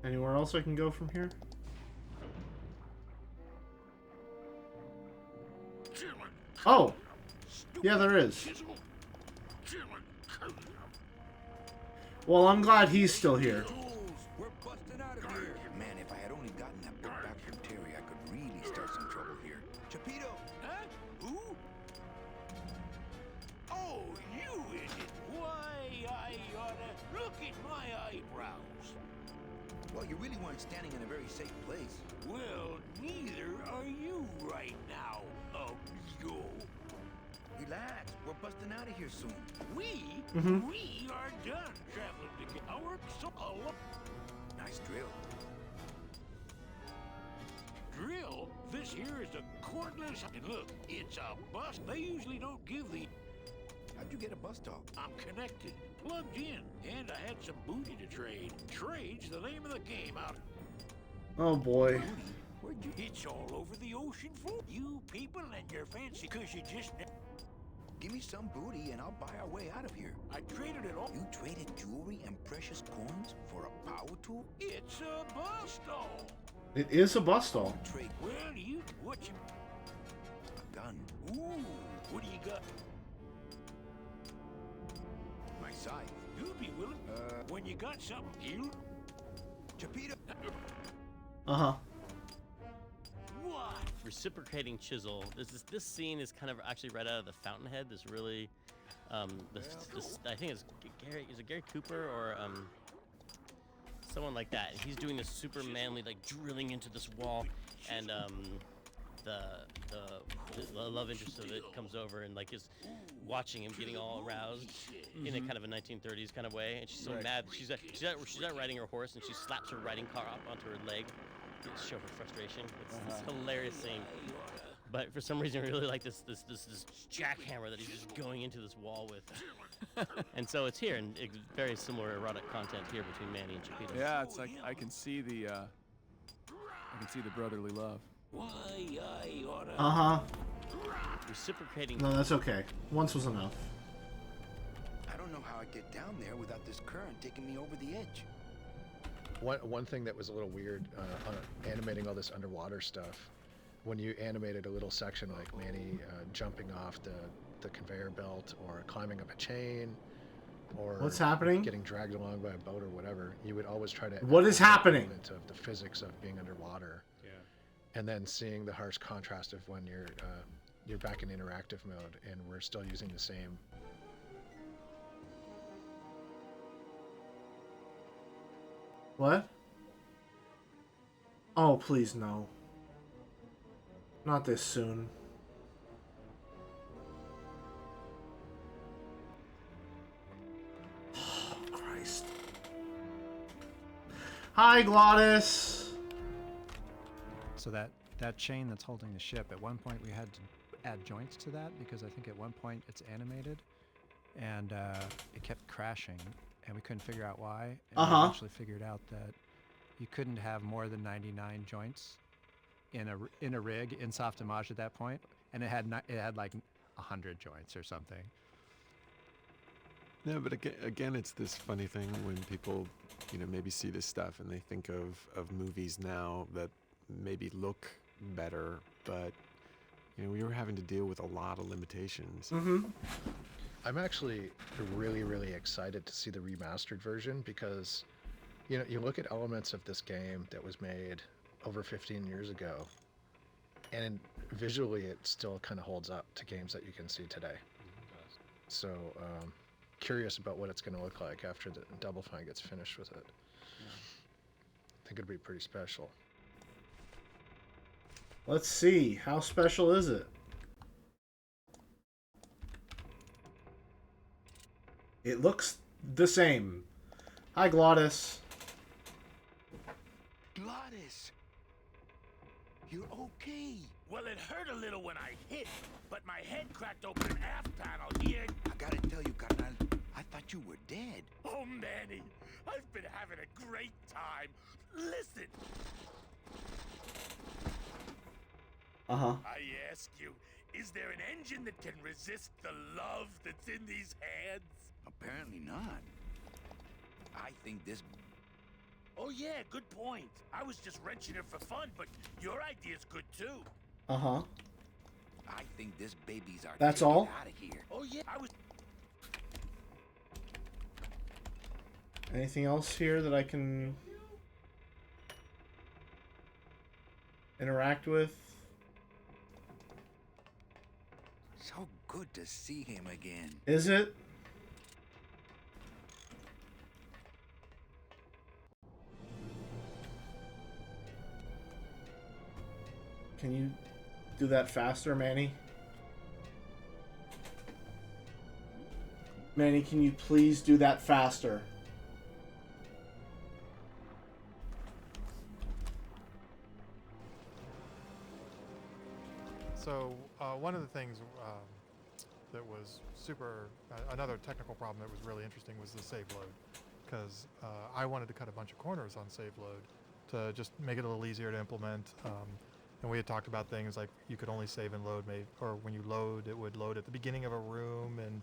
Anywhere else I can go from here? Oh! Yeah, there is. Well, I'm glad he's still here. We're busting out of here. Man, if I had only gotten that book back from Terry, I could really start some trouble here. Chapito! Huh? Who? Oh, you idiot. Why, I oughta look at my eyebrows. Well, you really weren't standing in a very safe place. Well, neither are you right now, yo. Relax, we're busting out of here soon. We are done traveling together. Our solo. Nice drill. Drill? This here is a cordless. And look, it's a bus. They usually don't give the. How'd you get a bus talk? I'm connected, plugged in, and I had some booty to trade. Trade's the name of the game out. Oh boy. It's all over the ocean floor. You people and your fancy, cause you just. Give me some booty and I'll buy our way out of here. I traded it all. You traded jewelry and precious coins for a power tool? It's a bus stall. It is a bus stall. Trade. Well, what you? A gun. Ooh, what do you got? My scythe. You'd be willing. When you got something, you. Chapito. Uh-huh. What? Reciprocating chisel. This scene is kind of actually right out of the Fountainhead. This really, I think it's Gary. Is it Gary Cooper or someone like that, and he's doing this super manly, like drilling into this wall, and the love interest of it comes over and like is watching him getting all aroused in a kind of a 1930s kind of way, and she's so mad. She's out riding her horse, and she slaps her riding car up onto her leg to show her frustration. It's a hilarious scene. But for some reason, I really like this jackhammer that he's just going into this wall with. And so it's here, and it's very similar erotic content here between Manny and Chipito. Yeah, it's like I can see the brotherly love. Reciprocating. No, that's okay. Once was enough. I don't know how I get down there without this current taking me over the edge. One thing that was a little weird on animating all this underwater stuff, when you animated a little section like Manny jumping off the conveyor belt or climbing up a chain or What's happening? getting dragged along by a boat or whatever, you would always try to What is happening? of the physics of being underwater. Yeah. And then seeing the harsh contrast of when you're back in interactive mode and we're still using the same. What? Oh, please no. Not this soon. Oh, Christ. Hi, Glottis. So that chain that's holding the ship, at one point we had to add joints to that because I think at one point it's animated and it kept crashing and we couldn't figure out why. And we actually figured out that you couldn't have more than 99 joints in a rig in Softimage at that point, and it had like 100 joints or something. No, but again, it's this funny thing when people, maybe see this stuff and they think of movies now that maybe look better, but we were having to deal with a lot of limitations. Mm-hmm. I'm actually really, really excited to see the remastered version because, you look at elements of this game that was made over 15 years ago, and visually it still kind of holds up to games that you can see today. So, curious about what it's going to look like after the Double Fine gets finished with it. I think it'd be pretty special. Let's see. How special is it? It looks the same. Hi, Glottis. Glottis! You're okay. Well, it hurt a little when I hit, but my head cracked open an aft panel here. I gotta tell you, carnal, I thought you were dead. Oh, Manny, I've been having a great time. Listen. I ask you, is there an engine that can resist the love that's in these hands? Apparently not. I think this... Oh yeah, good point. I was just wrenching it for fun, but your idea's good too. Uh-huh. I think this baby's our That's all? out of here. Oh yeah, I was... Anything else here that I can interact with? So good to see him again. Is it? Can you do that faster, Manny? Manny, can you please do that faster? So one of the things that was another technical problem that was really interesting was the save load, because I wanted to cut a bunch of corners on save load to just make it a little easier to implement. And we had talked about things like you could only save and load, or when you load, it would load at the beginning of a room and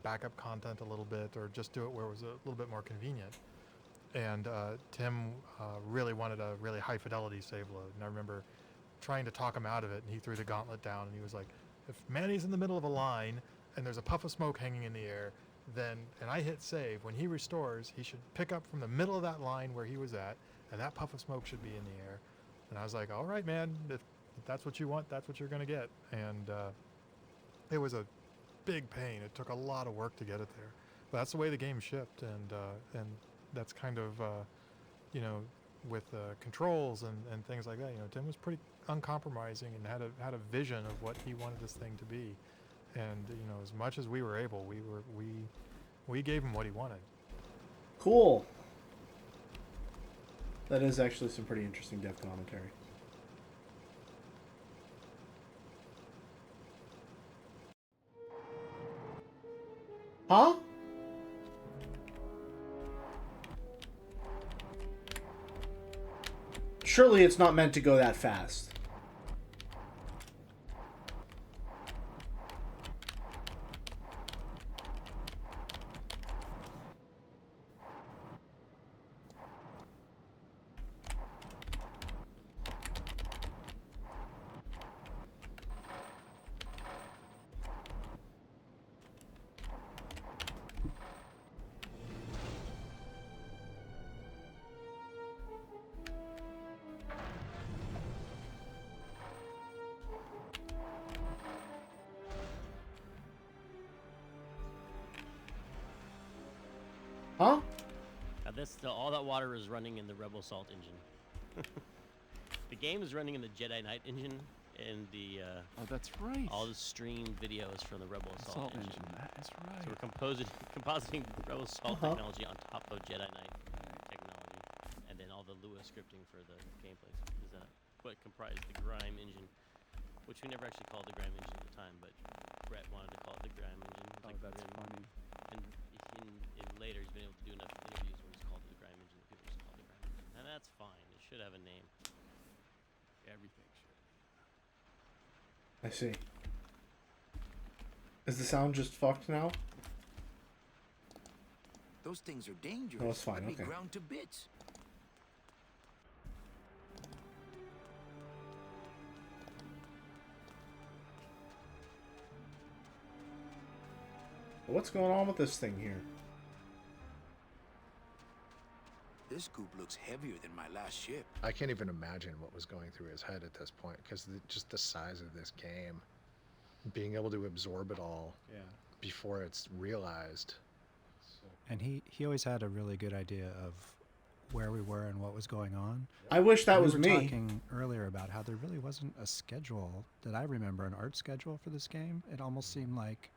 back up content a little bit, or just do it where it was a little bit more convenient. And Tim really wanted a really high fidelity save load, and I remember trying to talk him out of it, and he threw the gauntlet down, and he was like, if Manny's in the middle of a line and there's a puff of smoke hanging in the air, and I hit save, when he restores, he should pick up from the middle of that line where he was at, and that puff of smoke should be in the air. And I was like, all right, man, if that's what you want, that's what you're going to get. And it was a big pain. It took a lot of work to get it there. But that's the way the game shipped, and that's kind of you know, with controls and things like that. You know, Tim was pretty uncompromising and had a vision of what he wanted this thing to be. And you know, as much as we were able, we gave him what he wanted. Cool. That is actually some pretty interesting dev commentary. Huh? Surely it's not meant to go that fast. Huh? All that water is running in the Rebel Salt engine. The game is running in the Jedi Knight engine, and the oh, that's right. all the streamed videos from the Rebel Assault engine. That is right. So we're compositing Rebel Assault technology on top of Jedi Knight technology, and then all the Lua scripting for the gameplay is what comprised the Grime engine, which we never actually called the Grime engine at the time, but Brett wanted to call it the Grime engine. Oh, that's funny. And in later, he's been able to do enough interviews where he's called it the Grime engine that people just call it the Grime engine, and that's fine. It should have a name. Everything should. I see. Is the sound just fucked now? Those things are dangerous. No, it's fine. I'd be Okay. ground to bits. What's going on with this thing here? This goop looks heavier than my last ship. I can't even imagine what was going through his head at this point, because just the size of this game, being able to absorb it all before it's realized. And he always had a really good idea of where we were and what was going on. I wish that we was were me. Talking earlier about how there really wasn't a schedule that I remember, an art schedule for this game. It almost seemed like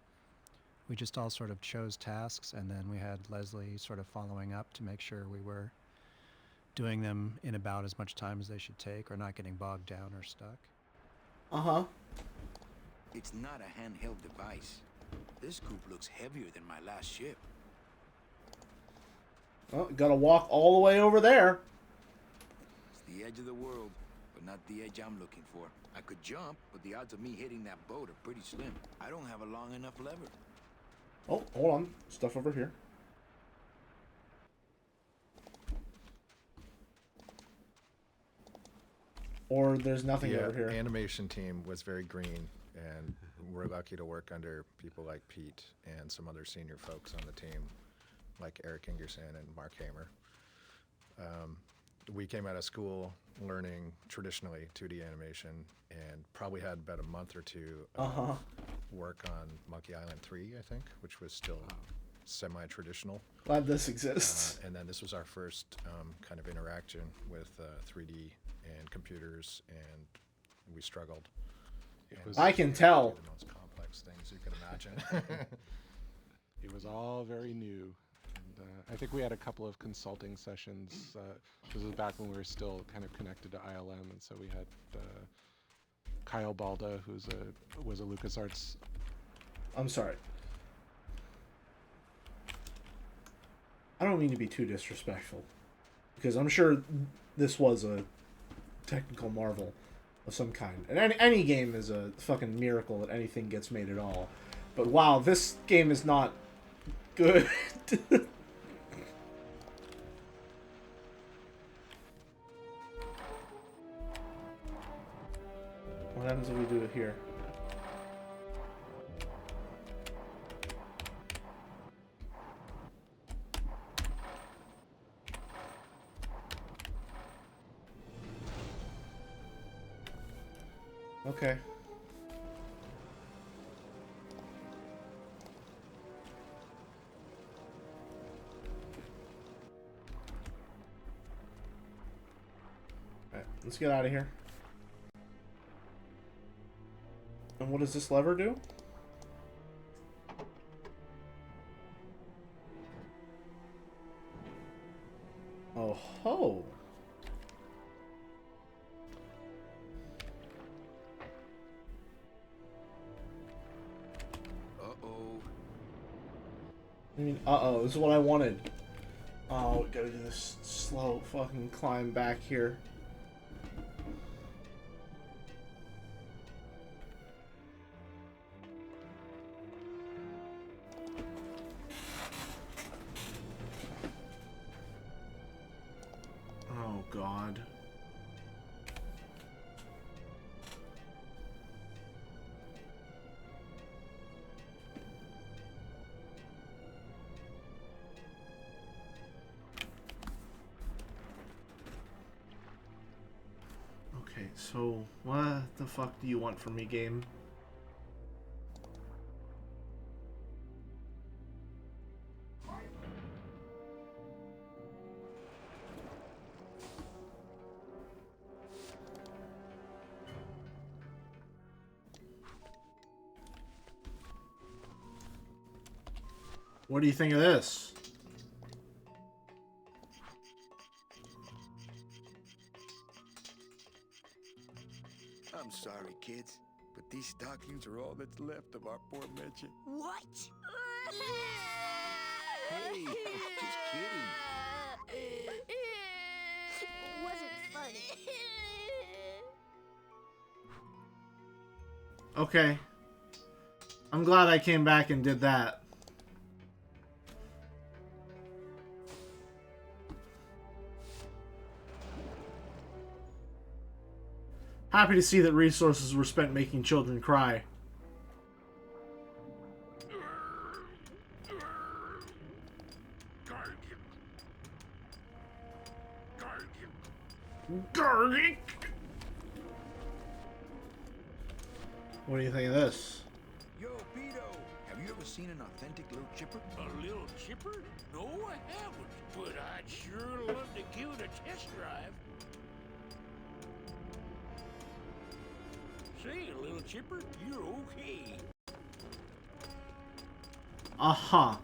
we just all sort of chose tasks, and then we had Leslie sort of following up to make sure we were doing them in about as much time as they should take, or not getting bogged down or stuck. Uh-huh. It's not a handheld device. This goop looks heavier than my last ship. Well, gotta walk all the way over there. It's the edge of the world, but not the edge I'm looking for. I could jump, but the odds of me hitting that boat are pretty slim. I don't have a long enough lever. Oh, hold on. Stuff over here. Or there's nothing over here. The animation team was very green, and we're lucky to work under people like Pete and some other senior folks on the team, like Eric Ingerson and Mark Hamer. We came out of school learning traditionally 2D animation, and probably had about a month or two of work on Monkey Island 3, I think, which was still semi-traditional. Glad this exists. And then this was our first kind of interaction with 3D and computers, and we struggled. I can tell. The most complex things you can imagine. It was all very new. And I think we had a couple of consulting sessions. This was back when we were still kind of connected to ILM, and so we had Kyle Balda, was a LucasArts. I'm sorry. I don't mean to be too disrespectful, because I'm sure this was a technical marvel of some kind. And any game is a fucking miracle that anything gets made at all. But wow, this game is not good. What happens if we do it here? Okay. Let's get out of here. And what does this lever do? Oh ho! I mean, this is what I wanted. Oh, we gotta do this slow fucking climb back here. Oh, God. Okay, so what the fuck do you want from me, game? What do you think of this? I'm sorry, kids, but these stockings are all that's left of our poor Meche. What? Hey, I was just kidding. Wasn't funny. Okay. I'm glad I came back and did that. Happy to see that resources were spent making children cry. Garlic. What do you think of this? Yo, Beto, have you ever seen an authentic little chipper? A little chipper? No, I haven't. But I'd sure love to give it a test drive. Say, little chipper, you're okay. Aha.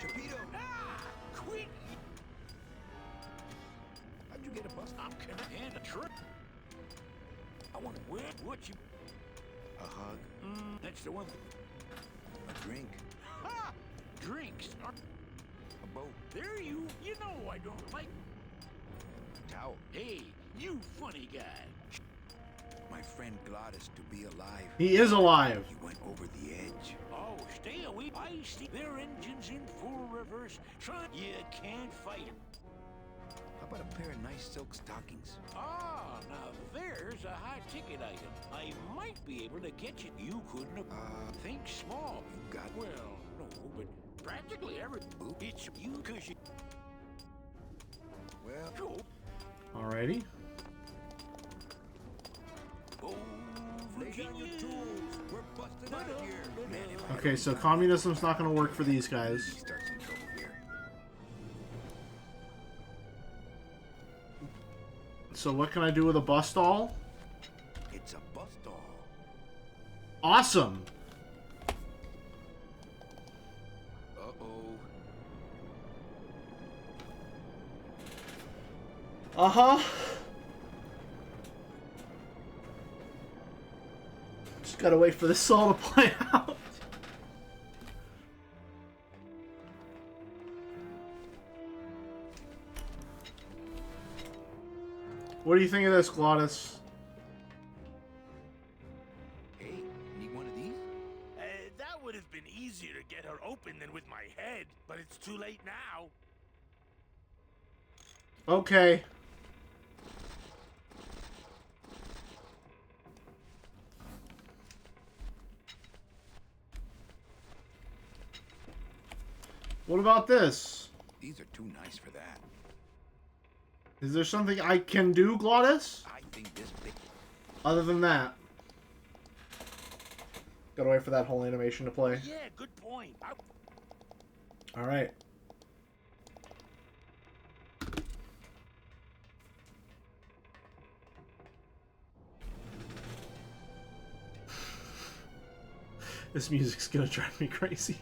Chapito! Ah, quit! How'd you get a bus? I'm gonna hand a trip. I want what you... A hug? That's the one. A drink? Ha! Drinks are... A boat? There you know I don't like... Towel? Hey, you funny guy. My friend Glottis to be alive. He is alive. He went over the edge. Oh, stay away. I see their engines in full reverse. Try. You can't fight him. How about a pair of nice silk stockings? Ah, now there's a high-ticket item. I might be able to get you. You couldn't have... think small. You got... Well, no, but practically every... It's you, cause you... Well... Go. Alrighty. Lay down your tools. We're busting out of here. Man, if I Okay, so communism's not gonna work for these guys. start some trouble here. So what can I do with a bus doll? It's a bus doll. Awesome! Uh-oh. Uh-huh. Just gotta wait for this all to play out. What do you think of this, Glottis? Hey, need one of these? That would have been easier to get her open than with my head, but it's too late now. Okay. What about this? These are too nice for that. Is there something I can do, Glottis? I think this big... Other than that. Gotta wait for that whole animation to play. Yeah, good point. Alright. This music's gonna drive me crazy.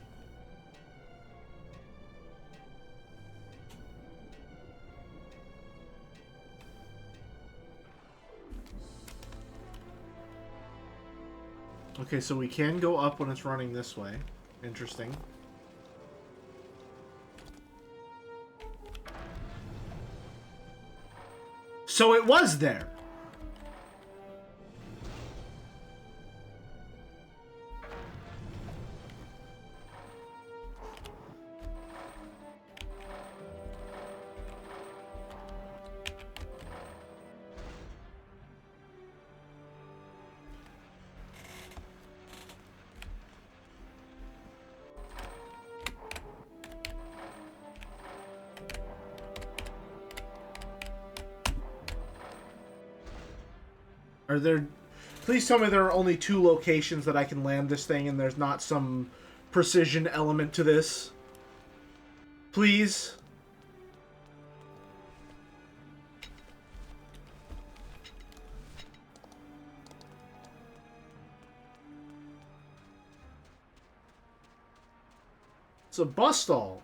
Okay, so we can go up when it's running this way. Interesting. So it was there. Are there... Please tell me there are only 2 locations that I can land this thing and there's not some precision element to this. Please. It's a bus stall.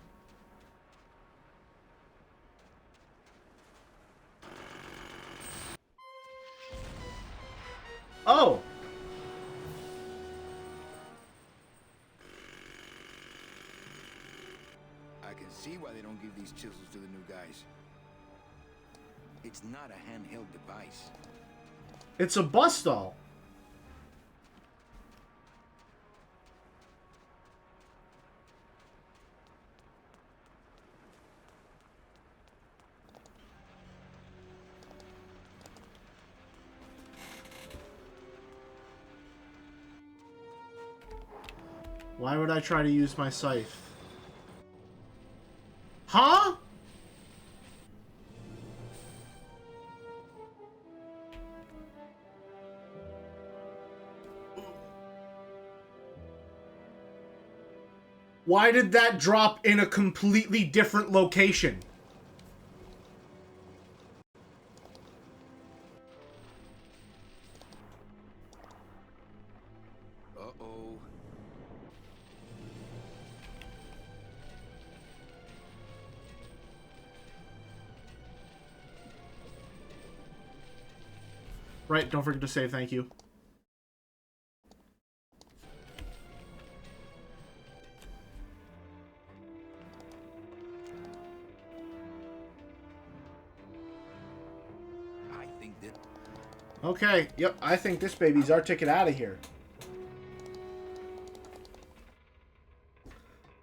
Oh! I can see why they don't give these chisels to the new guys. It's not a handheld device. It's a bus stall. Why would I try to use my scythe? Huh? Why did that drop in a completely different location? Uh-oh. Right, don't forget to save, thank you. I think that... Okay, yep, I think this baby's our ticket out of here.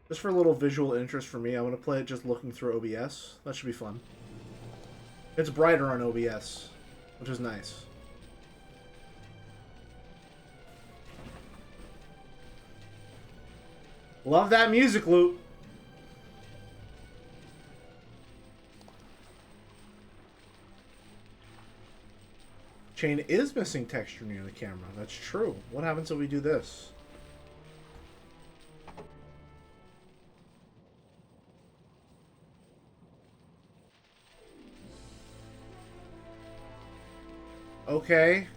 Just for a little visual interest for me, I'm going to play it just looking through OBS. That should be fun. It's brighter on OBS, which is nice. Love that music loop. Chain is missing texture near the camera. That's true. What happens if we do this? Okay.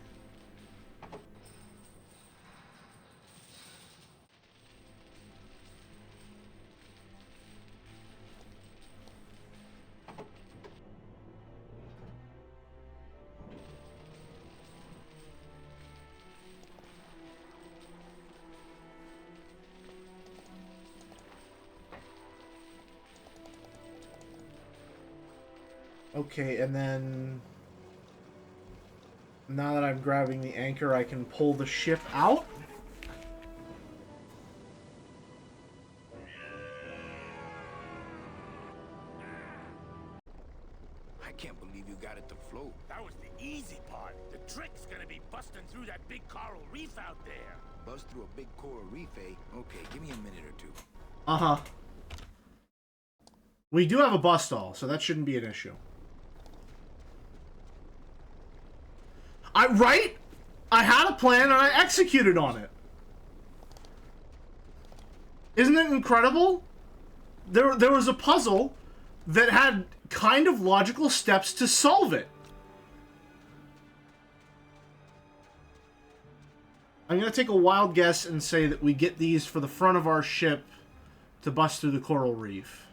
Okay, and then... Now that I'm grabbing the anchor, I can pull the ship out? I can't believe you got it to float. That was the easy part. The trick's gonna be busting through that big coral reef out there. Bust through a big coral reef, eh? Okay, give me a minute or two. Uh-huh. We do have a bus stall, so that shouldn't be an issue. Right? I had a plan and I executed on it. Isn't it incredible? There was a puzzle that had kind of logical steps to solve it. I'm going to take a wild guess and say that we get these for the front of our ship to bust through the coral reef.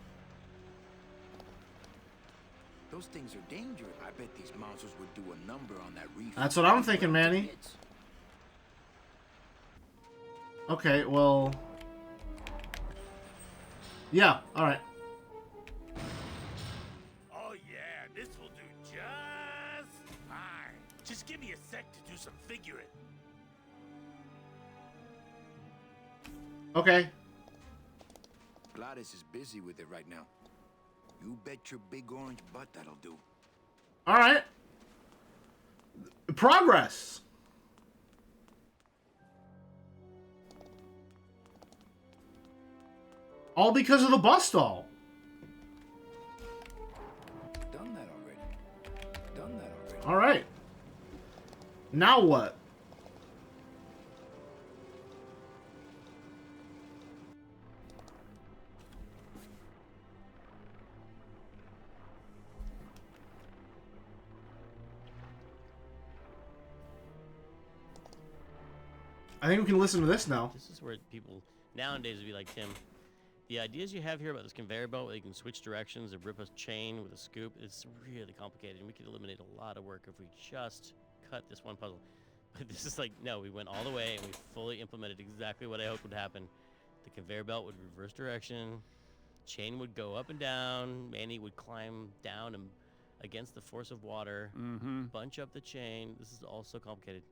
Those things are dangerous. I bet these monsters would do a number on that reef. That's what I'm thinking, Manny. Okay, well... Yeah, alright. Oh yeah, this will do just fine. Just give me a sec to do some figuring. Okay. Gladys is busy with it right now. You bet your big orange butt that'll do. Alright. Progress! All because of the bus stall. Done that already. Done that already. Alright. Now what? I think we can listen to this now. This is where people nowadays would be like, Tim, the ideas you have here about this conveyor belt where you can switch directions and rip a chain with a scoop, it's really complicated, and we could eliminate a lot of work if we just cut this one puzzle. But this is like, no, we went all the way and we fully implemented exactly what I hoped would happen. The conveyor belt would reverse direction, chain would go up and down, Manny would climb down and against the force of water, bunch up the chain. This is all so complicated.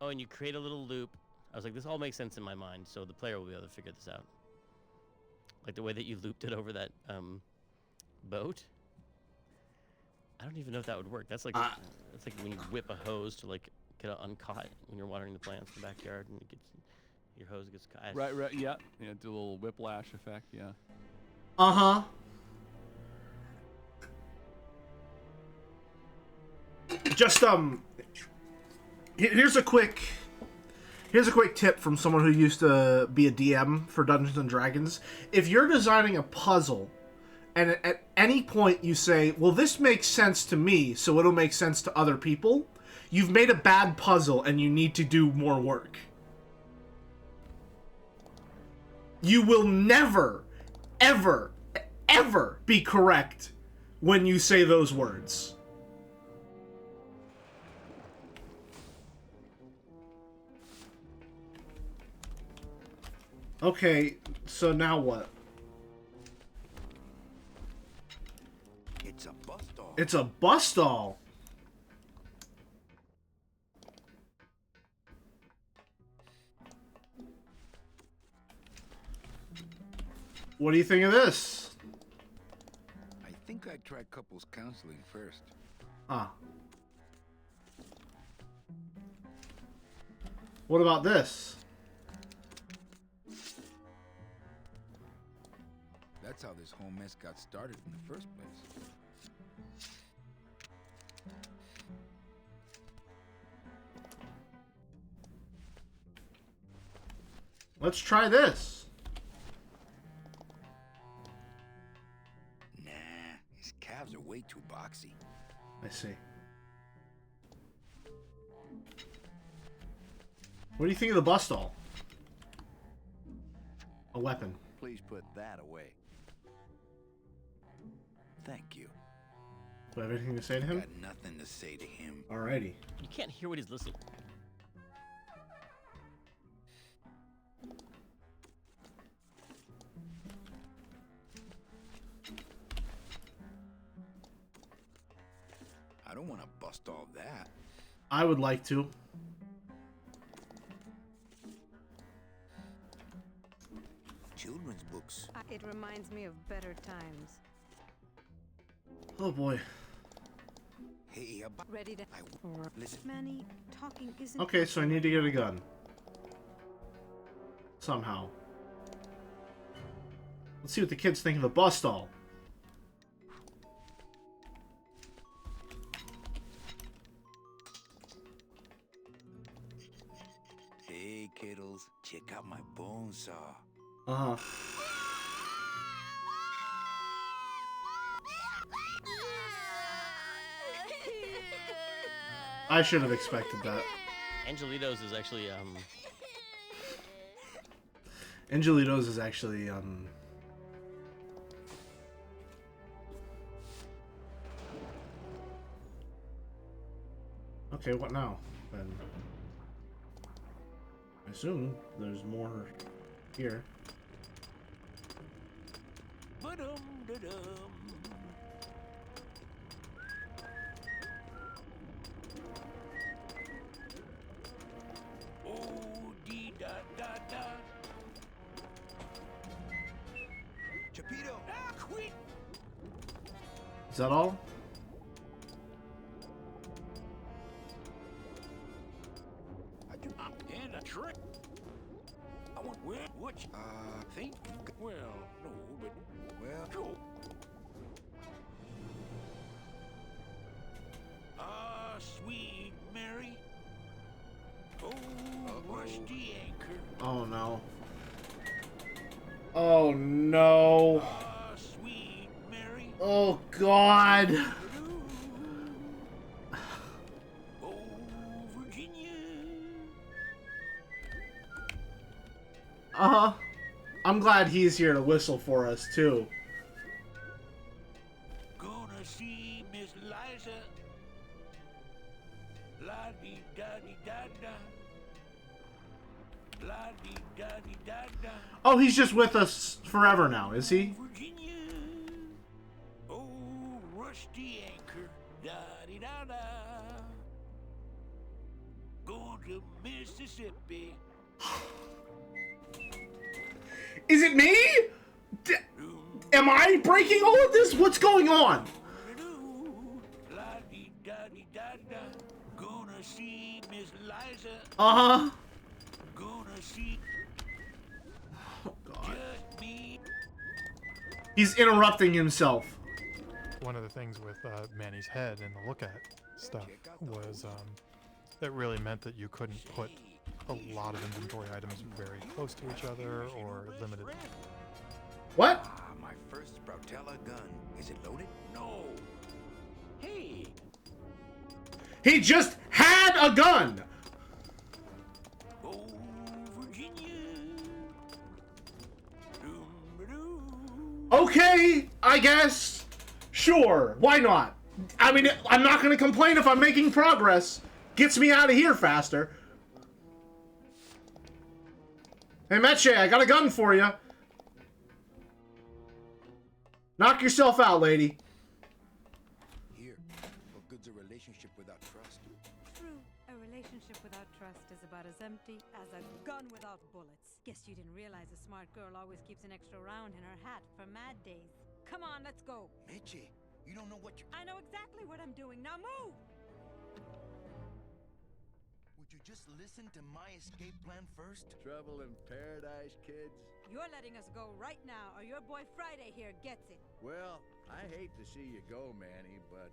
Oh, and you create a little loop. I was like, this all makes sense in my mind, so the player will be able to figure this out. Like the way that you looped it over that boat. I don't even know if that would work. That's like when you whip a hose to like get it uncaught when you're watering the plants in the backyard and it gets your hose gets caught. Right, yeah. Yeah, do a little whiplash effect, yeah. Uh-huh. Just here's a quick tip from someone who used to be a DM for Dungeons and Dragons. If you're designing a puzzle and at any point you say, well, this makes sense to me, so it'll make sense to other people, you've made a bad puzzle and you need to do more work. You will never, ever, ever be correct when you say those words. Okay, so now what? It's a bus stall. It's a bus stall. What do you think of this? I think I'd try couples counseling first. Ah. What about this? That's how this whole mess got started in the first place. Let's try this. Nah, his calves are way too boxy. I see. What do you think of the bus stall? A weapon. Please put that away. Thank you. Do I have anything to say to him? Got nothing to say to him. Alrighty. You can't hear what he's listening. I don't want to bust all that. I would like to. Children's books. It reminds me of better times. Oh boy. Hey, Ready to... listen. Manny, talking isn't... Okay, so I need to get a gun. Somehow. Let's see what the kids think of the bus stall. Hey, kiddos, check out my bone saw. Uh-huh. I should have expected that. Angelitos is actually Angelitos is actually okay, what now? Then I assume there's more here. Oh, dee da da da. Chapito! Ah, quit! Is that all? And a trick. I want which? Think? Well, no, but well, cool. Ah, sweet Mary. Oh, rusty anchor. Oh no. Oh no. Ah, sweet Mary. Oh God. Oh, Virginia. Uh-huh. I'm glad he's here to whistle for us too. Gonna see Miss Liza. La dee da dee da da. La dee da dee da da. Oh, he's just with us forever now, is he? Virginia. Oh, rusty anchor. Da dee da da. Going to Mississippi. Is it me? Am I breaking all of this? What's going on? La dee da dee da da. Gonna see Miss Liza. Uh-huh. Gonna see. Oh God. Just me. He's interrupting himself. One of the things with Manny's head and the look at stuff was it really meant that you couldn't put a lot of inventory items very close to each other or limited. What? Ah, my first Sproutella gun. Is it loaded? No. Hey. He just had a gun. Oh, Virginia. Okay, I guess. Sure, why not? I mean, I'm not going to complain if I'm making progress. Gets me out of here faster. Hey, Meche, I got a gun for you. Knock yourself out, lady. Here. What good's a relationship without trust? True, a relationship without trust is about as empty as a gun without bullets. Guess you didn't realize a smart girl always keeps an extra round in her hat for mad days. Come on, let's go. Meche, you don't know what you... I know exactly what I'm doing. Now move! Would you just listen to my escape plan first? Trouble in paradise, kids? You're letting us go right now, or your boy Friday here gets it. Well, I hate to see you go, Manny, but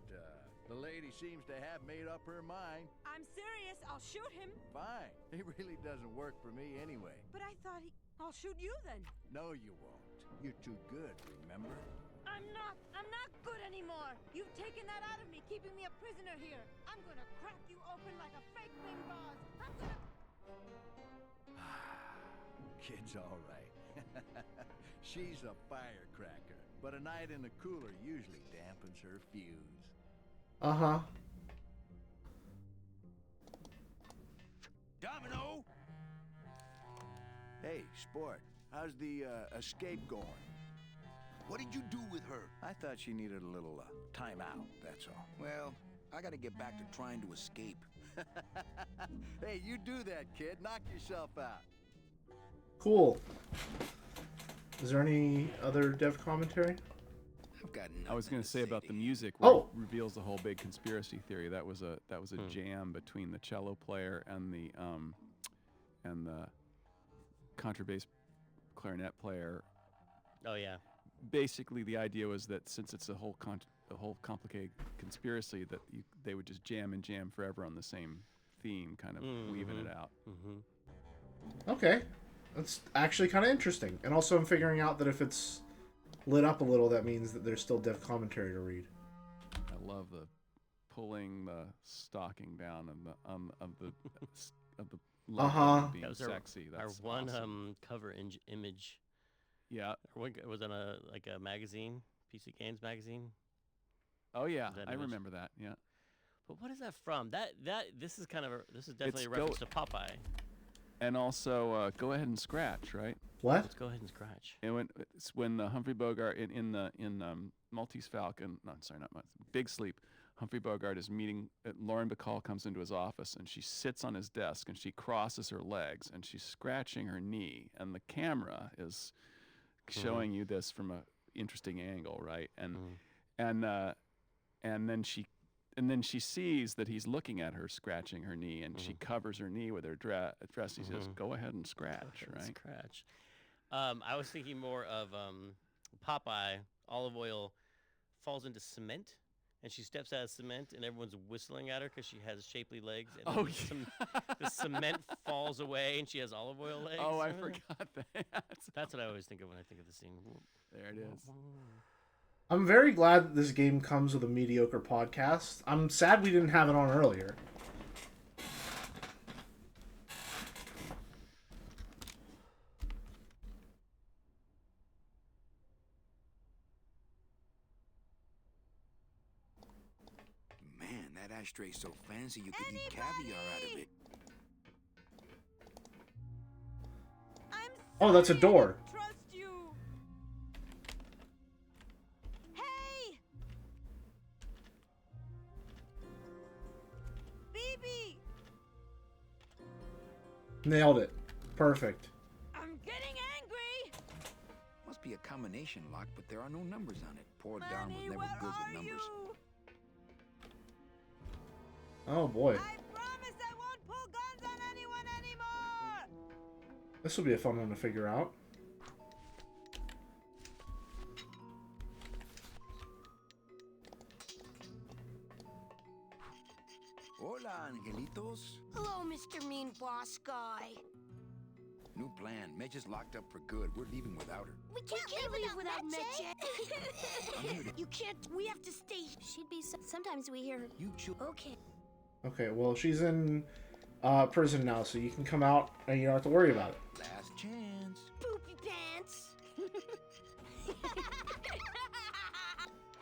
the lady seems to have made up her mind. I'm serious. I'll shoot him. Fine. He really doesn't work for me anyway. But I thought I'll shoot you then. No, you won't. You're too good, remember? I'm not good anymore. You've taken that out of me, keeping me a prisoner here. I'm gonna crack you open like a fake bing vase. I'm gonna... Kid's all right. She's a firecracker, but a night in the cooler usually dampens her fuse. Uh-huh. Domino! Hey, Sport, how's the escape going? What did you do with her? I thought she needed a little time out, that's all. Well, I gotta get back to trying to escape. Hey, you do that, kid. Knock yourself out. Cool. Is there any other dev commentary? I was going to say about the music, where it reveals the whole big conspiracy theory. That was a jam between the cello player and the contrabass clarinet player. Oh yeah. Basically, the idea was that since it's a whole complicated conspiracy, that they would just jam and jam forever on the same theme, kind of weaving it out. Okay. That's actually kind of interesting. And also I'm figuring out that if it's lit up a little, that means that there's still dev commentary to read. I love the pulling the stocking down of the Uh-huh. being That was sexy. our That's one awesome. cover image. Yeah. It was on a magazine, PC Games magazine. Oh yeah, That I image. remember that. Yeah. But what is that from? This is definitely It's a reference to Popeye. And also, Go Ahead and Scratch, right? What? Let's go ahead and scratch. And it's when Humphrey Bogart in Maltese Falcon, no, sorry, not Big Sleep, Humphrey Bogart is meeting. Lauren Bacall comes into his office and she sits on his desk and she crosses her legs and she's scratching her knee, and the camera is showing you this from a interesting angle, right? And then she sees that he's looking at her scratching her knee, and she covers her knee with her dress. He says, "Go ahead and scratch," right? Scratch. I was thinking more of Popeye. Olive Oil falls into cement, and she steps out of cement, and everyone's whistling at her because she has shapely legs. And the cement falls away, and she has olive oil legs. Oh, I forgot that. That's what I always think of when I think of the scene. There it is. I'm very glad that this game comes with a mediocre podcast. I'm sad we didn't have it on earlier. Man, that ashtray's so fancy you could eat caviar out of it. Oh, that's a door. Trust you. Hey! BB! Nailed it. Perfect. I'm getting angry! Must be a combination lock, but there are no numbers on it. Poor Don was Manny, never where good with are numbers. you? Oh boy. I promise I won't pull guns on anyone anymore! This will be a fun one to figure out. Hola, angelitos. Hello, Mr. Mean Boss Guy. New plan. Medge's locked up for good. We're leaving without her. We can't leave without Medche. You can't. We have to stay. She'd be. Sometimes we hear her. You choose. Okay. Okay, well, she's in prison now, so you can come out and you don't have to worry about it. Last chance. Poopy pants.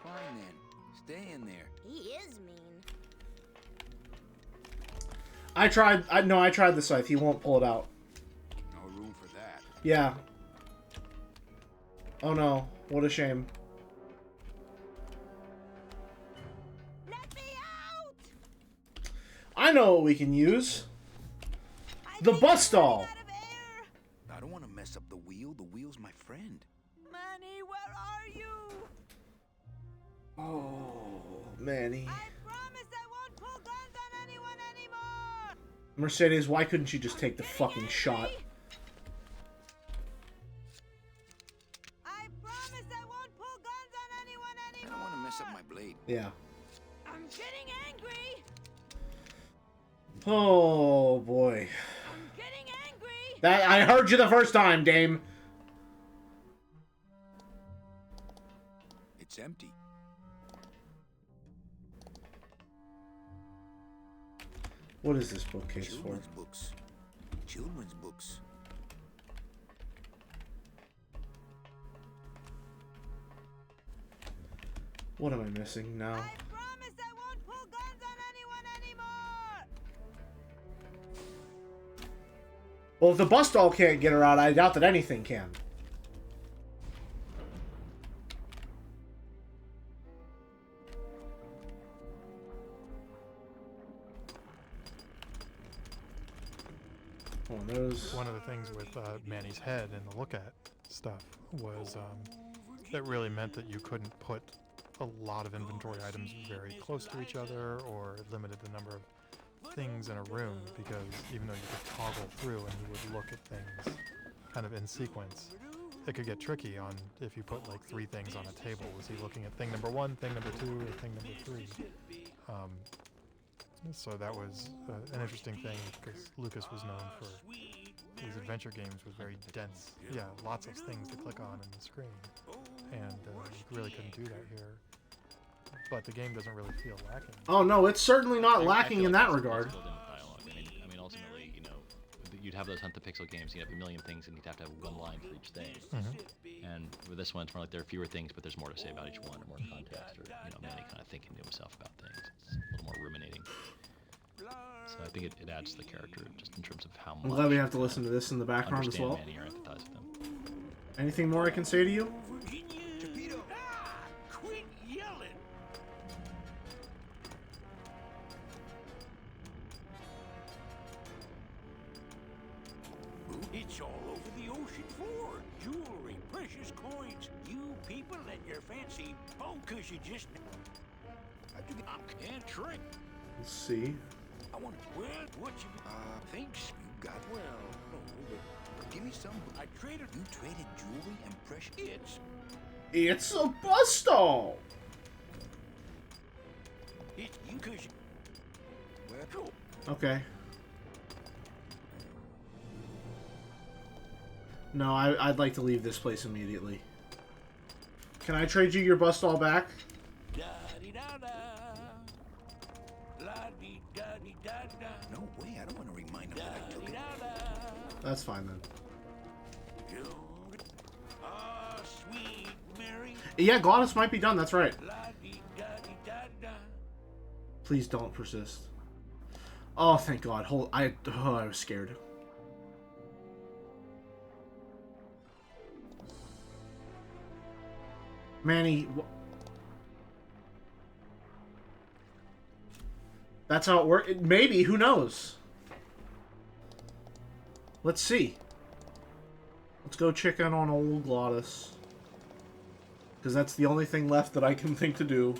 Fine then. Stay in there. He is mean. I tried the scythe. He won't pull it out. No room for that. Yeah. Oh no. What a shame. Let me out! I know what we can use. The bus stall. I don't want to mess up the wheel. The wheel's my friend. Manny, where are you? Oh, Manny. I promise I won't pull guns on anyone anymore! Mercedes, why couldn't you just take the fucking shot? I promise I won't pull guns on anyone I anymore! don't want to mess up my blade. Yeah. I'm getting angry! Oh boy. I'm getting angry! That I heard you the first time, Dame. It's empty. What is this bookcase for? Children's books. Children's books. What am I missing now? I promise I won't pull guns on anyone anymore! Well, if the bus stall can't get her out, I doubt that anything can. Oh, there's... One of the things with Manny's head and the look at stuff was that really meant that you couldn't put a lot of inventory items very close to each other, or it limited the number of things in a room, because even though you could toggle through and you would look at things kind of in sequence, it could get tricky on if you put like 3 things on a table. Was he looking at thing number 1, thing number 2, or thing number 3? So that was an interesting thing, because Lucas was known for his adventure games with very dense, lots of things to click on the screen, and you really couldn't do that here. but the game doesn't really feel lacking. Oh no, it's certainly not I lacking feel in like that it's regard. built in with dialogue. I mean, ultimately, you'd have those Hunt the Pixel games. You'd have a million things, and you'd have to have one line for each thing. And with this one, it's more like there are fewer things, but there's more to say about each one, or more context, or Manny kind of thinking to himself about things. It's a little more ruminating. So I think it adds to the character just in terms of how much. I'm glad we have to listen to this in the background as well. Manny or empathize with them. Anything more I can say to you? Quit yelling! It's all over the ocean floor. Jewelry, precious coins. You people and your fancy because you just... I can't trick. Let's see. I want to... Well, what you... Thanks. You got... Well, no, but give me some... I traded... You traded jewelry and precious... It's a bus doll! It's you because you... Well, cool. Okay. No, I'd like to leave this place immediately. Can I trade you your bus doll back? No way, I don't want to remind him that I took it. That's fine then. Sweet Mary. Yeah, Glottis might be done, that's right. Please don't persist. Oh, thank God. I was scared. Manny, that's how it works. Maybe, who knows? Let's see. Let's go check in on old Glottis. Because that's the only thing left that I can think to do.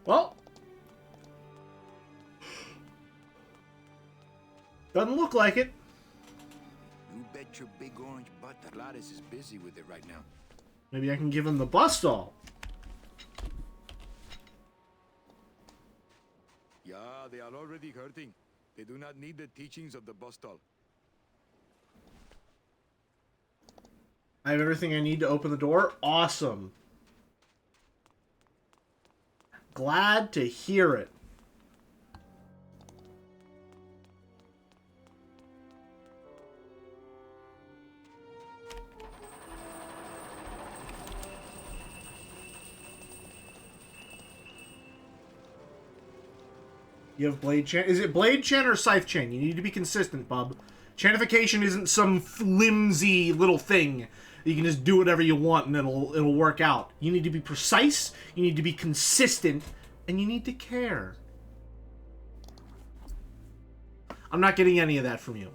Well. Doesn't look like it. You bet your big orange butt that Glottis is busy with it right now. Maybe I can give him the bus doll. Yeah, they are already hurting. They do not need the teachings of the bus doll. I have everything I need to open the door. Awesome. Glad to hear it. You have blade chain. Is it blade chain or scythe chain? You need to be consistent, bub. Chanification isn't some flimsy little thing. You can just do whatever you want and it'll work out. You need to be precise, you need to be consistent, and you need to care. I'm not getting any of that from you.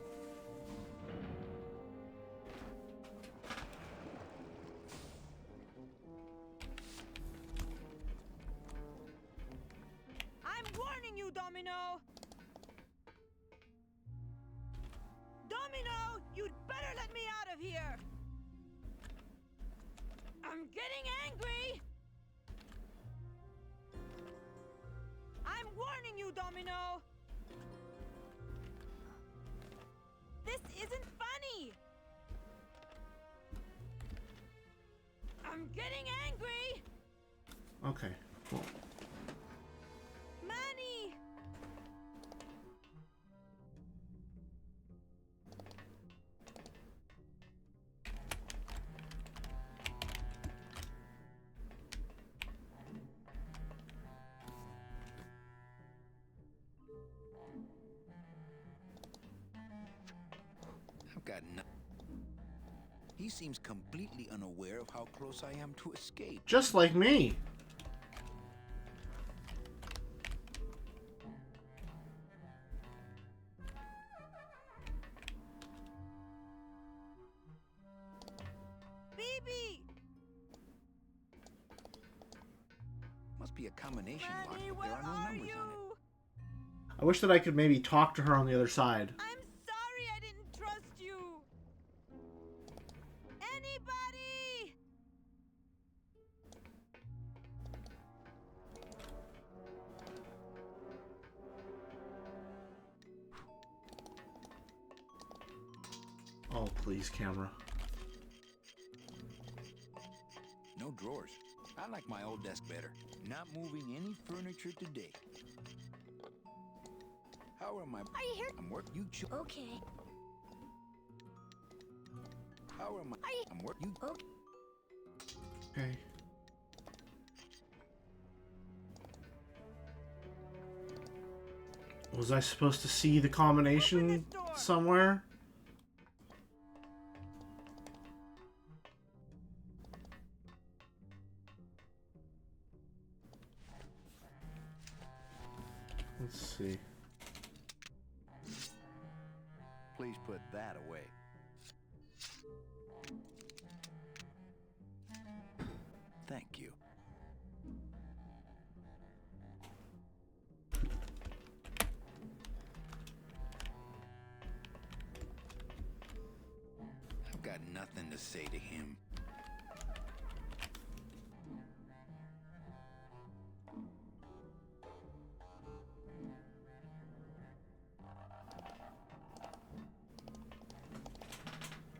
I'm warning you, Domino! Domino, you'd better let me out of here! I'm getting angry! I'm warning you, Domino! This isn't funny! I'm getting angry! Okay, cool. Manny! I've got no... He seems completely unaware of how close I am to escape. Just like me. BB! Must be a combination lock, but there are no numbers on it. I wish that I could maybe talk to her on the other side. I'm sorry I didn't trust you! Anybody! Oh, please, camera. No drawers. I like my old desk better. Not moving any furniture today. How am I? Are you here? I'm work. You. Okay. How am I? I'm work. You. Okay. Was I supposed to see the combination somewhere? Let's see. Please put that away. Thank you. I've got nothing to say to him.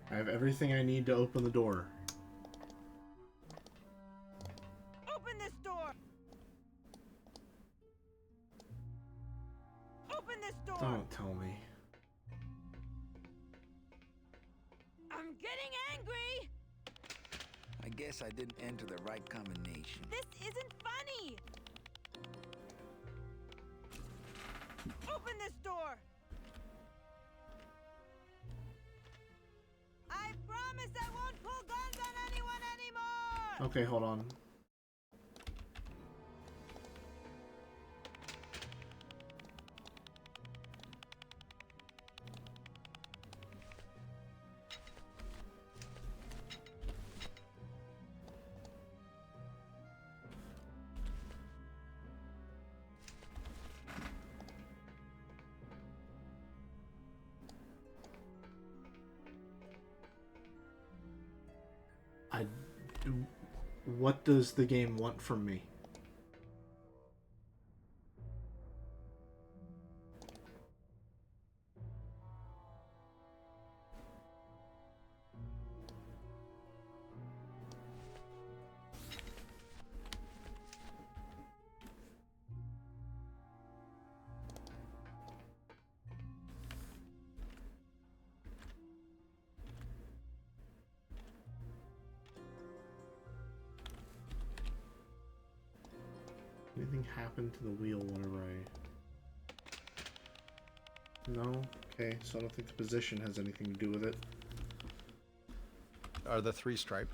I have everything I need to open the door. Open this door! Open this door! Don't tell me. I'm getting angry! I guess I didn't enter the right combination. This isn't funny! Open this door! I promise I won't pull guns on anyone anymore! Okay, hold on. What does the game want from me? Anything happen to the wheel whenever I... No? Okay, so I don't think the position has anything to do with it. Are the 3 stripe?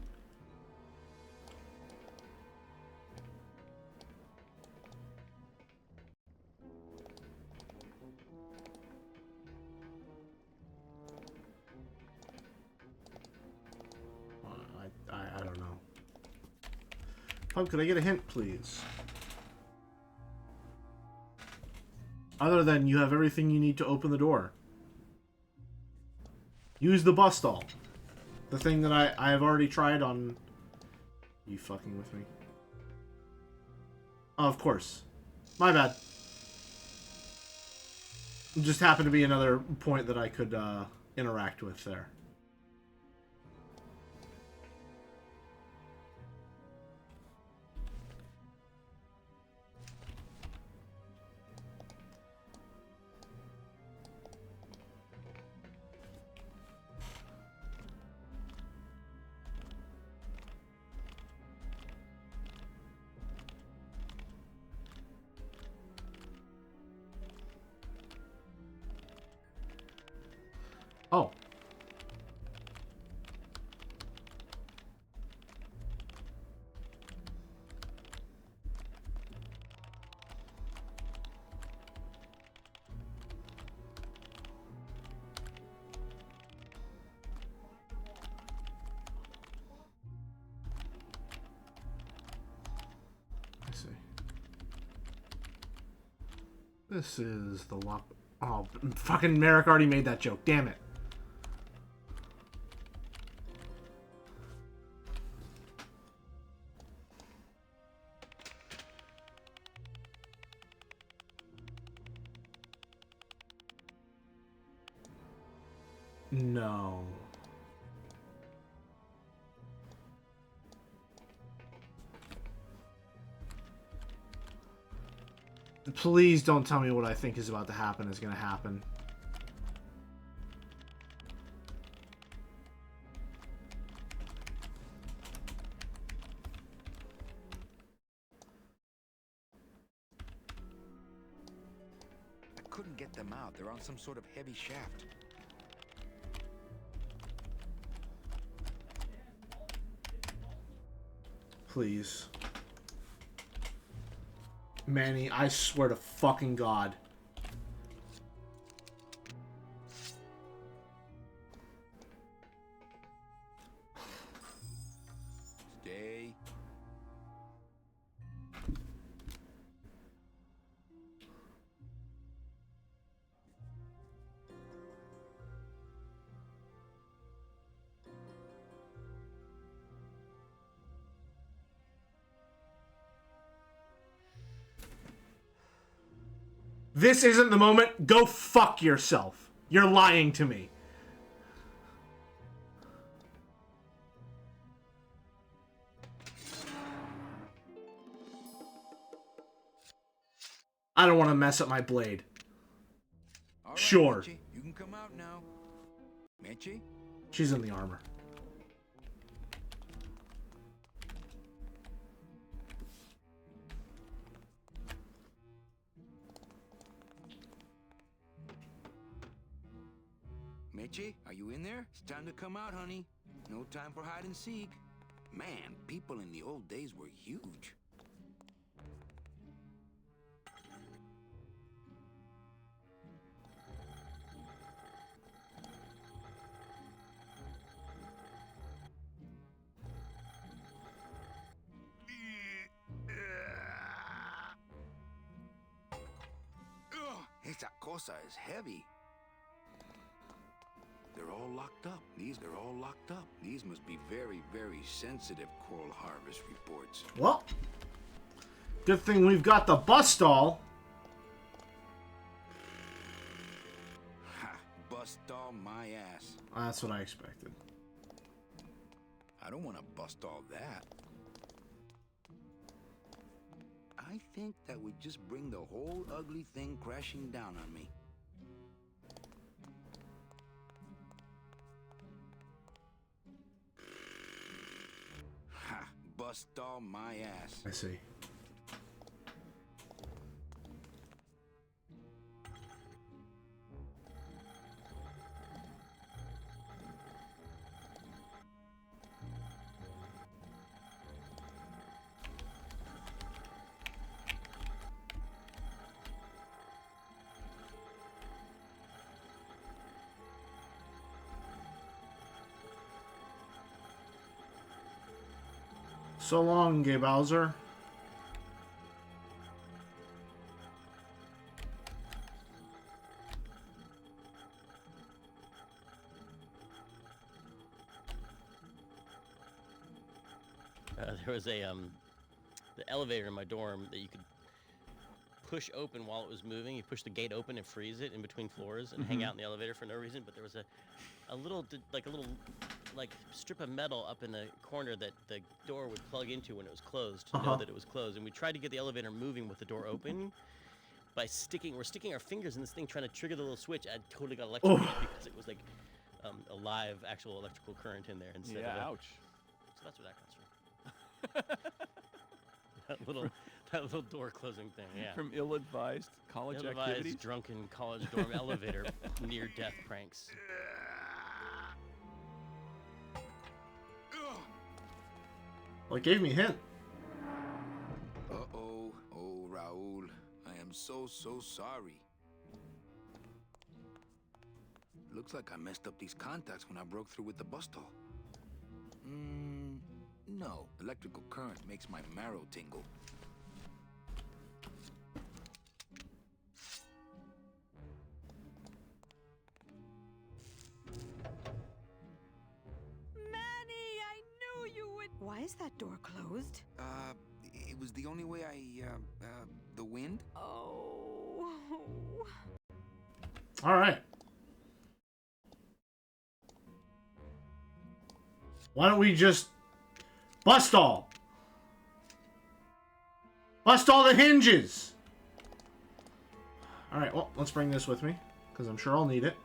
I don't know. Pump, could I get a hint, please? Other than you have everything you need to open the door. Use the bus stall. The thing that I have already tried on... You fucking with me? Oh, of course. My bad. It just happened to be another point that I could interact with there. Oh. I see. This is the lock. Oh, fucking Merrick already made that joke. Damn it. No. Please don't tell me what I think is about to happen is going to happen. I couldn't get them out. They're on some sort of heavy shaft. Please. Manny, I swear to fucking God. Stay. This isn't the moment. Go fuck yourself. You're lying to me. I don't want to mess up my blade. All right, Sure. Meche, you can come out now. Meche? She's in the armor. Meche, are you in there? It's time to come out, honey. No time for hide and seek. Man, people in the old days were huge. Esa cosa is heavy. They're all locked up. They're all locked up. These must be very, very sensitive coral harvest reports. Well, good thing we've got the bus stall. Ha! Bust all my ass. That's what I expected. I don't want to bust all that. I think that would just bring the whole ugly thing crashing down on me. Ha! Bust all my ass. I see. So long, Gay Bowser. There was a the elevator in my dorm that you could push open while it was moving. You push the gate open and freeze it in between floors and hang out in the elevator for no reason. But there was a little strip of metal up in the corner that the door would plug into when it was closed to know that it was closed. And we tried to get the elevator moving with the door open by sticking our fingers in this thing trying to trigger the little switch. I totally got electrocuted because it was like a live actual electrical current in there instead of ouch. So that's where that comes from. that little door closing thing, yeah. From ill-advised college activities? Drunken college dorm elevator near-death pranks. Well, it gave me a hint. Uh-oh. Oh, Raul. I am so sorry. Looks like I messed up these contacts when I broke through with the bus stall. No. Electrical current makes my marrow tingle. Why is that door closed? It was the only way the wind? Oh. All right. Why don't we just bust all the hinges? Alright, well, let's bring this with me, because I'm sure I'll need it.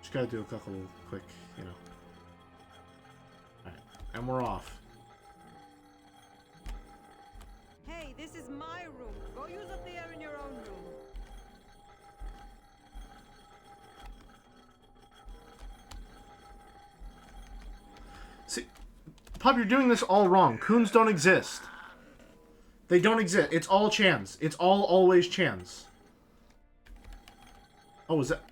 Just gotta do a couple quick, you know. Alright, and we're off. Hey, this is my room. Go use up the air in your own room. See, Pop, you're doing this all wrong. Coons don't exist. They don't exist. It's all Chans. It's all always Chans. Oh, is that...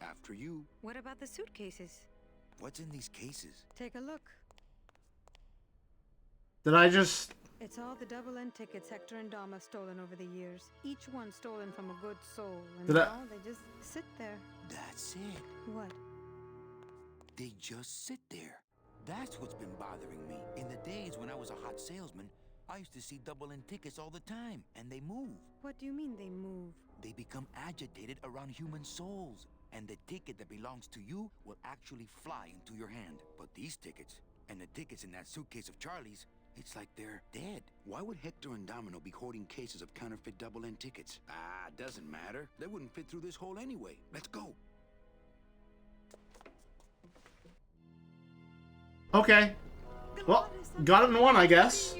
After you. What about the suitcases? What's in these cases? Take a look. Did I just... It's all the double-end tickets Hector and Dom have stolen over the years. Each one stolen from a good soul. And now they just sit there. That's it. What? They just sit there. That's what's been bothering me. In the days when I was a hot salesman, I used to see double-end tickets all the time, and they move. What do you mean they move? They become agitated around human souls, and the ticket that belongs to you will actually fly into your hand. But these tickets, and the tickets in that suitcase of Charlie's, it's like they're dead. Why would Hector and Domino be hoarding cases of counterfeit double-end tickets? Ah, doesn't matter. They wouldn't fit through this hole anyway. Let's go. Okay. Well, got it in one, I guess.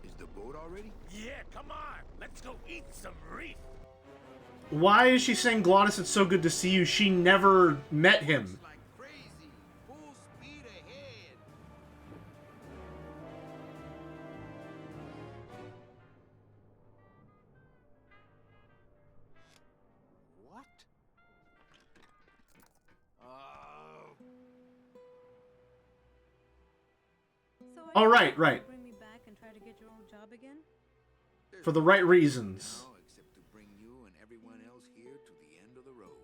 Is the boat already? Yeah, come on. Let's go eat some reef. Why is she saying, Glottis, it's so good to see you? She never met him. What? Oh, right, right. Bring me back and try to get your old job again? For the right reasons. No, except to bring you and everyone else here to the end of the road.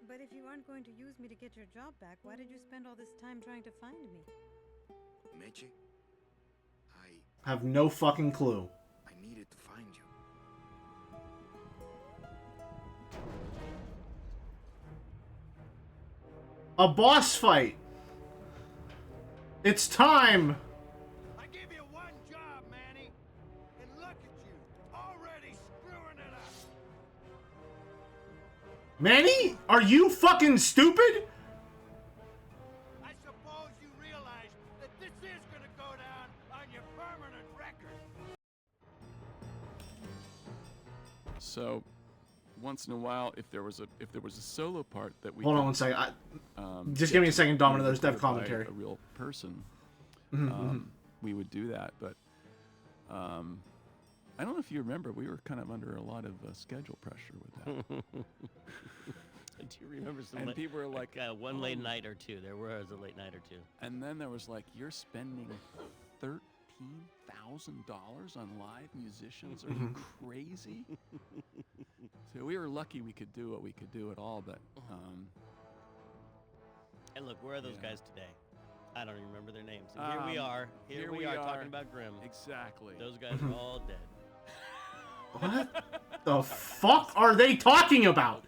But if you aren't going to use me to get your job back, why did you spend all this time trying to find me? Meche, Have no fucking clue. I needed to find you. A boss fight. It's time. I gave you one job, Manny, and look at you, already screwing it up. Manny, are you fucking stupid? I suppose you realize that this is gonna go down on your permanent record. So, once in a while, if there was a solo part that we Hold on could, one second. Just get give me a to, second, Domino. you know, There's dev recorded by commentary. A real person. Mhm, We would do that, but I don't know if you remember, we were kind of under a lot of schedule pressure with that. Do you remember some? And people were like, one late "Oh." night or two. There was a late night or two. And then there was like, you're spending $13,000 on live musicians? Are you crazy? So we were lucky we could do what we could do at all, but. And look, where are those Yeah. guys today? I don't even remember their names. And here we are. Here we are talking about Grimm. Exactly. Those guys are all dead. What the fuck are they talking about?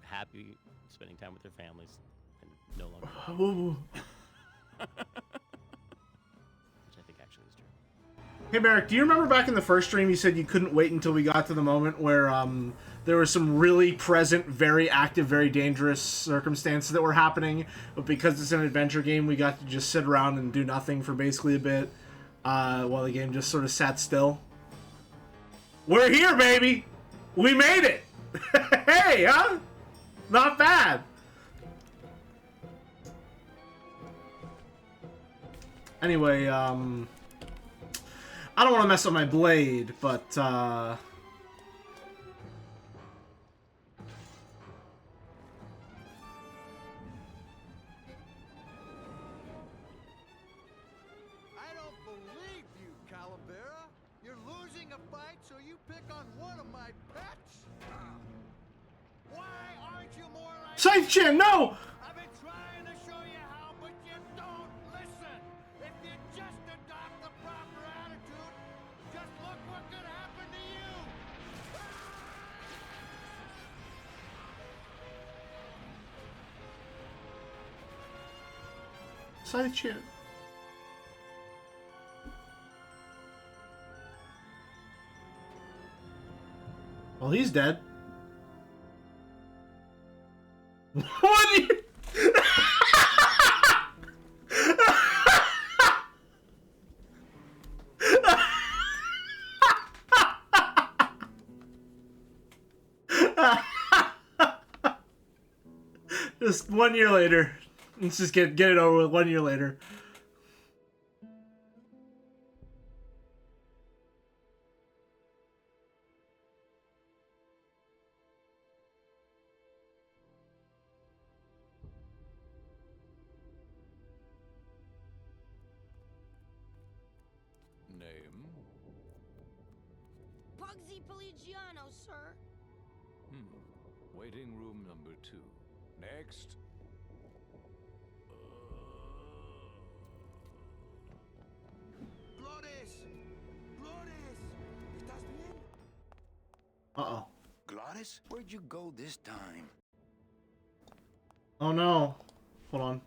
Happy spending time with their families and no longer. Which I think actually is true. Hey, Merrick, do you remember back in the first stream you said you couldn't wait until we got to the moment where there were some really present, very active, very dangerous circumstances that were happening, but because it's an adventure game, we got to just sit around and do nothing for basically a bit while the game just sort of sat still? We're here, baby! We made it! Hey, huh? Not bad! Anyway, I don't want to mess up my blade, but, I don't believe you, Calavera. You're losing a fight, so you pick on one of my pets? Why aren't you more like... Scythe-chan, no! I've been trying to show you how, but you don't listen. If you just adopt the proper attitude, just look what could happen to you. side chin. Well, he's dead. What? Are you... Just 1 year later. Let's just get it over with 1 year later. Name? Bugsy Poligiano, sir. Waiting room number 2. Next. Glores! Glores! ¿Estás bien? Uh-oh. Glores, where'd you go this time? Oh no. Hold on.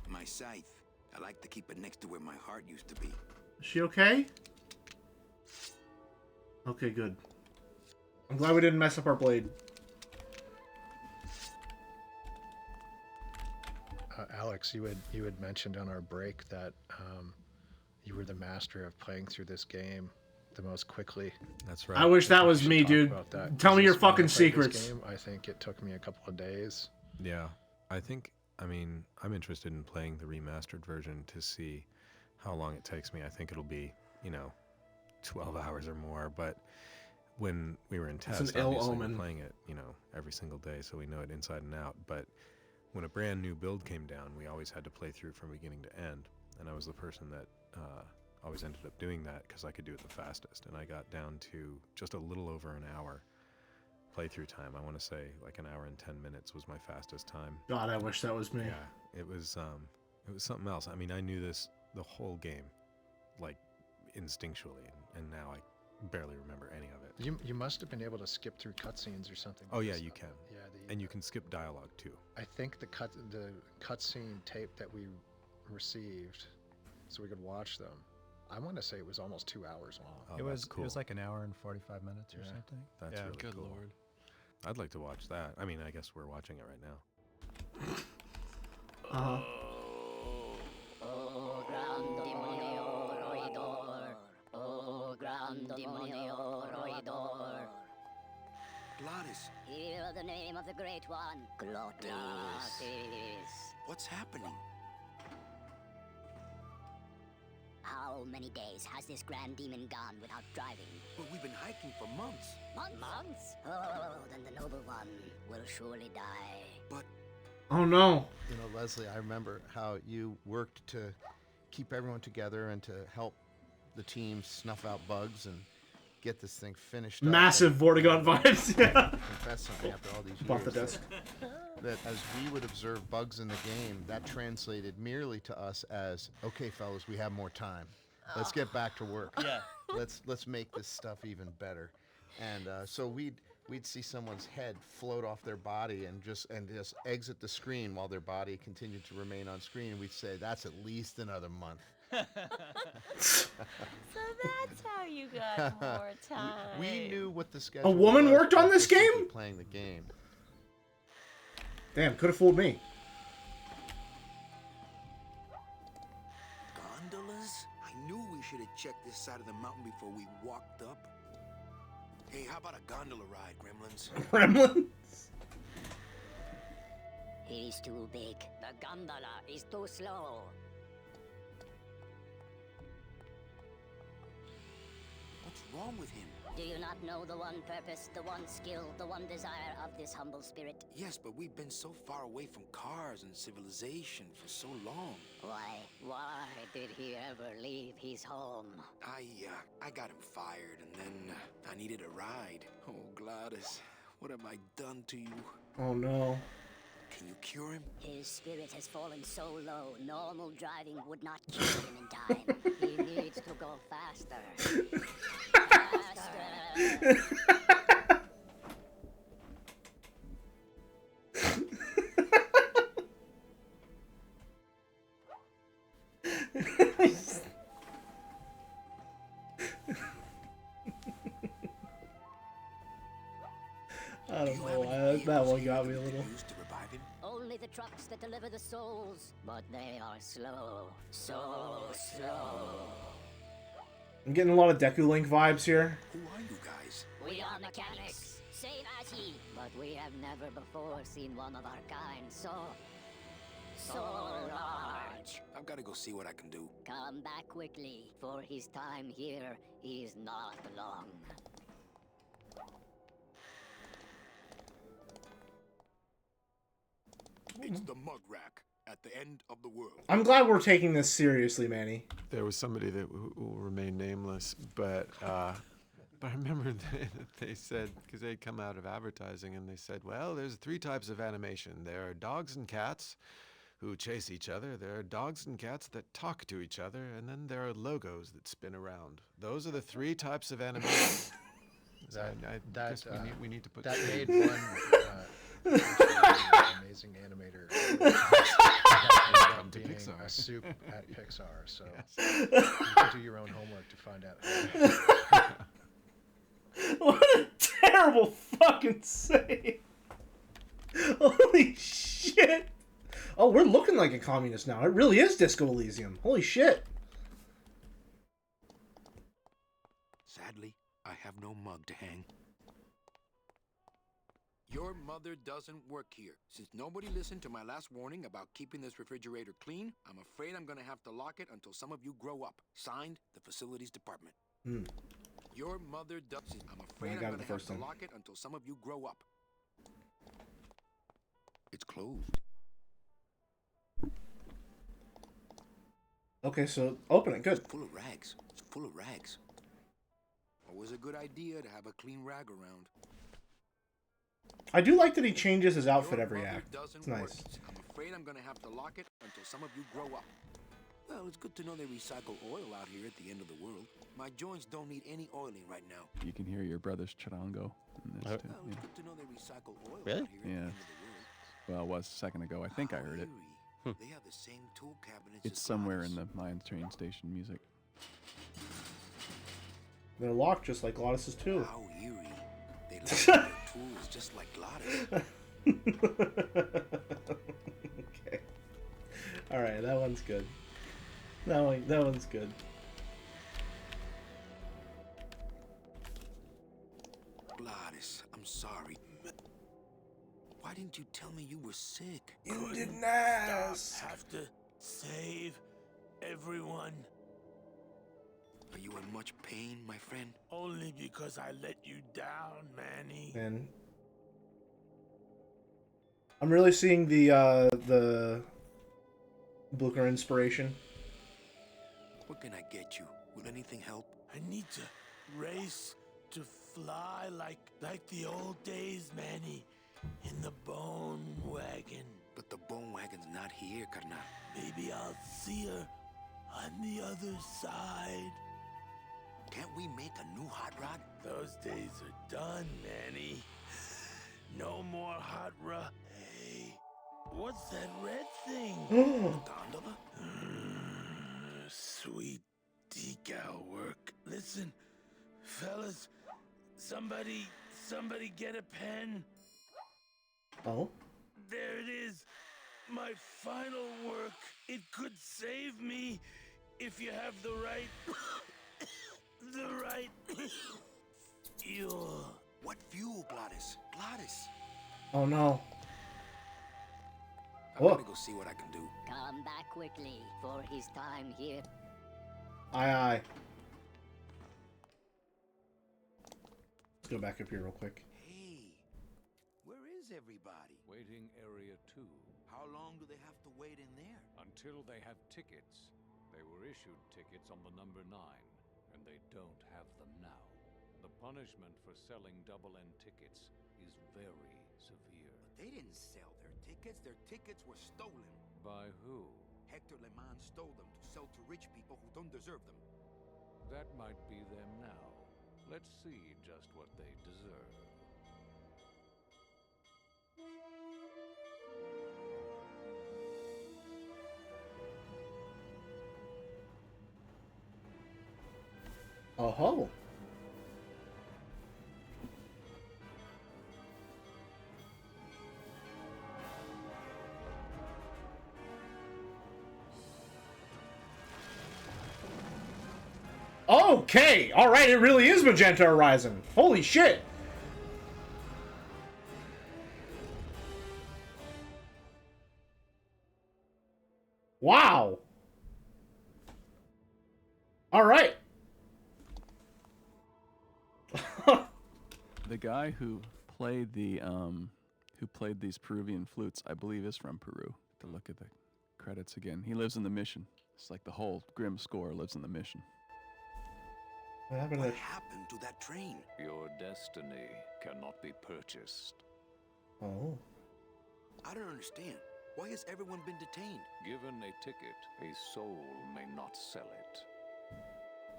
My scythe. I like to keep it next to where my heart used to be. Is she okay? Okay, good. I'm glad we didn't mess up our blade. Alex, you had mentioned on our break that you were the master of playing through this game the most quickly. That's right. I wish that was me, dude. Tell me your fucking secrets. Game, I think it took me a couple of days. Yeah, I mean, I'm interested in playing the remastered version to see how long it takes me. I think it'll be, 12 hours or more, but when we were in test, an ill obviously omen. we're playing it, every single day, so we know it inside and out. But when a brand new build came down, we always had to play through from beginning to end, and I was the person that always ended up doing that because I could do it the fastest, and I got down to just a little over an hour playthrough time. I want to say like an hour and 10 minutes was my fastest time. God, I wish that was me. Yeah, it was something else. I mean, I knew the whole game, like instinctually, and now I barely remember any of it. You must have been able to skip through cutscenes or something. Oh yeah, because, you can. Yeah, and you can skip dialogue too. I think the cutscene tape that we received, so we could watch them. I want to say it was almost 2 hours long. Oh, It was cool. it was like an hour and 45 minutes or something. That's really Good cool. lord. I'd like to watch that. I mean, I guess we're watching it right now. Uh-huh. Oh, gran demonio roidor. Oh, gran demonio roidor. Glottis, Hear the name of the Great One. Glottis. what's happening? How many days has this grand demon gone without driving? But we've been hiking for months. Months? Oh, then the noble one will surely die. But Oh no. Leslie, I remember how you worked to keep everyone together and to help the team snuff out bugs and get this thing finished up. Massive Vortigaunt vibes. Yeah. Confess something after all these years. Bought the desk. That as we would observe bugs in the game, that translated merely to us as, okay, fellas, we have more time. Let's get back to work. Yeah. Let's make this stuff even better. And so we'd see someone's head float off their body and just exit the screen while their body continued to remain on screen. And we'd say, that's at least another month. So that's how you got more time. We knew what the schedule A woman was worked on for this simply game? Playing the game. Damn, could have fooled me. Gondolas? I knew we should have checked this side of the mountain before we walked up. Hey, how about a gondola ride, Gremlins? Gremlin? It is too big. The gondola is too slow. What's wrong with him? Do you not know the one purpose, the one skill, the one desire of this humble spirit? Yes, but we've been so far away from cars and civilization for so long. Why did he ever leave his home? I got him fired, and then I needed a ride. Oh, Gladys, what have I done to you? Oh no. Can you cure him? His spirit has fallen so low, normal driving would not cure him in time. He needs to go faster. Faster! I don't know why that one got me a little. Only the trucks that deliver the souls, but they are slow. So slow. I'm getting a lot of Deku Link vibes here. Who are you guys? We are mechanics, same as ye, but we have never before seen one of our kind so large. I've got to go see what I can do. Come back quickly, for his time here is not long. It's the mug rack at the end of the world. I'm glad we're taking this seriously, Manny. There was somebody that will remain nameless, but I remember they said, because they'd come out of advertising, and they said, well, there's 3 types of animation. There are dogs and cats who chase each other. There are dogs and cats that talk to each other, and then there are logos that spin around. Those are the 3 types of animation. I guess we need to put that made one amazing animator being Pixar. a soup at Pixar. So yes. you can do your own homework to find out. What a terrible fucking save! Holy shit! Oh, we're looking like a communist now. It really is Disco Elysium. Holy shit! Sadly, I have no mug to hang. Your mother doesn't work here. Since nobody listened to my last warning about keeping this refrigerator clean, I'm afraid I'm gonna have to lock it until some of you grow up. Signed, the Facilities Department. Your mother doesn't. I'm afraid I'm gonna have to lock it until some of you grow up. It's closed. Okay, so open it. Good. It's full of rags. It's full of rags. Always a good idea to have a clean rag around. I do like that he changes his outfit every act. It's nice. I'm afraid I'm gonna have to lock it until some of you grow up. Well, it's good to know they recycle oil out here at the end of the world. My joints don't need any oiling right now. You can hear your brother's charango in this too. Well, it's good to know they recycle oil Really? out here at the Yeah. end of the world. Well, it was a second ago. I think I heard it. They have the same tool cabinets. It's as somewhere Gladys. in the Lions train station music. They're locked just like Glottis's too. How eerie. They look at their tools just like Gladys. Okay. All right, that one's good. That one's good. Gladys, I'm sorry. Why didn't you tell me you were sick? You didn't ask. Have to save everyone. Are you in much pain, my friend? Only because I let you down, Manny. And I'm really seeing the Blucher inspiration. What can I get you? Will anything help? I need to race to fly like the old days, Manny. In the bone wagon. But the bone wagon's not here, carnal. Maybe I'll see her on the other side. Can't we make a new hot rod? Those days are done, Manny. No more hot rod. Hey, what's that red thing? Gondola? Sweet decal work. Listen, fellas, somebody get a pen. Oh? There it is. My final work. It could save me if you have the right fuel. What fuel, Gladys? Gladys! Oh no. I gotta go see what I can do. Come back quickly, for his time here. Aye aye. Let's go back up here real quick. Hey, where is everybody? Waiting area 2. How long do they have to wait in there? Until they have tickets. They were issued tickets on the number 9, and they don't have them now. The punishment for selling double-end tickets is very severe. But they didn't sell their tickets. Their tickets were stolen. By who? Hector Le Mans stole them to sell to rich people who don't deserve them. That might be them now. Let's see just what they deserve. Oh ho. Okay, all right, it really is Magenta Horizon. Holy shit. Wow. All right. The guy who played these Peruvian flutes, I believe, is from Peru. To look at the credits again, he lives in the mission. It's like the whole Grimm score lives in the mission. What happened to that train? Your destiny cannot be purchased. Oh. I don't understand. Why has everyone been detained? Given a ticket, a soul may not sell it.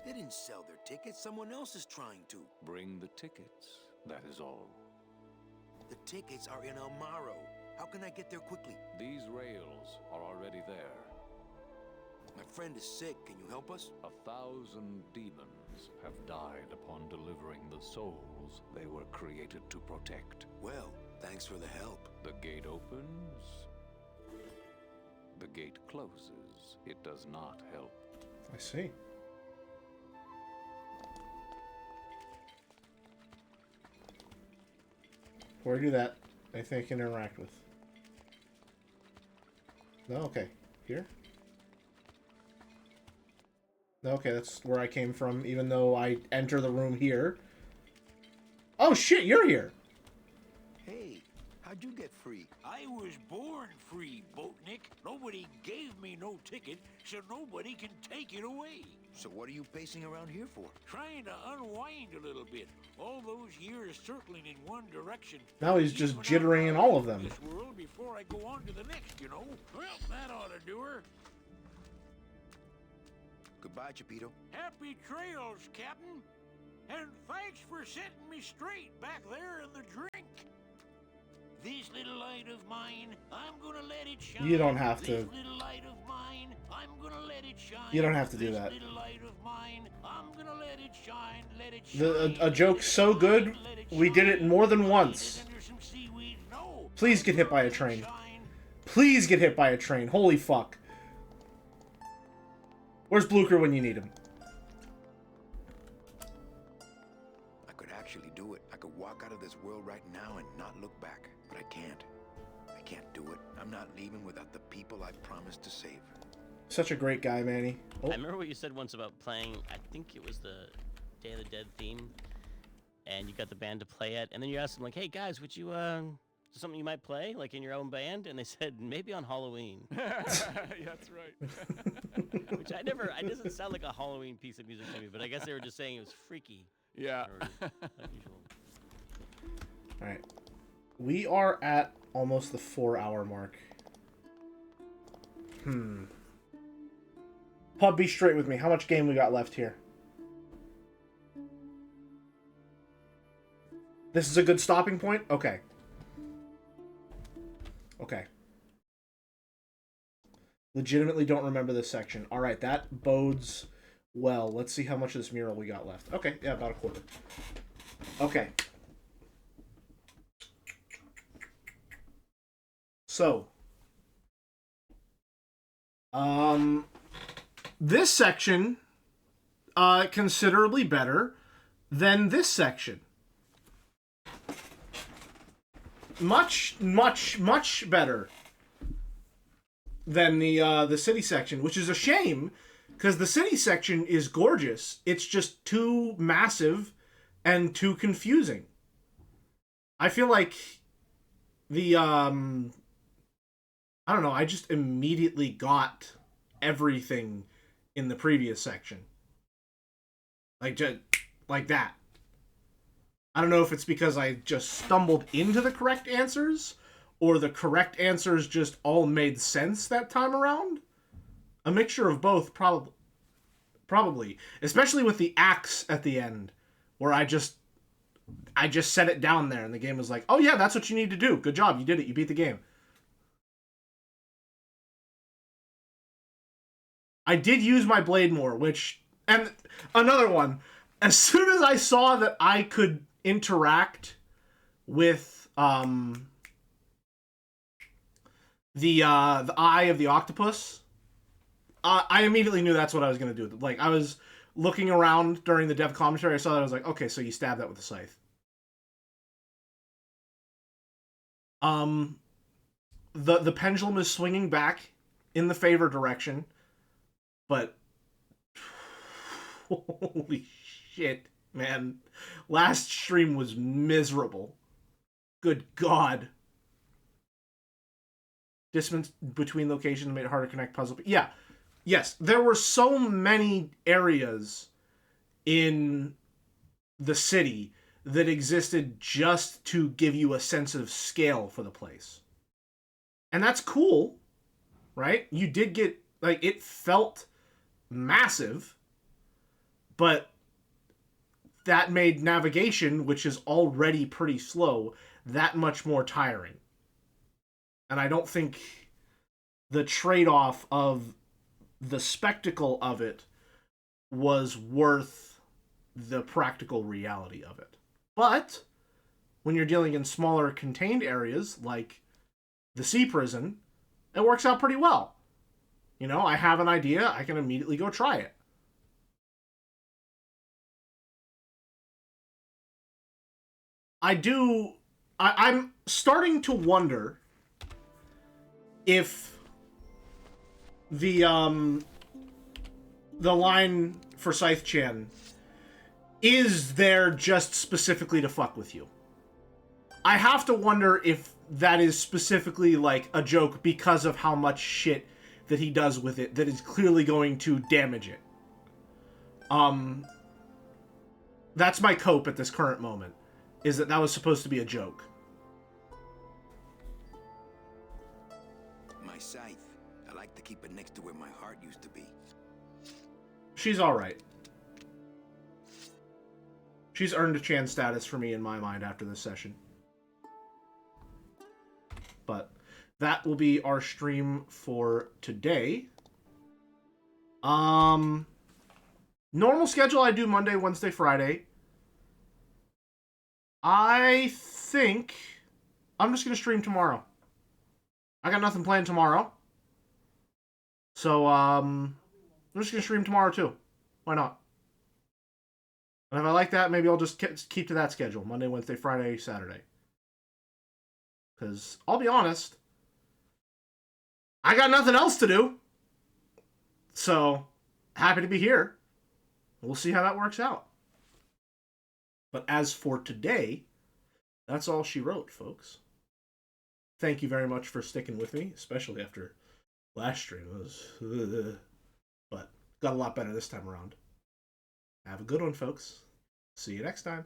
They didn't sell their tickets. Someone else is trying to. Bring the tickets, that is all. The tickets are in Amaro. How can I get there quickly? These rails are already there. My friend is sick. Can you help us? 1,000 demons have died upon delivering the souls they were created to protect. Well, thanks for the help. The gate opens. The gate closes. It does not help. I see. Before I do that, anything I can interact with? No? Okay. Here? No, okay, that's where I came from, even though I enter the room here. Oh shit, you're here! Hey, how'd you get free? I was born free, Boatnik. Nobody gave me no ticket, so nobody can take it away. So what are you pacing around here for? Trying to unwind a little bit. All those years circling in one direction. Now he's just jittering in all of them. This world before I go on to the next, you know. Well, that ought to do her. Goodbye, Chapito. Happy trails, Captain. And thanks for setting me straight back there in the drink. This little light of mine, I'm gonna let it shine. You don't have to. This little light of mine, I'm gonna let it shine. You don't have to do that. This little light of mine, I'm gonna let it shine, let it shine. A joke so good, we did it more than once. Please get hit by a train. Please get hit by a train. Holy fuck. Where's Blucher when you need him? I could actually do it. I could walk out of this world right now and not look back. But I can't. I can't do it. I'm not leaving without the people I promised to save. Such a great guy, Manny. Oh. I remember what you said once about playing, I think it was the Day of the Dead theme, and you got the band to play it, and then you asked them, like, hey, guys, would you, is something you might play, like, in your own band? And they said, maybe on Halloween. Yeah, that's right. Which it doesn't sound like a Halloween piece of music to me, but I guess they were just saying it was freaky. Yeah. Unusual. Alright. We are at almost the 4-hour mark. Pub, be straight with me. How much game we got left here? This is a good stopping point? Okay. Okay. Legitimately don't remember this section. Alright, that bodes well. Let's see how much of this mural we got left. Okay, yeah, about a quarter. Okay. So. This section, considerably better than this section. Much, much, much better than the city section, which is a shame, because the city section is gorgeous. It's just too massive and too confusing. I feel like the, I don't know, I just immediately got everything in the previous section. Like, just like that. I don't know if it's because I just stumbled into the correct answers, or the correct answers just all made sense that time around. A mixture of both, probably. Especially with the axe at the end, where I just set it down there, and the game was like, oh yeah, that's what you need to do. Good job, you did it, you beat the game. I did use my blade more, which... And another one. as soon as I saw that I could interact with the eye of the octopus, I immediately knew that's what I was going to do. Like, I was looking around during the dev commentary, I saw that, I was like, okay, so you stab that with a scythe. The pendulum is swinging back in the favor direction, but holy shit, man. Last stream was miserable. Good God. Distance between locations made it harder to connect puzzle. Yeah. Yes, there were so many areas in the city that existed just to give you a sense of scale for the place. And that's cool, right? You did get, like, it felt massive, but that made navigation, which is already pretty slow, that much more tiring. And I don't think the trade-off of the spectacle of it was worth the practical reality of it. But when you're dealing in smaller contained areas like the sea prison, it works out pretty well. You know, I have an idea, I can immediately go try it. I'm starting to wonder if the line for Scythe-chan is there just specifically to fuck with you. I have to wonder if that is specifically like a joke because of how much shit that he does with it that is clearly going to damage it. That's my cope at this current moment, is that was supposed to be a joke. My scythe. I like to keep it next to where my heart used to be. She's alright. She's earned a Chan status for me in my mind after this session. But that will be our stream for today. Normal schedule, I do Monday, Wednesday, Friday. I think I'm just going to stream tomorrow. I got nothing planned tomorrow. So, I'm just going to stream tomorrow too. Why not? And if I like that, maybe I'll just keep to that schedule. Monday, Wednesday, Friday, Saturday. Because, I'll be honest, I got nothing else to do. So, happy to be here. We'll see how that works out. But as for today, that's all she wrote, folks. Thank you very much for sticking with me, especially after last stream. It was, but got a lot better this time around. Have a good one, folks. See you next time.